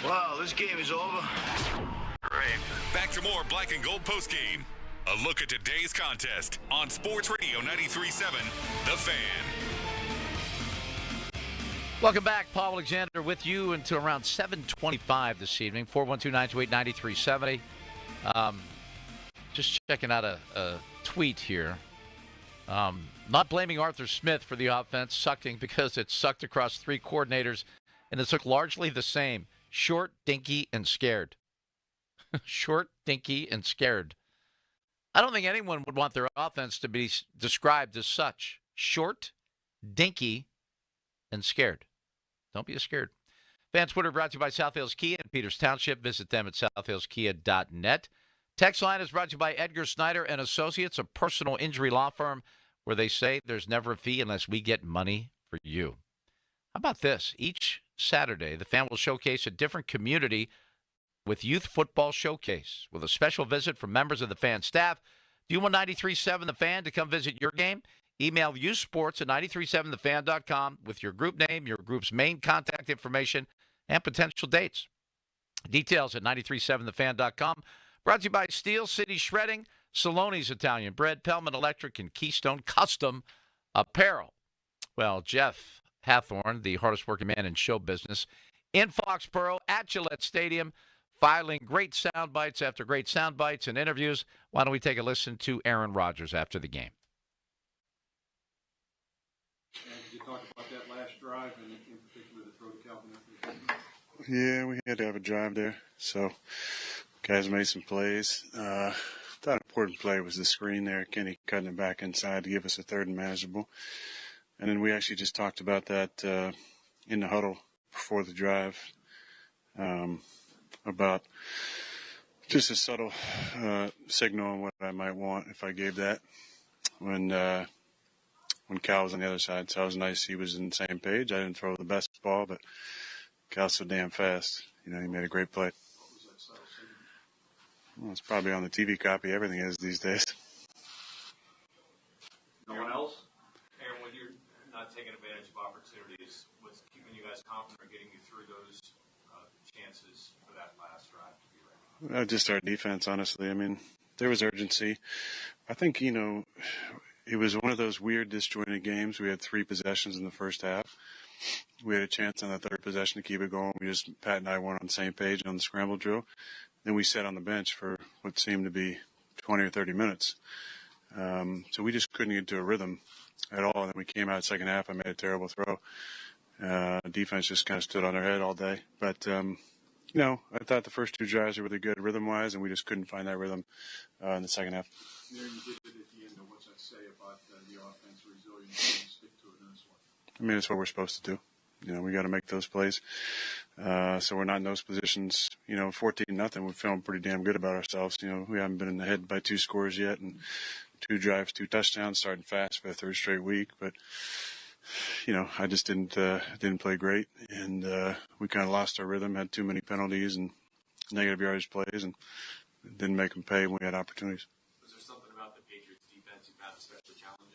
Wow, this game is over. Great. Back to more Black and Gold postgame. A look at today's contest on Sports Radio 93.7 The Fan. Welcome back. Paul Alexander with you until around 7:25 this evening. 412-928-9370. Just checking out a tweet here. Not blaming Arthur Smith for the offense sucking because it sucked across three coordinators, and it looked largely the same. Short, dinky, and scared. Short, dinky, and scared. I don't think anyone would want their offense to be described as such. Short, dinky, and scared. Don't be scared. Fan Twitter brought to you by South Hills Kia in Peters Township. Visit them at southhillskia.net. Text line is brought to you by Edgar Snyder and Associates, a personal injury law firm where they say there's never a fee unless we get money for you. How about this? Each Saturday, the Fan will showcase a different community with Youth Football Showcase with a special visit from members of the Fan staff. Do you want 93.7 The Fan to come visit your game? Email youthsports at 937thefan.com with your group name, your group's main contact information, and potential dates. Details at 937thefan.com. Brought to you by Steel City Shredding, Saloni's Italian Bread, Pellman Electric, and Keystone Custom Apparel. Well, Jeff Hathorn, the hardest working man in show business, in Foxborough at Gillette Stadium, filing great sound bites after great sound bites and interviews. Why don't we take a listen to Aaron Rodgers after the game? Did you talk about that last drive and in particular the throw to Calvin? Yeah, we had to have a drive there. So guys made some plays. Thought an important play was the screen there. Kenny cutting it back inside to give us a third and manageable. And then we actually just talked about that in the huddle before the drive, about just a subtle signal on what I might want if I gave that when Cal was on the other side. So it was nice he was on the same page. I didn't throw the best ball, but Cal's so damn fast. You know, he made a great play. Well, it's probably on the TV copy. Everything is these days. No one else? Aaron, when you're not taking advantage of opportunities, what's keeping you guys confident or getting you through those chances for that last drive to be ready? Just our defense, honestly. I mean, there was urgency. I think, you know, it was one of those weird disjointed games. We had 3 possessions in the first half. We had a chance on the third possession to keep it going. Pat and I weren't on the same page on the scramble drill. Then we sat on the bench for what seemed to be 20 or 30 minutes. So we just couldn't get into a rhythm at all. And then we came out second half. I made a terrible throw. Defense just kind of stood on their head all day. But, you know, I thought the first 2 drives were really good rhythm-wise, and we just couldn't find that rhythm in the second half. Aaron, you did it at the end. What's that say about the offense resilience and stick to it in this one? I mean, it's what we're supposed to do. You know, we got to make those plays. So we're not in those positions. You know, 14-0, we're feeling pretty damn good about ourselves. You know, we haven't been in the head by 2 scores yet, and 2 drives, 2 touchdowns, starting fast for the 3rd straight week. But, you know, I just didn't play great, and we kind of lost our rhythm, had too many penalties and negative yardage plays, and didn't make them pay when we had opportunities. Was there something about the Patriots defense you found especially challenging?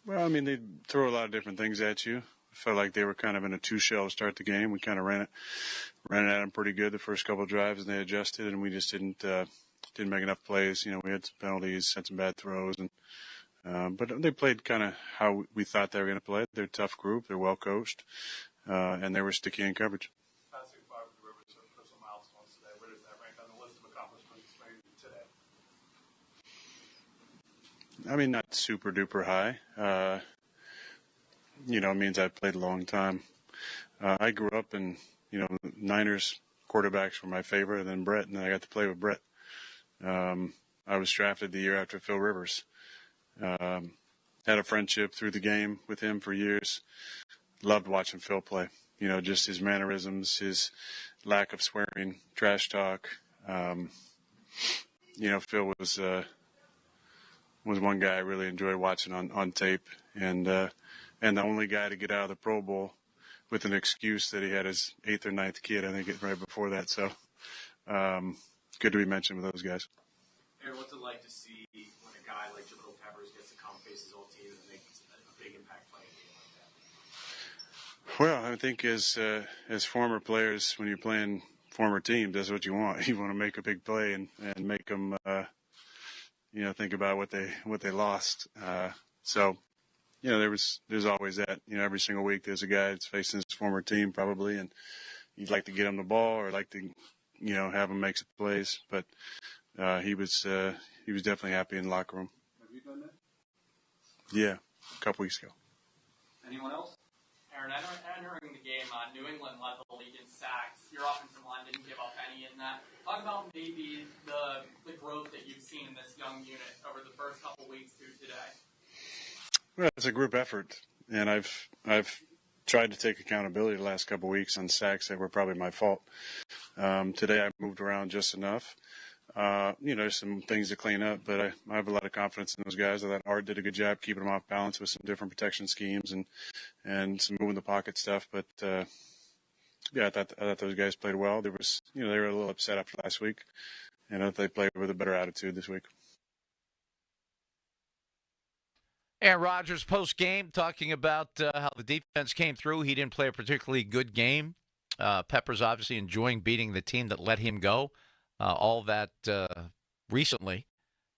Well, I mean, they throw a lot of different things at you. I felt like they were kind of in a 2-shell to start the game. We kind of ran it at them pretty good the first couple of drives, and they adjusted, and we just didn't make enough plays. You know, we had some penalties, had some bad throws, and but they played kind of how we thought they were going to play. They're a tough group. They're well coached, and they were sticky in coverage. Passing 5 of the Rivers for some milestones today. Where does that rank on the list of accomplishments maybe today? I mean, not super duper high. You know, it means I played a long time. I grew up and, you know, Niners quarterbacks were my favorite, and then Brett, and then I got to play with Brett. I was drafted the year after Phil Rivers. Had a friendship through the game with him for years. Loved watching Phil play. You know, just his mannerisms, his lack of swearing, trash talk. Phil was one guy I really enjoyed watching on tape, and the only guy to get out of the Pro Bowl with an excuse that he had his 8th or 9th kid, I think, right before that. So good to be mentioned with those guys. Aaron, what's it like to see when a guy like Jabril Peppers gets to come face his old team and make a big impact playing a game like that? Well, I think as former players, when you're playing former teams, that's what you want. You want to make a big play and make them, think about what they lost. So, there's always that. Every single week there's a guy that's facing his former team probably, and you'd like to get him the ball or like to, have him make some plays. But he was definitely happy in the locker room. Have you done that? Yeah, a couple weeks ago. Anyone else? Aaron, entering the game, New England led the league in sacks. Your offensive line didn't give up any in that. Talk about maybe the growth that you've seen in this young unit over the first couple weeks to today. Well, it's a group effort, and I've tried to take accountability the last couple of weeks on sacks that were probably my fault. Today I moved around just enough. There's some things to clean up, but I have a lot of confidence in those guys. I thought Art did a good job keeping them off balance with some different protection schemes and some moving the pocket stuff. But I thought those guys played well. They were a little upset after last week, and I thought they played with a better attitude this week. Aaron Rodgers post-game talking about how the defense came through. He didn't play a particularly good game. Peppers obviously enjoying beating the team that let him go. All that recently.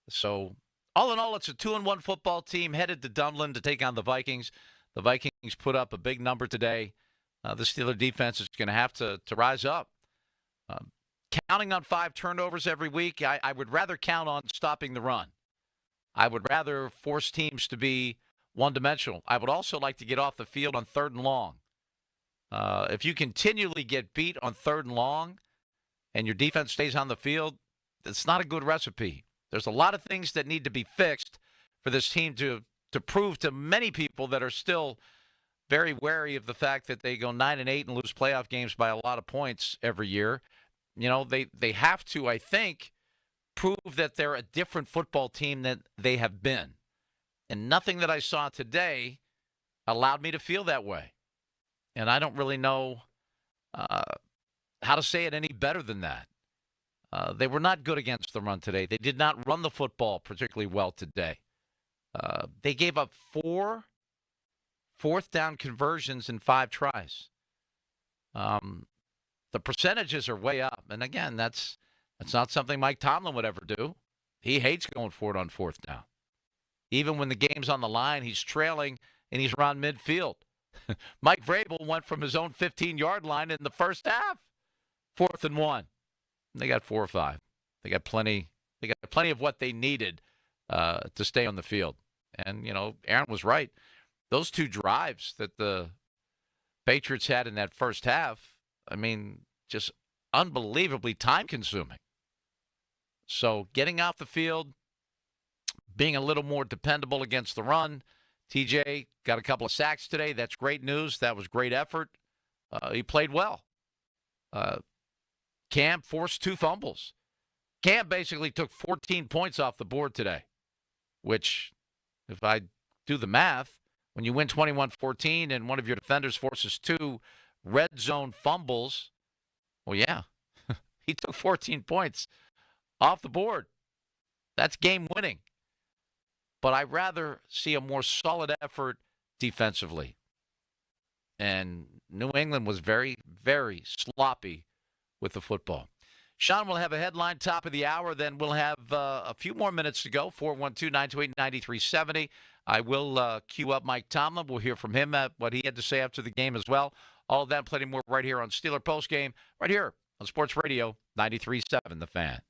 So, all in all, it's a 2-1 football team headed to Dublin to take on the Vikings. The Vikings put up a big number today. The Steeler defense is going to have to rise up. Counting on 5 turnovers every week, I would rather count on stopping the run. I would rather force teams to be one-dimensional. I would also like to get off the field on 3rd and long. If you continually get beat on 3rd and long and your defense stays on the field, it's not a good recipe. There's a lot of things that need to be fixed for this team to prove to many people that are still very wary of the fact that they go 9-8 and lose playoff games by a lot of points every year. They have to, I think, prove that they're a different football team than they have been. And nothing that I saw today allowed me to feel that way. And I don't really know how to say it any better than that. They were not good against the run today. They did not run the football particularly well today. They gave up 4 fourth-down conversions in 5 tries. The percentages are way up. And, again, that's not something Mike Tomlin would ever do. He hates going for it on 4th down. Even when the game's on the line, he's trailing and he's around midfield. Mike Vrabel went from his own 15-yard line in the first half. 4th and 1. They got 4 or 5. They got plenty of what they needed to stay on the field. And, Aaron was right. Those 2 drives that the Patriots had in that first half, just unbelievably time-consuming. So getting off the field, being a little more dependable against the run. TJ got a couple of sacks today. That's great news. That was great effort. He played well. Cam forced 2 fumbles. Cam basically took 14 points off the board today, which, if I do the math, when you win 21-14 and one of your defenders forces 2 red zone fumbles, well, yeah, he took 14 points off the board. That's game winning. But I'd rather see a more solid effort defensively. And New England was very, very sloppy with the football. Sean will have a headline top of the hour. Then we'll have a few more minutes to go. 412-928-9370. I will queue up Mike Tomlin. We'll hear from him what he had to say after the game as well. All of that and plenty more right here on Steeler Postgame, right here on Sports Radio 93.7 The Fan.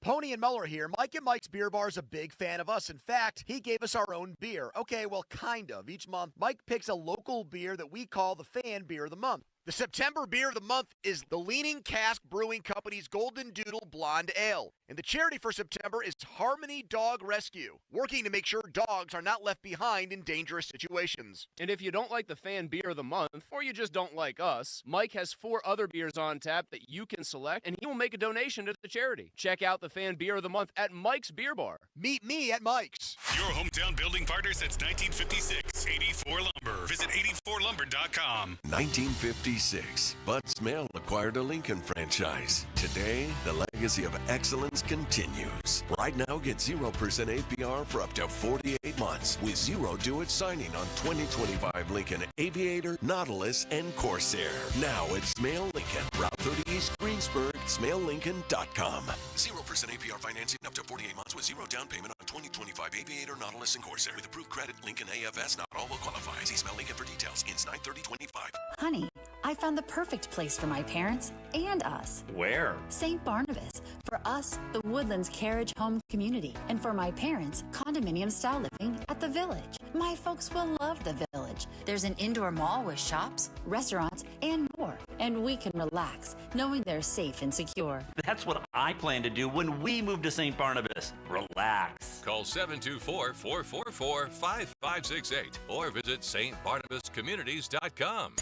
Pony and Muller here. Mike and Mike's Beer Bar is a big fan of us. In fact, he gave us our own beer. Okay, well, kind of. Each month, Mike picks a local beer that we call the Fan Beer of the Month. The September beer of the month is the Leaning Cask Brewing Company's Golden Doodle Blonde Ale. And the charity for September is Harmony Dog Rescue, working to make sure dogs are not left behind in dangerous situations. And if you don't like the fan beer of the month, or you just don't like us, Mike has 4 other beers on tap that you can select, and he will make a donation to the charity. Check out the fan beer of the month at Mike's Beer Bar. Meet me at Mike's. Your hometown building partner since 1956. 84 Lumber. Visit 84lumber.com. 1956, Bud Smale acquired a Lincoln franchise. Today, the legacy of excellence continues. Right now, get 0% APR for up to 48 months with zero due at signing on 2025 Lincoln Aviator, Nautilus, and Corsair. Now it's Smale Lincoln, Route 30 East, Greensburg, SmaleLincoln.com. 0% APR financing up to 48 months with zero down payment on 2025 Aviator, Nautilus, and Corsair. With approved credit, Lincoln AFS, not all will qualify. See Smale Lincoln for details. Ends 9/30/25. Honey, I found the perfect place for my parents and us. Where? St. Barnabas. For us, the Woodlands Carriage Home Community. And for my parents, condominium-style living at the Village. My folks will love the Village. There's an indoor mall with shops, restaurants, and more. And we can relax, knowing they're safe and secure. That's what I plan to do when we move to St. Barnabas. Relax. Call 724-444-5568 or visit stbarnabascommunities.com.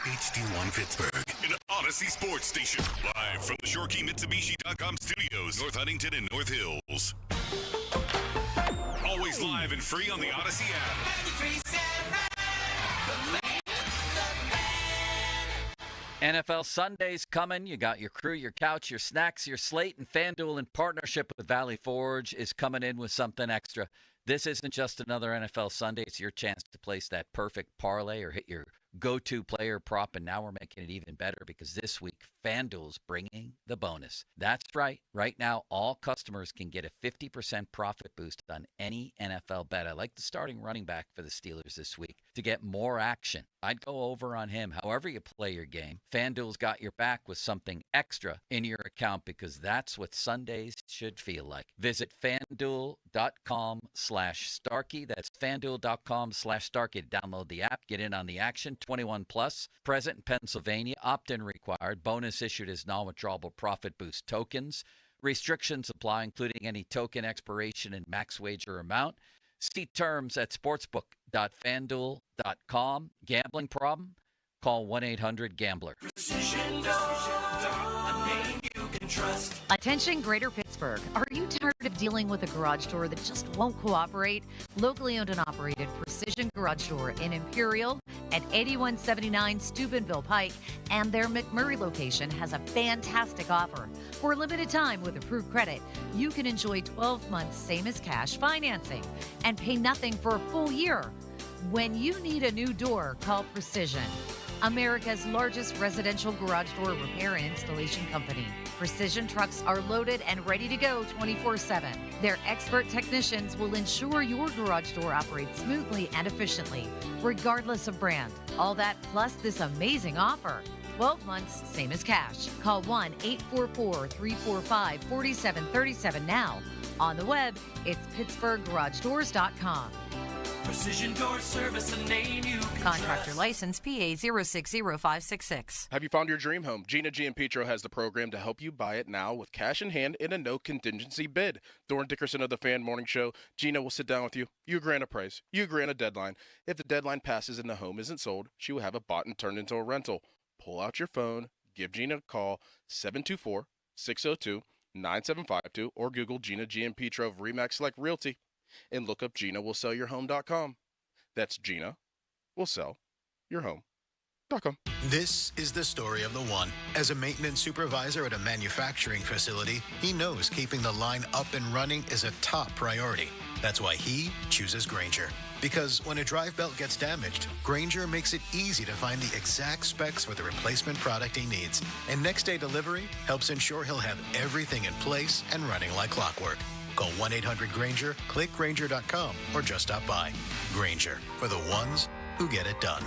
HD1 Pittsburgh, an Odyssey sports station. Live from the ShoreKeyMitsubishi.com studios, North Huntington and North Hills. Always live and free on the Odyssey app. NFL Sunday's coming. You got your crew, your couch, your snacks, your slate, and FanDuel in partnership with Valley Forge is coming in with something extra. This isn't just another NFL Sunday. It's your chance to place that perfect parlay or hit your go-to player prop, and now we're making it even better because this week FanDuel's bringing the bonus. That's right. Right now, all customers can get a 50% profit boost on any NFL bet. I like the starting running back for the Steelers this week to get more action. I'd go over on him. However you play your game, FanDuel's got your back with something extra in your account because that's what Sundays should feel like. Visit FanDuel.com/Starkey. That's FanDuel.com/Starkey to download the app. Get in on the action. 21 plus. Present in Pennsylvania. Opt-in required. Bonus issued as non-withdrawable profit boost tokens. Restrictions apply, including any token expiration and max wager amount. See terms at sportsbook.fanduel.com. Gambling problem? Call 1-800-GAMBLER. Attention Greater Pittsburgh. Are you tired of dealing with a garage door that just won't cooperate? Locally owned and operated Precision Garage Door in Imperial at 8179 Steubenville Pike and their McMurray location has a fantastic offer. For a limited time with approved credit, you can enjoy 12 months same as cash financing and pay nothing for a full year. When you need a new door, call Precision, America's largest residential garage door repair and installation company. Precision trucks are loaded and ready to go 24/7. Their expert technicians will ensure your garage door operates smoothly and efficiently, regardless of brand. All that plus this amazing offer. 12 months, same as cash. Call 1-844-345-4737 now. On the web, it's PittsburghGarageDoors.com. Precision Door Service, a name you can Contractor trust. license PA 060566. Have you found your dream home? Gina Giampetro has the program to help you buy it now with cash in hand in a no contingency bid. Doran Dickerson of the Fan Morning Show. Gina will sit down with you. You grant a price. You grant a deadline. If the deadline passes and the home isn't sold, she will have it bought and turned into a rental. Pull out your phone. Give Gina a call. 724-602-9752 or Google Gina Giampetro of Remax Select Realty and look up GinaWillSellYourHome.com. That's Gina will sell your home.com. This is the story of the one. As a maintenance supervisor at a manufacturing facility, he knows keeping the line up and running is a top priority. That's why he chooses Grainger. Because when a drive belt gets damaged, Grainger makes it easy to find the exact specs for the replacement product he needs. And next day delivery helps ensure he'll have everything in place and running like clockwork. Call 1-800-GRAINGER, click Grainger.com, or just stop by. Grainger, for the ones who get it done.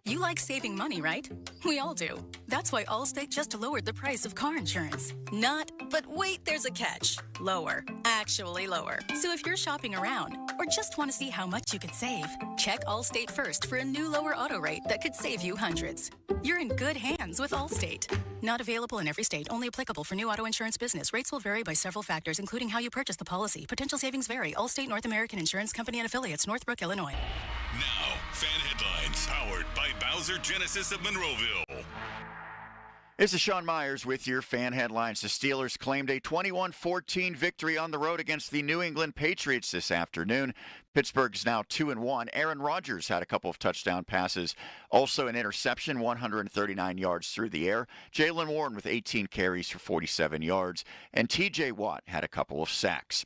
You like saving money, right? We all do. That's why Allstate just lowered the price of car insurance. Not, but wait, there's a catch. Lower. Actually lower. So if you're shopping around, or just want to see how much you could save, check Allstate first for a new lower auto rate that could save you hundreds. You're in good hands with Allstate. Not available in every state, only applicable for new auto insurance business. Rates will vary by several factors, including how you purchase the policy. Potential savings vary. Allstate North American Insurance Company and affiliates, Northbrook, Illinois. Now, fan headlines powered by Bowser Genesis of Monroeville. This is Sean Myers with your fan headlines. The Steelers claimed a 21-14 victory on the road against the New England Patriots this afternoon. Pittsburgh's now 2-1. Aaron Rodgers had a couple of touchdown passes, also an interception, 139 yards through the air. Jaylen Warren with 18 carries for 47 yards, and T.J. Watt had a couple of sacks.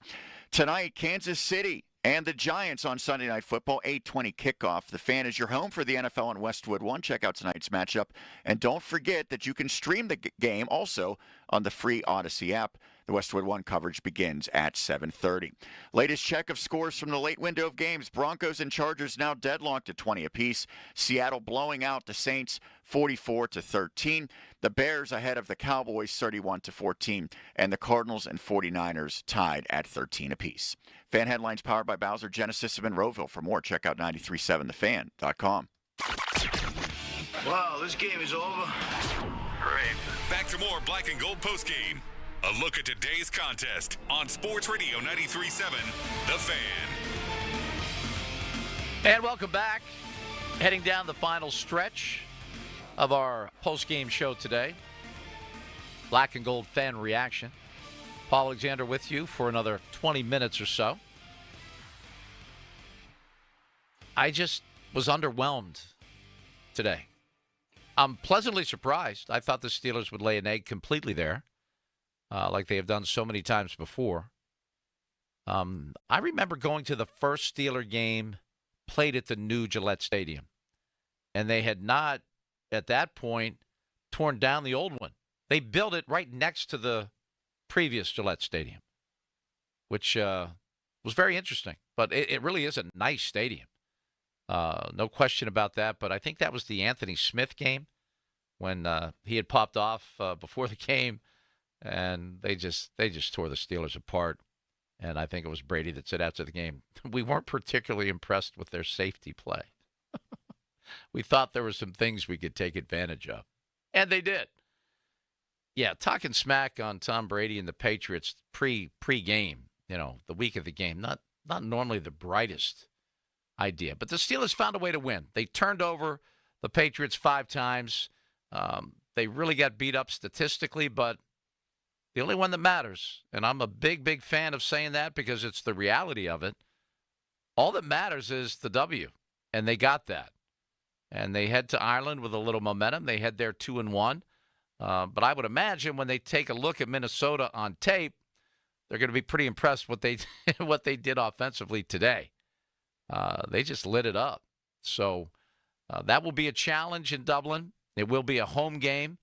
Tonight, Kansas City and the Giants on Sunday Night Football, 8:20 kickoff. The Fan is your home for the NFL on Westwood One. Check out tonight's matchup. And don't forget that you can stream the game also on the free Odyssey app. The Westwood One coverage begins at 7:30. Latest check of scores from the late window of games. Broncos and Chargers now deadlocked at 20 apiece. Seattle blowing out the Saints 44-13. The Bears ahead of the Cowboys 31-14. And the Cardinals and 49ers tied at 13 apiece. Fan headlines powered by Bowser Genesis of Monroeville. For more, check out 937thefan.com. Wow, this game is over. Great. Back to more Black and Gold postgame. A look at today's contest on Sports Radio 93.7, The Fan. And welcome back. Heading down the final stretch of our postgame show today. Black and Gold fan reaction. Paul Alexander with you for another 20 minutes or so. I just was underwhelmed today. I'm pleasantly surprised. I thought the Steelers would lay an egg completely there, like they have done so many times before. I remember going to the first Steeler game played at the new Gillette Stadium, and they had not, at that point, torn down the old one. They built it right next to the previous Gillette Stadium, which was very interesting. But it really is a nice stadium. No question about that. But I think that was the Anthony Smith game when he had popped off before the game, and they just tore the Steelers apart. And I think it was Brady that said after the game, we weren't particularly impressed with their safety play. We thought there were some things we could take advantage of. And they did. Yeah, talking smack on Tom Brady and the Patriots pre-game, the week of the game, not normally the brightest idea. But the Steelers found a way to win. They turned over the Patriots 5 times. They really got beat up statistically, but the only one that matters, and I'm a big, big fan of saying that because it's the reality of it, all that matters is the W, and they got that. And they head to Ireland with a little momentum. They head there 2-1. But I would imagine when they take a look at Minnesota on tape, they're going to be pretty impressed what they did offensively today. They just lit it up. So that will be a challenge in Dublin. It will be a home game.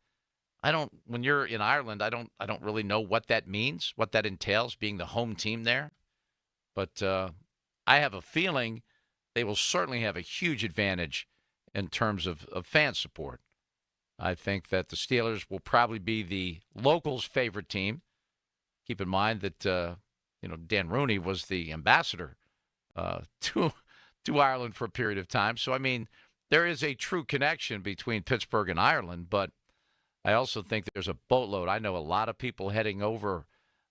When you're in Ireland, I don't really know what that means, what that entails, being the home team there. But I have a feeling they will certainly have a huge advantage in terms of fan support. I think that the Steelers will probably be the locals' favorite team. Keep in mind that Dan Rooney was the ambassador to Ireland for a period of time. So, I mean, there is a true connection between Pittsburgh and Ireland, but I also think there's a boatload. I know a lot of people heading over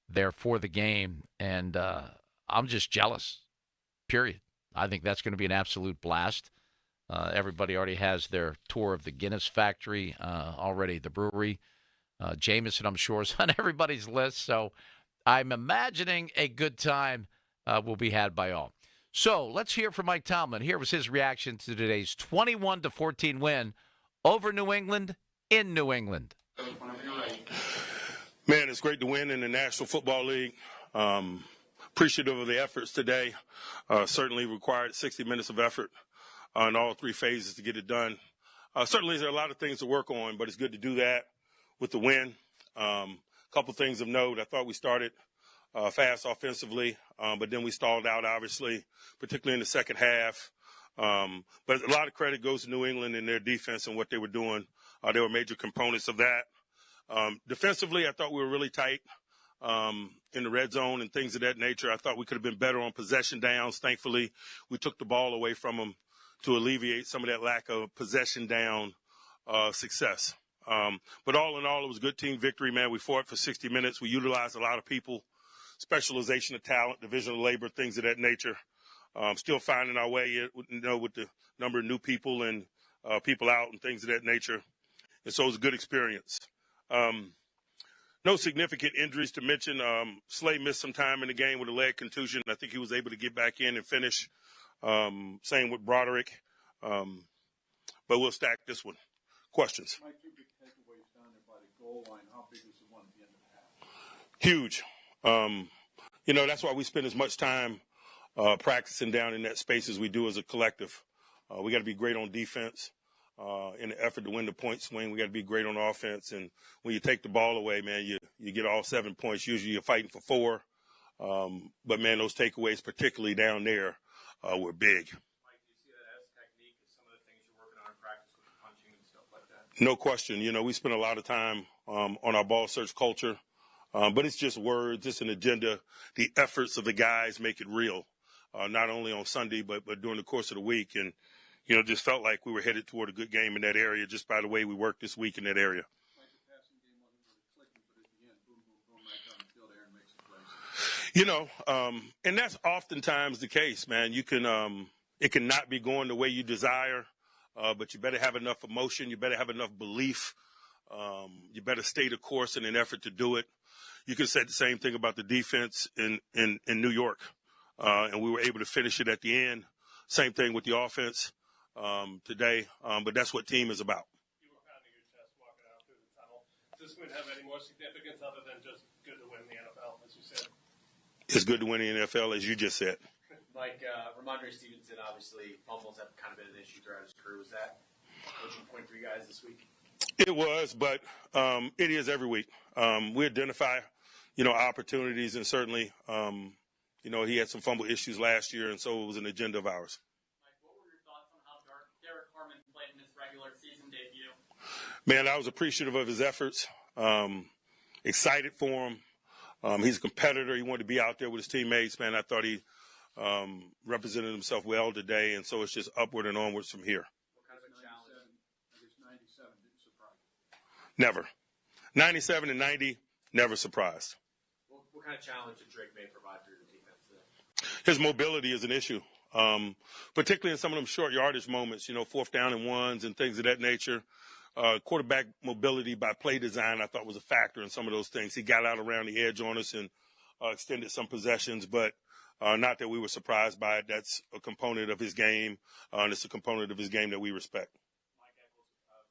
there for the game, and I'm just jealous, period. I think that's going to be an absolute blast. Everybody already has their tour of the Guinness factory already, the brewery. Jameson, I'm sure, is on everybody's list. So I'm imagining a good time will be had by all. So let's hear from Mike Tomlin. Here was his reaction to today's 21-14 win over New England in New England. Man, it's great to win in the National Football League. Appreciative of the efforts today. Certainly required 60 minutes of effort in all 3 phases to get it done. Certainly there are a lot of things to work on, but it's good to do that with the win. A couple things of note. I thought we started fast offensively, but then we stalled out, obviously, particularly in the second half. But a lot of credit goes to New England and their defense and what they were doing. They were major components of that. Defensively, I thought we were really tight. in the red zone and things of that nature. I thought we could have been better on possession downs. Thankfully, we took the ball away from them to alleviate some of that lack of possession down success. But all in all, it was a good team victory, man. We fought for 60 minutes. We utilized a lot of people, specialization of talent, division of labor, things of that nature. Still finding our way, with the number of new people and people out and things of that nature. And so it was a good experience. No significant injuries to mention. Slay missed some time in the game with a leg contusion. I think he was able to get back in and finish. Same with Broderick. But we'll stack this one. Questions? Mike, two big takeaways down there by the goal line. How big was the one at the end of the half? Huge. That's why we spend as much time practicing down in that space as we do as a collective. We got to be great on defense. In the effort to win the point swing, we got to be great on offense. And when you take the ball away, man, you get all 7 points. Usually you're fighting for 4. But, man, those takeaways, particularly down there, were big. Mike, do you see that as technique, as some of the things you're working on in practice with the punching and stuff like that? No question. We spend a lot of time on our ball search culture. But it's just words. It's an agenda. The efforts of the guys make it real, not only on Sunday but during the course of the week. And, just felt like we were headed toward a good game in that area just by the way we worked this week in that area. And that's oftentimes the case, man. You can it can not be going the way you desire, but you better have enough emotion. You better have enough belief. You better stay the course in an effort to do it. You can say the same thing about the defense in New York, and we were able to finish it at the end. Same thing with the offense today, but that's what team is about. You were pounding your chest walking out through the tunnel. Does this win have any more significance other than just good to win the NFL, as you said? It's good to win the NFL, as you just said. Mike, Ramondre Stevenson, obviously, fumbles have kind of been an issue throughout his career. Was that a pushing point for you guys this week? It was, but it is every week. We identify, opportunities, and certainly, he had some fumble issues last year, and so it was an agenda of ours. Mike, what were your thoughts on how Derek Harmon played in his regular season debut? Man, I was appreciative of his efforts, excited for him. He's a competitor. He wanted to be out there with his teammates, man. I thought he represented himself well today, and so it's just upward and onwards from here. What kind of a challenge? I guess 97 didn't surprise you. Never. 97 and 90, never surprised. What kind of challenge did Drake May provide for your defense today? His mobility is an issue, particularly in some of them short yardage moments, 4th down and 1s and things of that nature. Quarterback mobility by play design, I thought, was a factor in some of those things. He got out around the edge on us and extended some possessions, but not that we were surprised by it. That's a component of his game, and it's a component of his game that we respect. Mike Eccles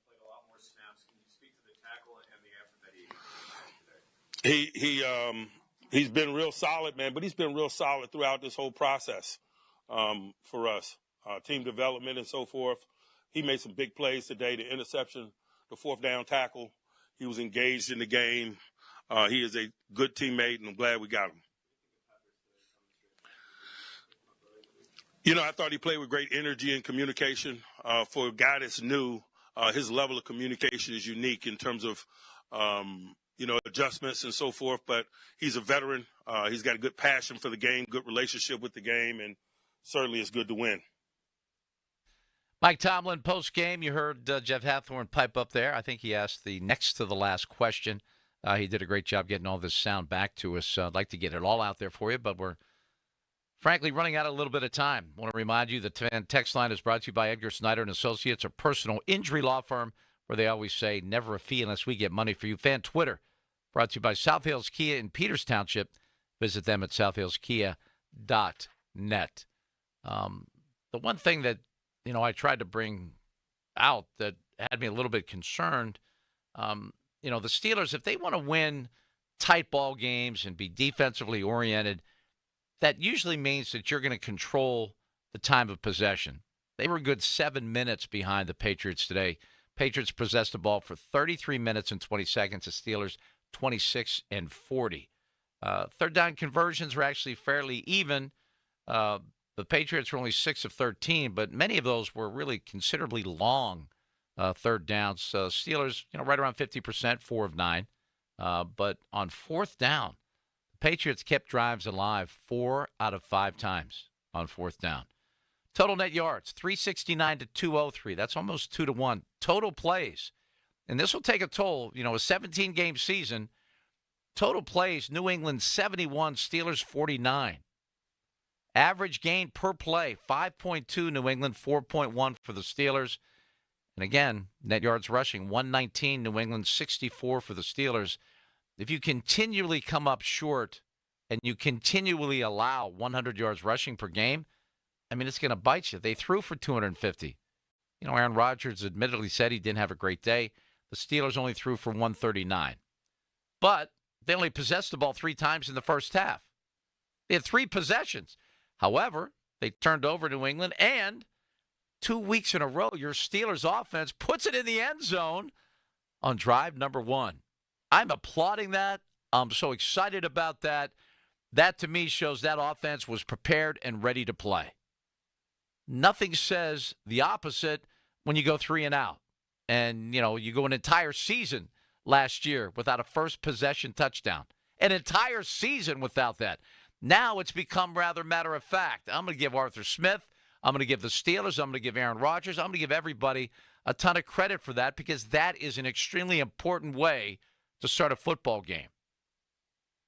played a lot more snaps. Can you speak to the tackle and the effort that he today? He's been real solid, man, but he's been real solid throughout this whole process for us, team development and so forth. He made some big plays today, the interception, the 4th down tackle. He was engaged in the game. He is a good teammate, and I'm glad we got him. I thought he played with great energy and communication. For a guy that's new, his level of communication is unique in terms of, adjustments and so forth. But he's a veteran. He's got a good passion for the game, good relationship with the game, and certainly it's good to win. Mike Tomlin, post-game, you heard Jeff Hathhorn pipe up there. I think he asked the next to the last question. He did a great job getting all this sound back to us. I'd like to get it all out there for you, but we're frankly running out of a little bit of time. I want to remind you the text line is brought to you by Edgar Snyder & Associates, a personal injury law firm where they always say never a fee unless we get money for you. Fan Twitter brought to you by South Hills Kia in Peters Township. Visit them at southhillskia.net. The one thing that I tried to bring out that had me a little bit concerned, the Steelers, if they want to win tight ball games and be defensively oriented, that usually means that you're going to control the time of possession. They were a good 7 minutes behind the Patriots today. Patriots possessed the ball for 33 minutes and 20 seconds. The Steelers, 26 and 40. Third down conversions were actually fairly even. The Patriots were only 6 of 13, but many of those were really considerably long third downs. Steelers, right around 50%, 4 of 9. But on 4th down, Patriots kept drives alive 4 out of 5 times on 4th down. Total net yards, 369 to 203. That's almost 2-1. Total plays, and this will take a toll. You know, a 17-game season, total plays, New England 71, Steelers 49. Average gain per play, 5.2 New England, 4.1 for the Steelers. And again, net yards rushing, 119 New England, 64 for the Steelers. If you continually come up short and you continually allow 100 yards rushing per game, I mean, it's going to bite you. They threw for 250. You know, Aaron Rodgers admittedly said he didn't have a great day. The Steelers only threw for 139. But they only possessed the ball 3 times in the first half. They had 3 possessions. However, they turned over New England, and 2 weeks in a row, your Steelers offense puts it in the end zone on drive number 1. I'm applauding that. I'm so excited about that. That, to me, shows that offense was prepared and ready to play. Nothing says the opposite when you go 3 and out. And, you know, you go an entire season last year without a first possession touchdown. An entire season without that. Now it's become rather matter of fact. I'm going to give Arthur Smith, I'm going to give the Steelers, I'm going to give Aaron Rodgers, I'm going to give everybody a ton of credit for that, because that is an extremely important way to start a football game.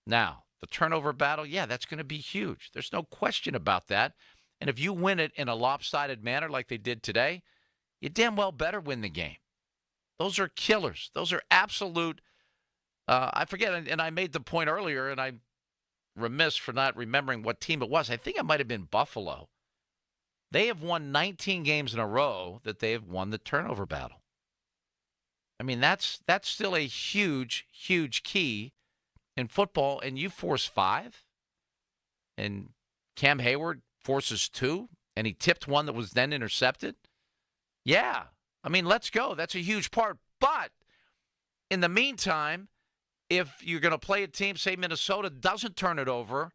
Now, the turnover battle, yeah, that's going to be huge. There's no question about that. And if you win it in a lopsided manner like they did today, you damn well better win the game. Those are killers. Those are absolute, I forget, and I made the point earlier, and I'm remiss for not remembering what team it was. I think it might have been Buffalo. They have won 19 games in a row that they have won the turnover battle. I mean, that's still a huge, huge key in football, and you force 5, and Cam Hayward forces 2, and he tipped one that was then intercepted. Yeah, I mean, let's go. That's a huge part. But in the meantime, if you're going to play a team, say Minnesota doesn't turn it over,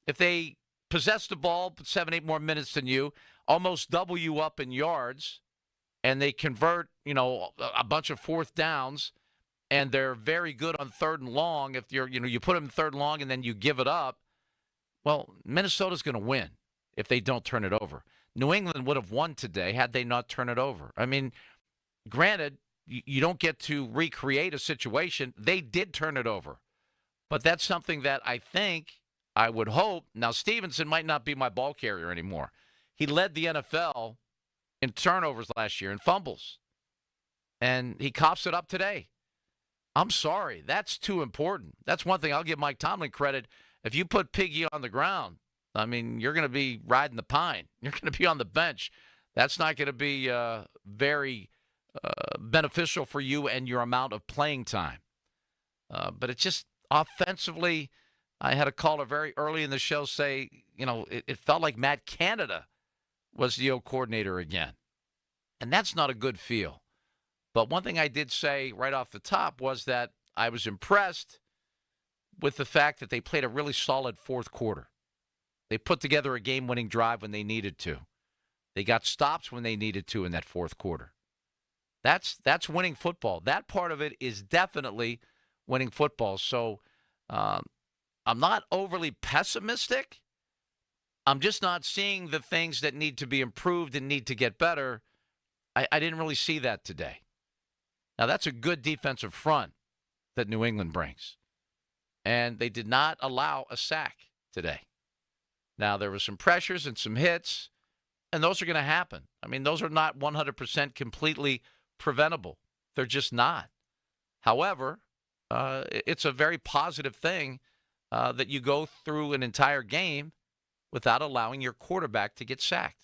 if they possess the ball 7, 8 more minutes than you, almost double you up in yards, and they convert, you know, a bunch of 4th downs, and they're very good on 3rd and long. If you're, you know, you put them in 3rd and long and then you give it up, well, Minnesota's going to win if they don't turn it over. New England would have won today had they not turned it over. I mean, granted, you don't get to recreate a situation. They did turn it over. But that's something that I think, I would hope. Now, Stevenson might not be my ball carrier anymore. He led the NFL in turnovers last year and fumbles. And he cops it up today. I'm sorry. That's too important. That's one thing. I'll give Mike Tomlin credit. If you put Piggy on the ground, I mean, you're going to be riding the pine. You're going to be on the bench. That's not going to be very beneficial for you and your amount of playing time. But it's just offensively, I had a caller very early in the show say, you know, it felt like Matt Canada was the O coordinator again. And that's not a good feel. But one thing I did say right off the top was that I was impressed with the fact that they played a really solid 4th quarter. They put together a game-winning drive when they needed to. They got stops when they needed to in that 4th quarter. That's winning football. That part of it is definitely winning football. So I'm not overly pessimistic. I'm just not seeing the things that need to be improved and need to get better. I didn't really see that today. Now, that's a good defensive front that New England brings. And they did not allow a sack today. Now, there were some pressures and some hits, and those are going to happen. I mean, those are not 100% completely preventable. They're just not. However, it's a very positive thing that you go through an entire game without allowing your quarterback to get sacked.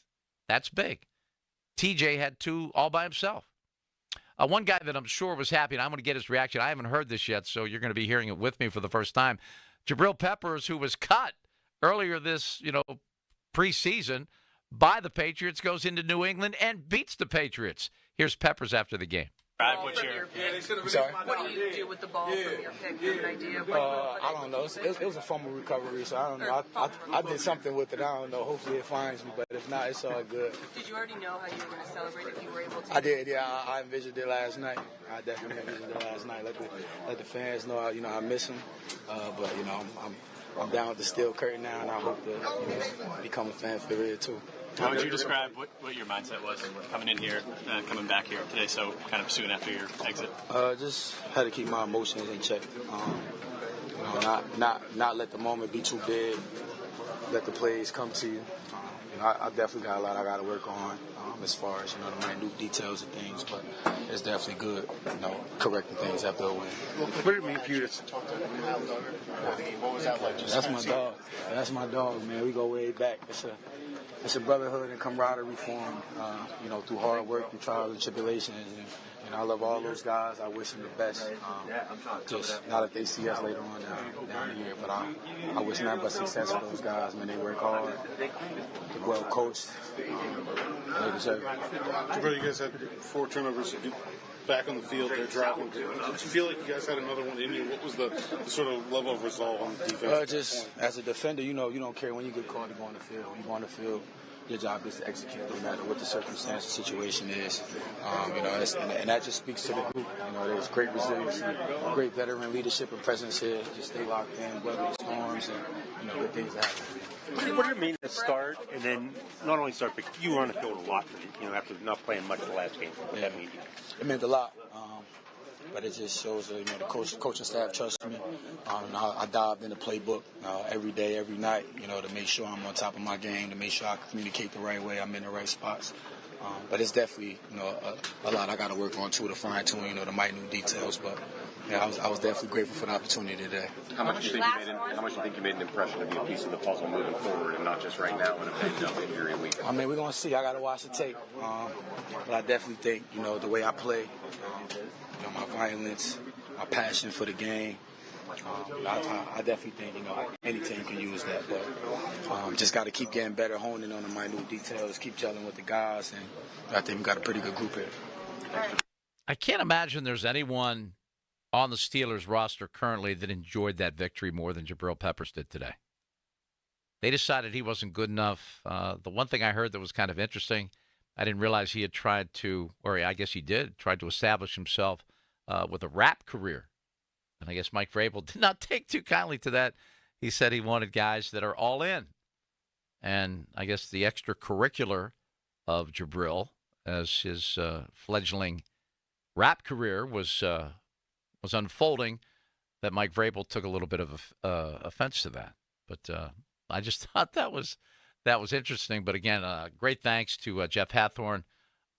That's big. TJ had 2 all by himself. One guy that I'm sure was happy, and I'm going to get his reaction. I haven't heard this yet, so you're going to be hearing it with me for the first time. Jabril Peppers, who was cut earlier this, preseason by the Patriots, goes into New England and beats the Patriots. Here's Peppers after the game. What do you do with the ball from your pick? Do you have an idea? I don't know. It was a fumble recovery, so I don't know. I did something with it. I don't know. Hopefully it finds me, but if not, it's all good. Did you already know how you were going to celebrate if you were able to? I did, yeah. I envisioned it last night. I definitely envisioned it last night. Let the fans know, I miss them. But, I'm down with the steel curtain now, and I hope to become a fan for it too. How would you describe what your mindset was coming in here, coming back here today, so kind of soon after your exit? Just had to keep my emotions in check. Not let the moment be too big. Let the plays come to you. I definitely got a lot I got to work on as far as the minute details of things, but it's definitely good. Correcting things after a win. What did it mean for you to talk to him? What was that like? That's my dog. That's my dog, man. We go way back. It's a brotherhood and camaraderie formed, through hard work, through trials and tribulations. And I love all those guys. I wish them the best. Just not that they see us later on down the year, but I wish nothing but success for those guys. Man, they work hard, they're well coached, and they deserve it. Brother, you guys had 4 turnovers back on the field. They're driving. Did you feel like you guys had another one in you? What was the sort of level of resolve on the defense? Just as a defender, you don't care when you get called to go on the field. You go on the field. Your job is to execute no matter what the circumstance, the situation is. And that just speaks to the group. There's great resiliency, great veteran leadership and presence here. Just stay locked in, weather the storms, and good things happen. What do you mean to start, and then not only start, but you were on the field a lot, after not playing much of the last game? What that mean? It meant a lot. But it just shows the coaching staff trusts me. I dived in the playbook every day, every night, to make sure I'm on top of my game, to make sure I communicate the right way, I'm in the right spots. But it's definitely, a lot I got to work on too to fine tune, the minute details. But yeah, I was definitely grateful for the opportunity today. How much do you think you made an impression to be a piece of the puzzle moving forward, and not just right now in a banged-up injury week? I mean, we're gonna see. I got to watch the tape, but I definitely think, the way I play. My violence, my passion for the game. I definitely think, any team can use that. But just got to keep getting better, honing on the minute details, keep gelling with the guys, and I think we got a pretty good group here. I can't imagine there's anyone on the Steelers roster currently that enjoyed that victory more than Jabril Peppers did today. They decided he wasn't good enough. The one thing I heard that was kind of interesting, I didn't realize he had tried to establish himself with a rap career. And I guess Mike Vrabel did not take too kindly to that. He said he wanted guys that are all in. And I guess the extracurricular of Jabril as his fledgling rap career was unfolding, that Mike Vrabel took a little bit of offense to that. But I just thought that was interesting. But again, great thanks to Jeff Hathorn.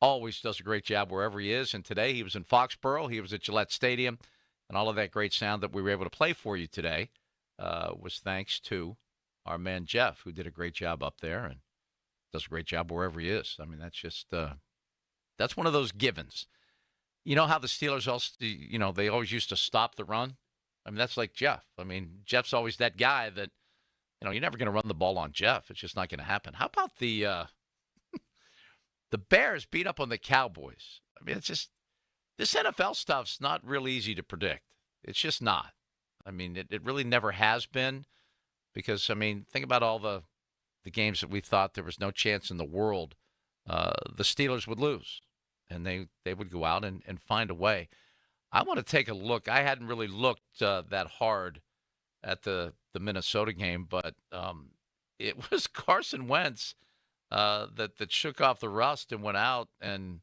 Always does a great job wherever he is. And today he was in Foxborough. He was at Gillette Stadium. And all of that great sound that we were able to play for you today was thanks to our man Jeff, who did a great job up there and does a great job wherever he is. I mean, that's just that's one of those givens. You know how the Steelers also, they always used to stop the run? I mean, that's like Jeff. I mean, Jeff's always that guy that, you're never going to run the ball on Jeff. It's just not going to happen. How about the Bears beat up on the Cowboys? I mean, it's just, this NFL stuff's not real easy to predict. It's just not. I mean, it really never has been because, think about all the games that we thought there was no chance in the world the Steelers would lose, and they would go out and find a way. I want to take a look. I hadn't really looked that hard at the Minnesota game, but it was Carson Wentz that shook off the rust and went out, and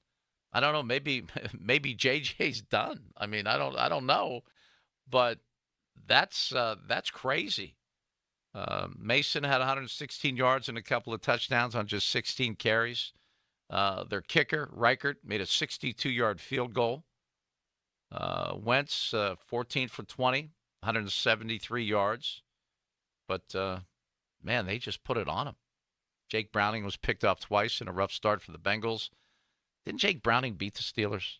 I don't know, maybe JJ's done. I mean, I don't know, but that's crazy. Mason had 116 yards and a couple of touchdowns on just 16 carries. Their kicker, Reichert, made a 62-yard field goal. Wentz, 14 for 20, 173 yards. But, man, they just put it on him. Jake Browning was picked off twice in a rough start for the Bengals. Didn't Jake Browning beat the Steelers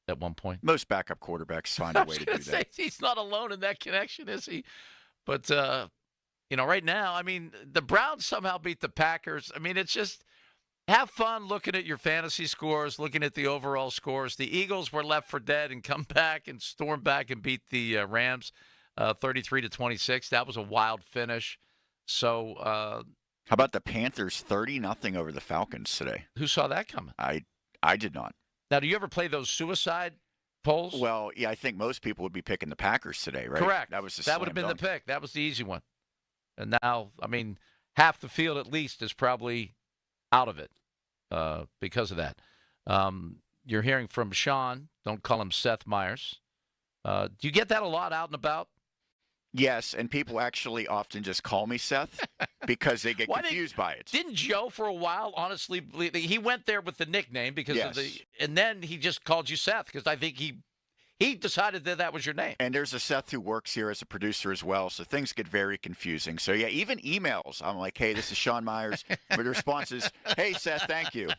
at one point? Most backup quarterbacks find a way to do that. He's not alone in that connection, is he? But, right now, the Browns somehow beat the Packers. It's just have fun looking at your fantasy scores, looking at the overall scores. The Eagles were left for dead and come back and storm back and beat the Rams 33-26. That was a wild finish. So, how about the Panthers 30-0 over the Falcons today? Who saw that coming? I did not. Now, do you ever play those suicide polls? Well, yeah, I think most people would be picking the Packers today, right? Correct. That was that would have been the pick. That was the easy one. And now, I mean, half the field at least is probably out of it because of that. You're hearing from Sean. Don't call him Seth Meyers. Do you get that a lot out and about? Yes, and people actually often just call me Seth because they get confused by it. Didn't Joe for a while, honestly, he went there with the nickname because of and then he just called you Seth because I think he decided that was your name. And there's a Seth who works here as a producer as well, so things get very confusing. So, yeah, even emails, I'm like, hey, this is Sean Myers. But the response is, hey, Seth, thank you.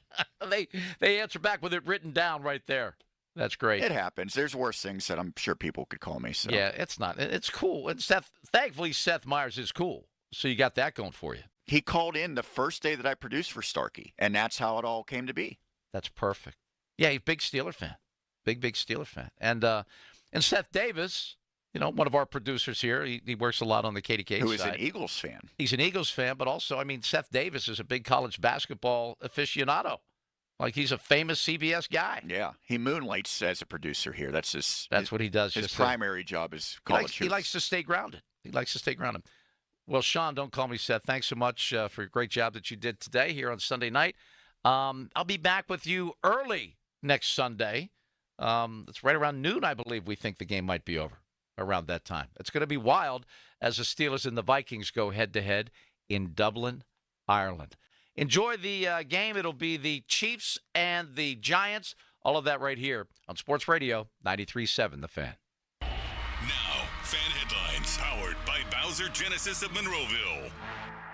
They answer back with it written down right there. That's great. It happens. There's worse things that I'm sure people could call me. So. Yeah, it's not. It's cool. And thankfully, Seth Meyers is cool. So you got that going for you. He called in the first day that I produced for Starkey, and that's how it all came to be. That's perfect. Yeah, he's a big Steeler fan. Big Steeler fan. And Seth Davis, one of our producers here, he works a lot on the KDK Who side. is an Eagles fan. He's an Eagles fan, but also, I mean, Seth Davis is a big college basketball aficionado. Like, he's a famous CBS guy. Yeah. He moonlights as a producer here. That's what he does. His primary job is college He likes to stay grounded. Well, Sean, don't call me Seth. Thanks so much for a great job that you did today here on Sunday night. I'll be back with you early next Sunday. It's right around noon, I believe we think the game might be over around that time. It's going to be wild as the Steelers and the Vikings go head-to-head in Dublin, Ireland. Enjoy the game. It'll be the Chiefs and the Giants. All of that right here on Sports Radio 93.7 The Fan. Now, fan headlines powered by Bowser Genesis of Monroeville.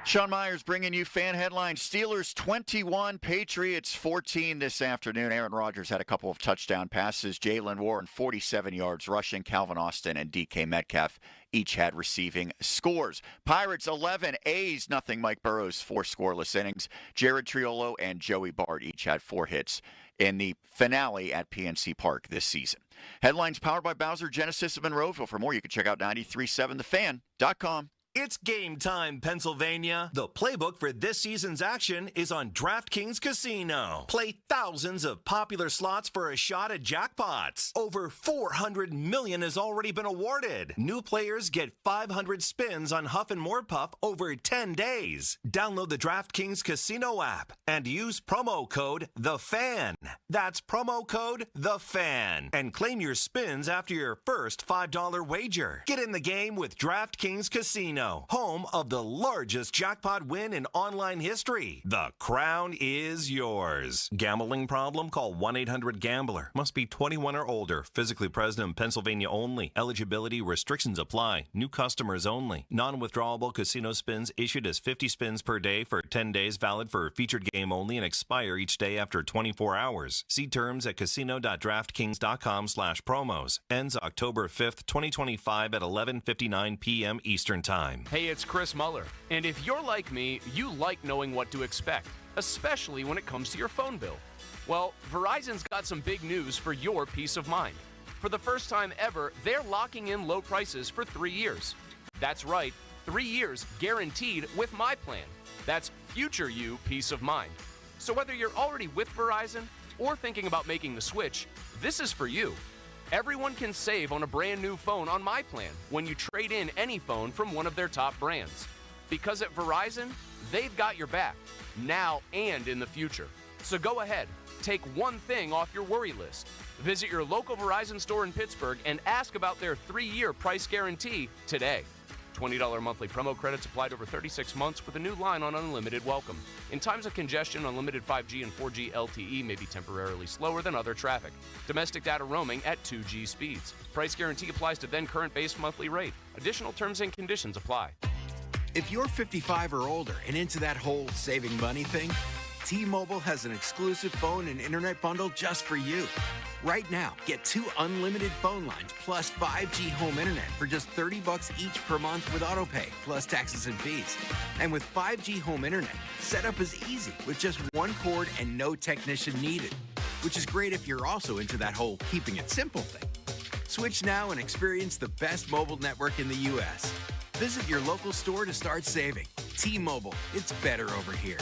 Sean Myers bringing you fan headlines. Steelers 21, Patriots 14 this afternoon. Aaron Rodgers had a couple of touchdown passes. Jalen Warren 47 yards rushing. Calvin Austin and DK Metcalf each had receiving scores. Pirates 11, A's nothing. Mike Burrows 4 scoreless innings. Jared Triolo and Joey Bart each had 4 hits in the finale at PNC Park this season. Headlines powered by Bowser Genesis of Monroeville. For more, you can check out 937thefan.com. It's game time, Pennsylvania. The playbook for this season's action is on DraftKings Casino. Play thousands of popular slots for a shot at jackpots. Over $400 million has already been awarded. New players get 500 spins on Huff and More Puff over 10 days. Download the DraftKings Casino app and use promo code THEFAN. That's promo code THEFAN. And claim your spins after your first $5 wager. Get in the game with DraftKings Casino, home of the largest jackpot win in online history. The crown is yours. Gambling problem? Call 1-800-GAMBLER. Must be 21 or older. Physically present in Pennsylvania only. Eligibility restrictions apply. New customers only. Non-withdrawable casino spins issued as 50 spins per day for 10 days, valid for a featured game only, and expire each day after 24 hours. See terms at casino.draftkings.com/promos. Ends October 5th, 2025 at 11:59 p.m. Eastern Time. Hey, it's Chris Muller. And if you're like me, you like knowing what to expect, especially when it comes to your phone bill. Well, Verizon's got some big news for your peace of mind. For the first time ever, they're locking in low prices for 3 years. That's right, 3 years guaranteed with my plan. That's future you peace of mind. So whether you're already with Verizon or thinking about making the switch, this is for you. Everyone can save on a brand new phone on my plan when you trade in any phone from one of their top brands. Because at Verizon, they've got your back, now and in the future. So go ahead, take one thing off your worry list. Visit your local Verizon store in Pittsburgh and ask about their 3-year price guarantee today. $20 monthly promo credits applied over 36 months with a new line on unlimited welcome. In times of congestion, unlimited 5G and 4G LTE may be temporarily slower than other traffic. Domestic data roaming at 2G speeds. Price guarantee applies to then current base monthly rate. Additional terms and conditions apply. If you're 55 or older and into that whole saving money thing, T-Mobile has an exclusive phone and internet bundle just for you. Right now, get 2 unlimited phone lines plus 5G home internet for just $30 each per month with autopay, plus taxes and fees. And with 5G home internet, setup is easy with just 1 cord and no technician needed, which is great if you're also into that whole keeping it simple thing. Switch now and experience the best mobile network in the U.S. Visit your local store to start saving. T-Mobile, it's better over here.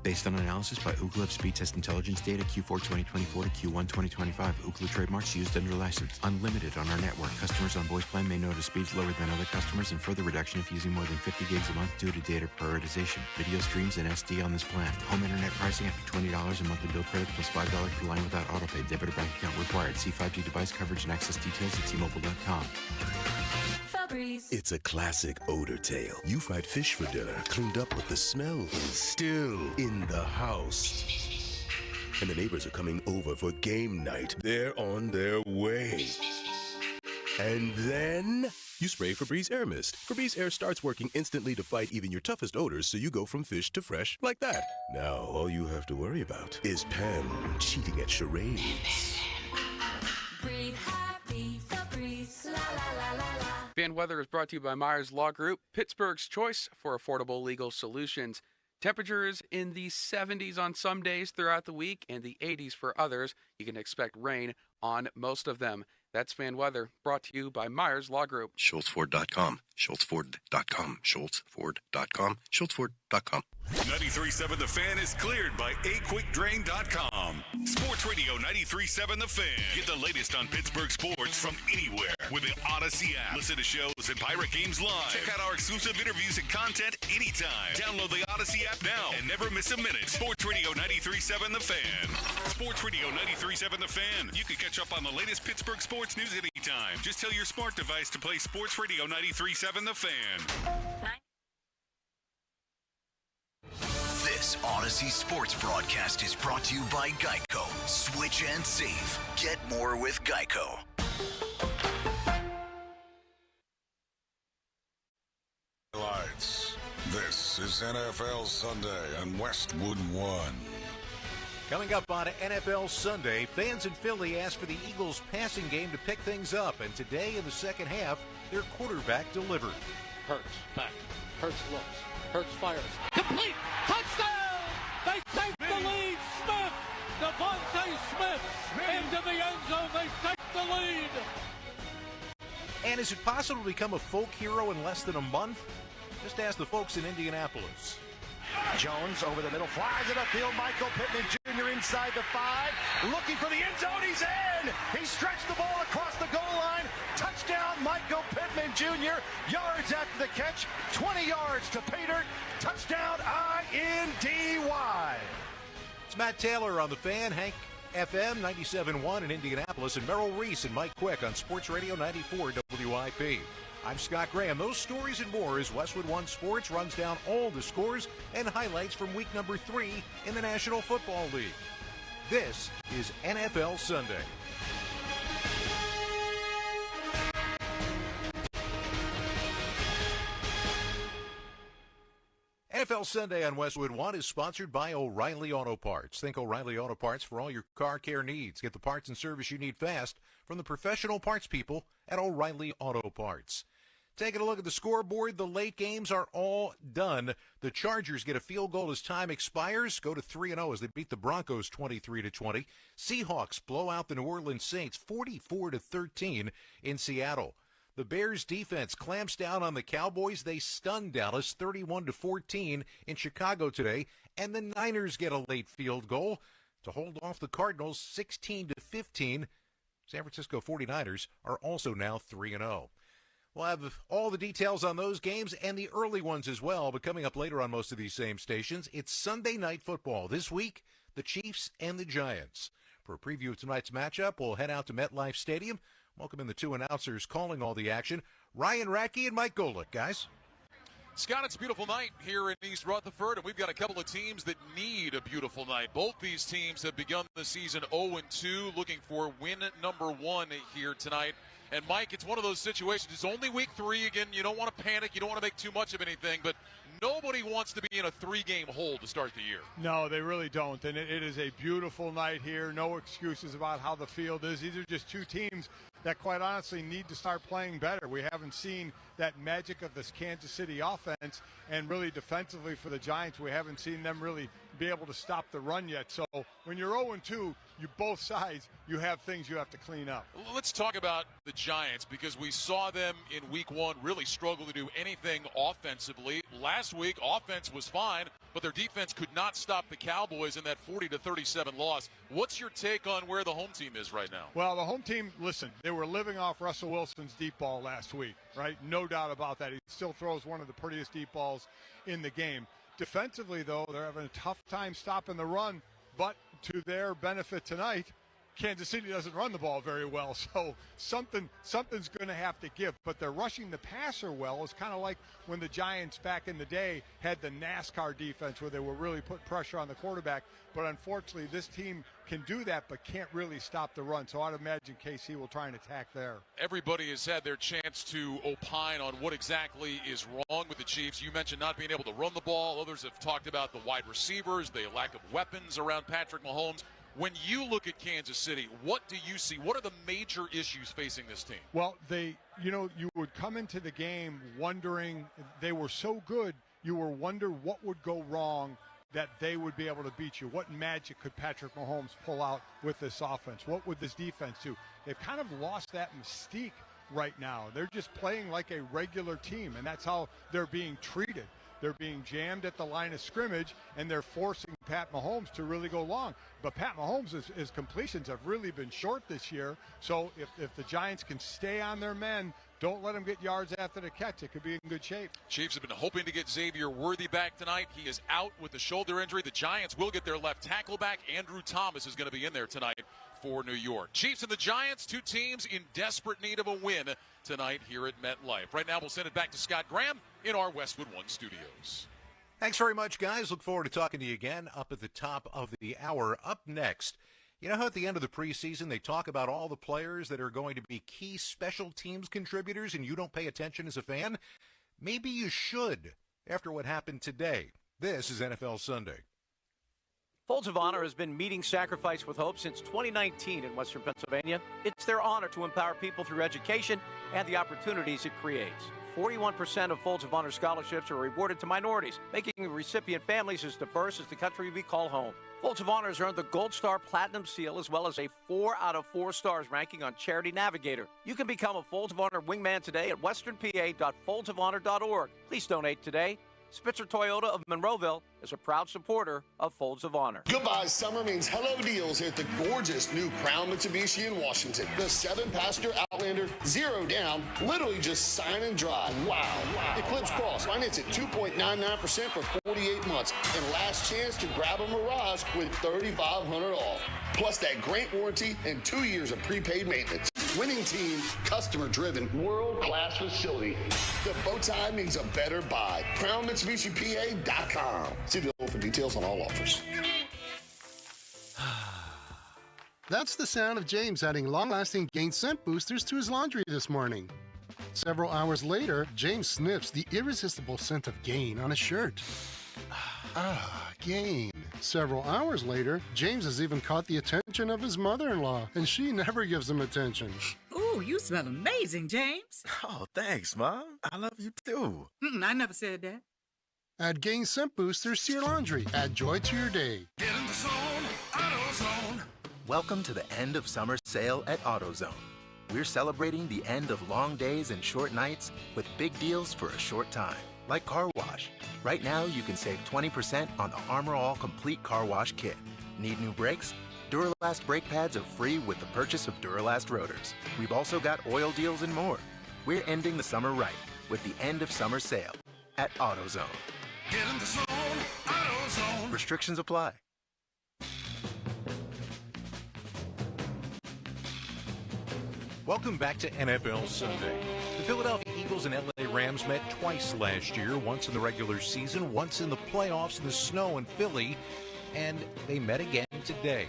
Based on analysis by Ookla of Speed Test Intelligence data Q4 2024 to Q1 2025. Ookla trademarks used under license. Unlimited on our network. Customers on voice plan may notice speeds lower than other customers and further reduction if using more than 50 gigs a month due to data prioritization. Video streams and SD on this plan. Home internet pricing after $20 a monthly bill credit plus $5 per line without autopay. Debit or bank account required. See 5G device coverage and access details at T-Mobile.com. It's a classic odor tale. You fried fish for dinner, cleaned up, but the smell is still in the house. And the neighbors are coming over for game night. They're on their way. And then you spray Febreze Air Mist. Febreze Air starts working instantly to fight even your toughest odors, so you go from fish to fresh like that. Now, all you have to worry about is Pam cheating at charades. Breathe happy, Febreze, la la la la la. Fan Weather is brought to you by Myers Law Group, Pittsburgh's choice for affordable legal solutions. Temperatures in the 70s on some days throughout the week and the 80s for others. You can expect rain on most of them. That's Fan Weather, brought to you by Myers Law Group. SchultzFord.com, SchultzFord.com, SchultzFord.com, SchultzFord.com. 93.7 The Fan is cleared by aquickdrain.com. Sports Radio 93.7 The Fan. Get the latest on Pittsburgh sports from anywhere with the Odyssey app. Listen to shows and Pirate Games live. Check out our exclusive interviews and content anytime. Download the Odyssey app now and never miss a minute. Sports Radio 93.7 The Fan. Sports Radio 93.7 The Fan. You can catch up on the latest Pittsburgh sports news anytime. Just tell your smart device to play Sports Radio 93.7 The Fan. This Odyssey Sports broadcast is brought to you by Geico. Switch and save. Get more with Geico. Lights. This is NFL Sunday on Westwood One. Coming up on NFL Sunday, fans in Philly asked for the Eagles' passing game to pick things up, and today in the second half, their quarterback delivered. Hurts back. Hurts looks. Hurts fires. Complete! Touchdown! They take the lead! Smith! Devontae Smith! Into the end zone. They take the lead! And is it possible to become a folk hero in less than a month? Just ask the folks in Indianapolis. Jones over the middle, flies it upfield. Michael Pittman Jr. inside the 5, looking for the end zone. He's in. He stretched the ball across the goal line. Touchdown, Michael Pittman Jr. Yards after the catch, 20 yards to Pater. Touchdown, INDY. It's Matt Taylor on the Fan, Hank FM 97.1 in Indianapolis, and Merrill Reese and Mike Quick on Sports Radio 94 WIP. I'm Scott Graham. Those stories and more as Westwood One Sports runs down all the scores and highlights from week number 3 in the National Football League. This is NFL Sunday. NFL Sunday on Westwood One is sponsored by O'Reilly Auto Parts. Think O'Reilly Auto Parts for all your car care needs. Get the parts and service you need fast from the professional parts people at O'Reilly Auto Parts. Taking a look at the scoreboard, the late games are all done. The Chargers get a field goal as time expires, go to 3-0 as they beat the Broncos 23-20. Seahawks blow out the New Orleans Saints 44-13 in Seattle. The Bears defense clamps down on the Cowboys. They stun Dallas 31-14 in Chicago today. And the Niners get a late field goal to hold off the Cardinals 16-15. San Francisco 49ers are also now 3-0. We'll have all the details on those games and the early ones as well, but coming up later on most of these same stations, it's Sunday Night Football. This week, the Chiefs and the Giants. For a preview of tonight's matchup, we'll head out to MetLife Stadium. Welcome in the two announcers calling all the action, Ryan Radke and Mike Golick, guys. Scott, it's a beautiful night here in East Rutherford, and we've got a couple of teams that need a beautiful night. Both these teams have begun the season 0-2, looking for win number 1 here tonight. And, Mike, it's one of those situations. It's only week 3. Again, you don't want to panic. You don't want to make too much of anything. But nobody wants to be in a 3-game hole to start the year. No, they really don't. And it is a beautiful night here. No excuses about how the field is. These are just two teams that, quite honestly, need to start playing better. We haven't seen that magic of this Kansas City offense. And really defensively for the Giants, we haven't seen them really be able to stop the run yet. So when you're 0-2, both sides, you have things you have to clean up. Let's talk about the Giants, because we saw them in week one really struggle to do anything offensively. Last week, offense was fine, but their defense could not stop the Cowboys in that 40-37 loss. What's your take on where the home team is right now? Well, the home team, listen, they were living off Russell Wilson's deep ball last week, right? No doubt about that. He still throws one of the prettiest deep balls in the game. Defensively, though, they're having a tough time stopping the run, but to their benefit tonight, Kansas City doesn't run the ball very well, so something's going to have to give. But they're rushing the passer well. It's kind of like when the Giants back in the day had the NASCAR defense where they were really put pressure on the quarterback. But unfortunately, this team can do that but can't really stop the run. So I'd imagine KC will try and attack there. Everybody has had their chance to opine on what exactly is wrong with the Chiefs. You mentioned not being able to run the ball. Others have talked about the wide receivers, the lack of weapons around Patrick Mahomes. When you look at Kansas City, what do you see? What are the major issues facing this team? Well, you would come into the game wondering, they were so good, you were wonder what would go wrong that they would be able to beat you. What magic could Patrick Mahomes pull out with this offense? What would this defense do? They've kind of lost that mystique right now. They're just playing like a regular team, and that's how they're being treated. They're being jammed at the line of scrimmage, and they're forcing Pat Mahomes to really go long. But Pat Mahomes, his completions have really been short this year. So if the Giants can stay on their men, don't let them get yards after the catch, it could be in good shape. Chiefs have been hoping to get Xavier Worthy back tonight. He is out with a shoulder injury. The Giants will get their left tackle back. Andrew Thomas is going to be in there tonight for New York. Chiefs and the Giants, two teams in desperate need of a win tonight here at MetLife. Right now, we'll send it back to Scott Graham in our Westwood One studios. Thanks very much, guys. Look forward to talking to you again up at the top of the hour. Up next, you know how at the end of the preseason they talk about all the players that are going to be key special teams contributors and you don't pay attention as a fan? Maybe you should after what happened today. This is NFL Sunday. Folds of Honor has been meeting sacrifice with hope since 2019 in Western Pennsylvania. It's their honor to empower people through education and the opportunities it creates. 41% of Folds of Honor scholarships are awarded to minorities, making recipient families as diverse as the country we call home. Folds of Honor has earned the Gold Star Platinum Seal as well as a 4 out of 4 stars ranking on Charity Navigator. You can become a Folds of Honor wingman today at westernpa.foldsofhonor.org. Please donate today. Spitzer Toyota of Monroeville is a proud supporter of Folds of Honor. Goodbye summer means hello deals at the gorgeous new Crown Mitsubishi in Washington. The 7-passenger Outlander, 0 down, literally just sign and drive. Wow. Eclipse Cross, finance at 2.99% for 48 months. And last chance to grab a Mirage with $3,500 off. Plus that great warranty and 2 years of prepaid maintenance. Winning team, customer-driven, world-class facility. The bow tie means a better buy. CrownMitsubishiPA.com. See below for details on all offers. That's the sound of James adding long-lasting Gain scent boosters to his laundry this morning. Several hours later, James sniffs the irresistible scent of Gain on his shirt. Gain. Several hours later, James has even caught the attention of his mother-in-law, and she never gives him attention. Ooh, you smell amazing, James. Oh, thanks, Mom. I love you, too. I never said that. Add Gain scent boosters to your laundry. Add joy to your day. Get in the zone, AutoZone. Welcome to the end of summer sale at AutoZone. We're celebrating the end of long days and short nights with big deals for a short time, like car wash. Right now, you can save 20% on the Armor All Complete Car Wash Kit. Need new brakes? Duralast brake pads are free with the purchase of Duralast rotors. We've also got oil deals and more. We're ending the summer right with the end of summer sale at AutoZone. Get in the zone, AutoZone. Restrictions apply. Welcome back to NFL Sunday. The Philadelphia Eagles and LA Rams met twice last year, once in the regular season, once in the playoffs in the snow in Philly, and they met again today.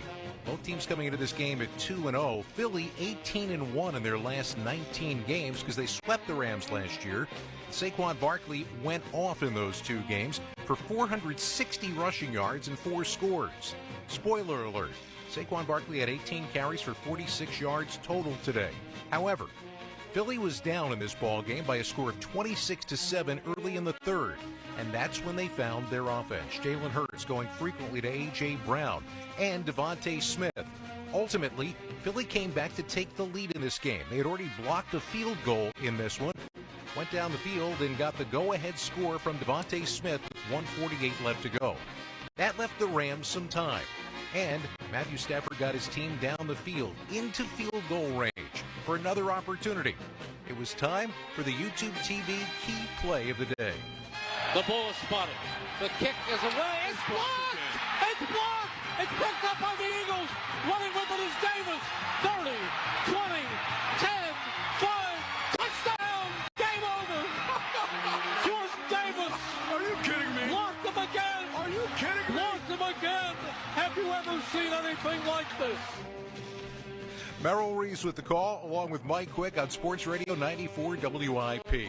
Both teams coming into this game at 2-0. Philly 18-1 in their last 19 games because they swept the Rams last year. Saquon Barkley went off in those 2 games for 460 rushing yards and 4 scores. Spoiler alert, Saquon Barkley had 18 carries for 46 yards total today. However, Philly was down in this ball game by a score of 26-7 early in the third, and that's when they found their offense. Jalen Hurts going frequently to A.J. Brown and Devontae Smith, Ultimately, Philly came back to take the lead in this game. They had already blocked a field goal in this one, went down the field and got the go-ahead score from Devontae Smith with 1:48 left to go. That left the Rams some time, and Matthew Stafford got his team down the field into field goal range for another opportunity. It was time for the YouTube TV key play of the day. The ball is spotted. The kick is away. It's blocked! It's blocked! It's picked up by the Eagles. Running with it is Davis. 30, 20, 10, 5. Touchdown! Game over! Jordan Davis! Are you kidding me? Blocked him again! Are you kidding me? Blocked him again! Have you ever seen anything like this? Merrill Reeves with the call, along with Mike Quick on Sports Radio 94 WIP.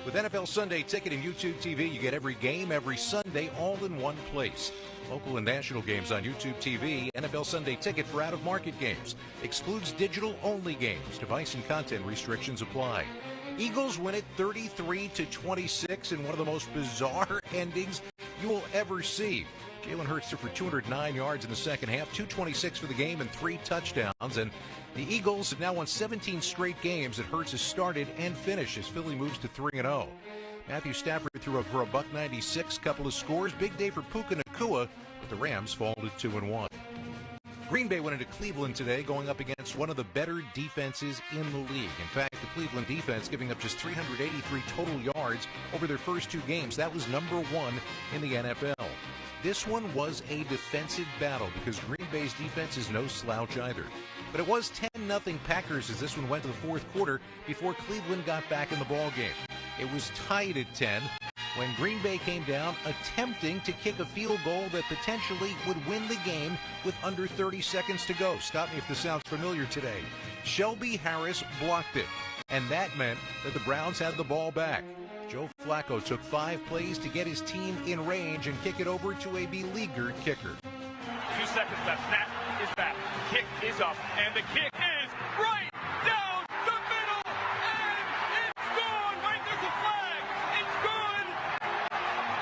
With NFL Sunday Ticket and YouTube TV, you get every game, every Sunday, all in one place. Local and national games on YouTube TV, NFL Sunday Ticket for out-of-market games. Excludes digital-only games. Device and content restrictions apply. Eagles win it 33-26 in one of the most bizarre endings you will ever see. Jalen Hurts threw for 209 yards in the second half, 226 for the game, and 3 touchdowns. And the Eagles have now won 17 straight games that Hurts has started and finished as Philly moves to 3-0. Matthew Stafford threw for a $196, couple of scores. Big day for Puka Nacua, but the Rams fall to 2-1. Green Bay went into Cleveland today, going up against one of the better defenses in the league. In fact, the Cleveland defense giving up just 383 total yards over their first 2 games. That was number 1 in the NFL. This one was a defensive battle because Green Bay's defense is no slouch either. But it was 10-0 Packers as this one went to the fourth quarter before Cleveland got back in the ballgame. It was tied at 10 when Green Bay came down attempting to kick a field goal that potentially would win the game with under 30 seconds to go. Stop me if this sounds familiar today. Shelby Harris blocked it, and that meant that the Browns had the ball back. Joe Flacco took 5 plays to get his team in range and kick it over to a beleaguered kicker. 2 seconds left. Snap is back. Kick is up. And the kick is right down the middle. And it's good. Wait, there's a flag. It's good.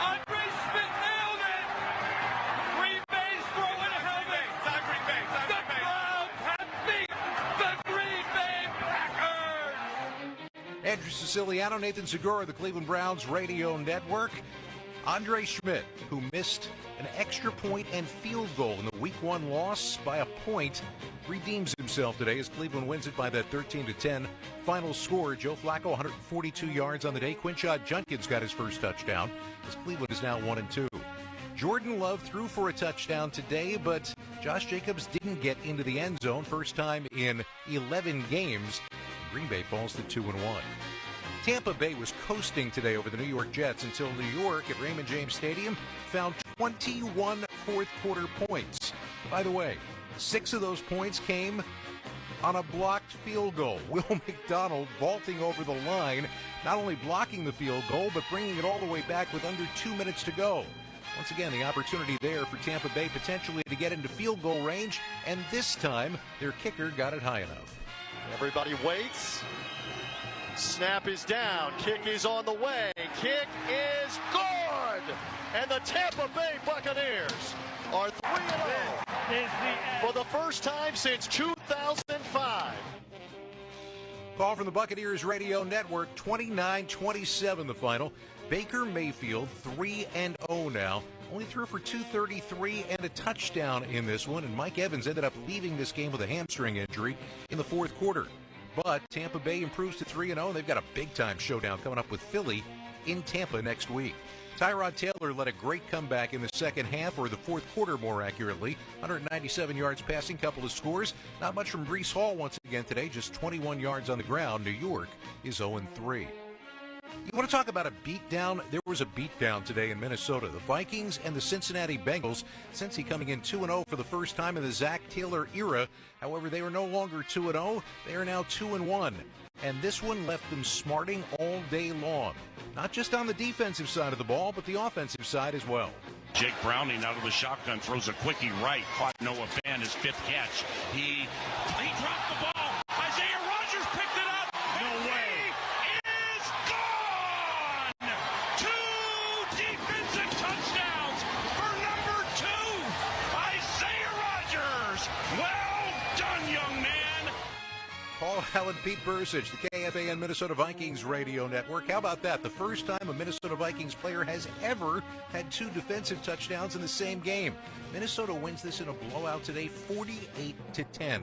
Andre Smith nailed it. Green Bay's throwing a helmet. Time Green Bay. The Browns have beat the Green Bay Packers. Andrew Siciliano, Nathan Segura, the Cleveland Browns Radio Network. Andre Schmidt, who missed an extra point and field goal in the Week 1 loss by a point, redeems himself today as Cleveland wins it by that 13-10 final score. Joe Flacco, 142 yards on the day. Quinshad Judkins got his first touchdown as Cleveland is now 1-2. Jordan Love threw for a touchdown today, but Josh Jacobs didn't get into the end zone. First time in 11 games. Green Bay falls to 2-1. Tampa Bay was coasting today over the New York Jets until New York at Raymond James Stadium found 21 fourth-quarter points. By the way, 6 of those points came on a blocked field goal. Will McDonald vaulting over the line, not only blocking the field goal, but bringing it all the way back with under 2 minutes to go. Once again, the opportunity there for Tampa Bay potentially to get into field goal range, and this time their kicker got it high enough. Everybody waits. Snap is down. Kick is on the way. Kick is good. And the Tampa Bay Buccaneers are 3-0 for the first time since 2005. Call from the Buccaneers Radio Network, 29-27 the final. Baker Mayfield, 3-0 now. Only threw for 233 and a touchdown in this one, and Mike Evans ended up leaving this game with a hamstring injury in the fourth quarter. But Tampa Bay improves to 3-0, and they've got a big-time showdown coming up with Philly in Tampa next week. Tyrod Taylor led a great comeback in the second half, or the fourth quarter more accurately. 197 yards passing, couple of scores. Not much from Breece Hall once again today, just 21 yards on the ground. New York is 0-3. You want to talk about a beatdown? There was a beatdown today in Minnesota. The Vikings and the Cincinnati Bengals, Cincy coming in 2-0 for the first time in the Zach Taylor era. However, they are no longer 2-0. They are now 2-1. And this one left them smarting all day long. Not just on the defensive side of the ball, but the offensive side as well. Jake Browning out of the shotgun throws a quickie right. Caught Noah Fan, his 5th catch. He dropped the ball. Isaiah Rodgers picked it up. No way. Is gone. 2 defensive touchdowns for number 2. Isaiah Rodgers. Well done. Lyle and Pete Bursich, the KFAN Minnesota Vikings radio network. How about that? The first time a Minnesota Vikings player has ever had 2 defensive touchdowns in the same game. Minnesota wins this in a blowout today, 48-10.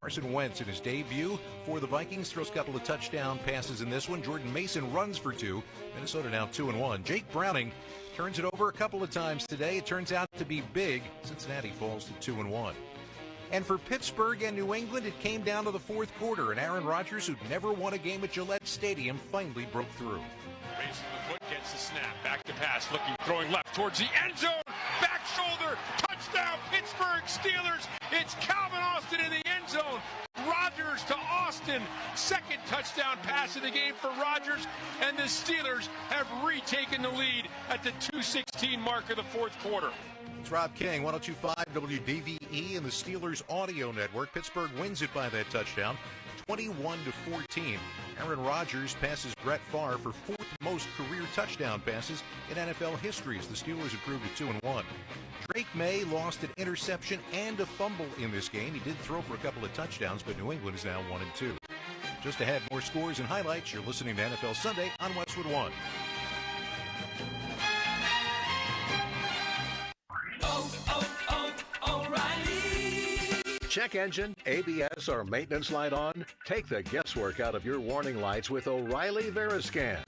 Carson Wentz in his debut for the Vikings throws a couple of touchdown passes in this one. Jordan Mason runs for 2. Minnesota now 2-1. Jake Browning turns it over a couple of times today. It turns out to be big. Cincinnati falls to 2-1. And for Pittsburgh and New England, it came down to the fourth quarter, and Aaron Rodgers, who'd never won a game at Gillette Stadium, finally broke through. Raises the foot, gets the snap, back to pass, looking, throwing left towards the end zone, back shoulder, touchdown, Pittsburgh Steelers. It's Calvin Austin in the end zone. Rodgers to Austin, second touchdown pass of the game for Rodgers, and the Steelers have retaken the lead at the 2:16 mark of the fourth quarter. It's Rob King, 102.5 WDVE and the Steelers Audio Network. Pittsburgh wins it by that touchdown, 21-14. Aaron Rodgers passes Brett Favre for 4th most career touchdown passes in NFL history as the Steelers improved to 2-1. Drake May lost an interception and a fumble in this game. He did throw for a couple of touchdowns, but New England is now 1-2. Just ahead, more scores and highlights. You're listening to NFL Sunday on Westwood One. Check engine, ABS, or maintenance light on? Take the guesswork out of your warning lights with O'Reilly Veriscan.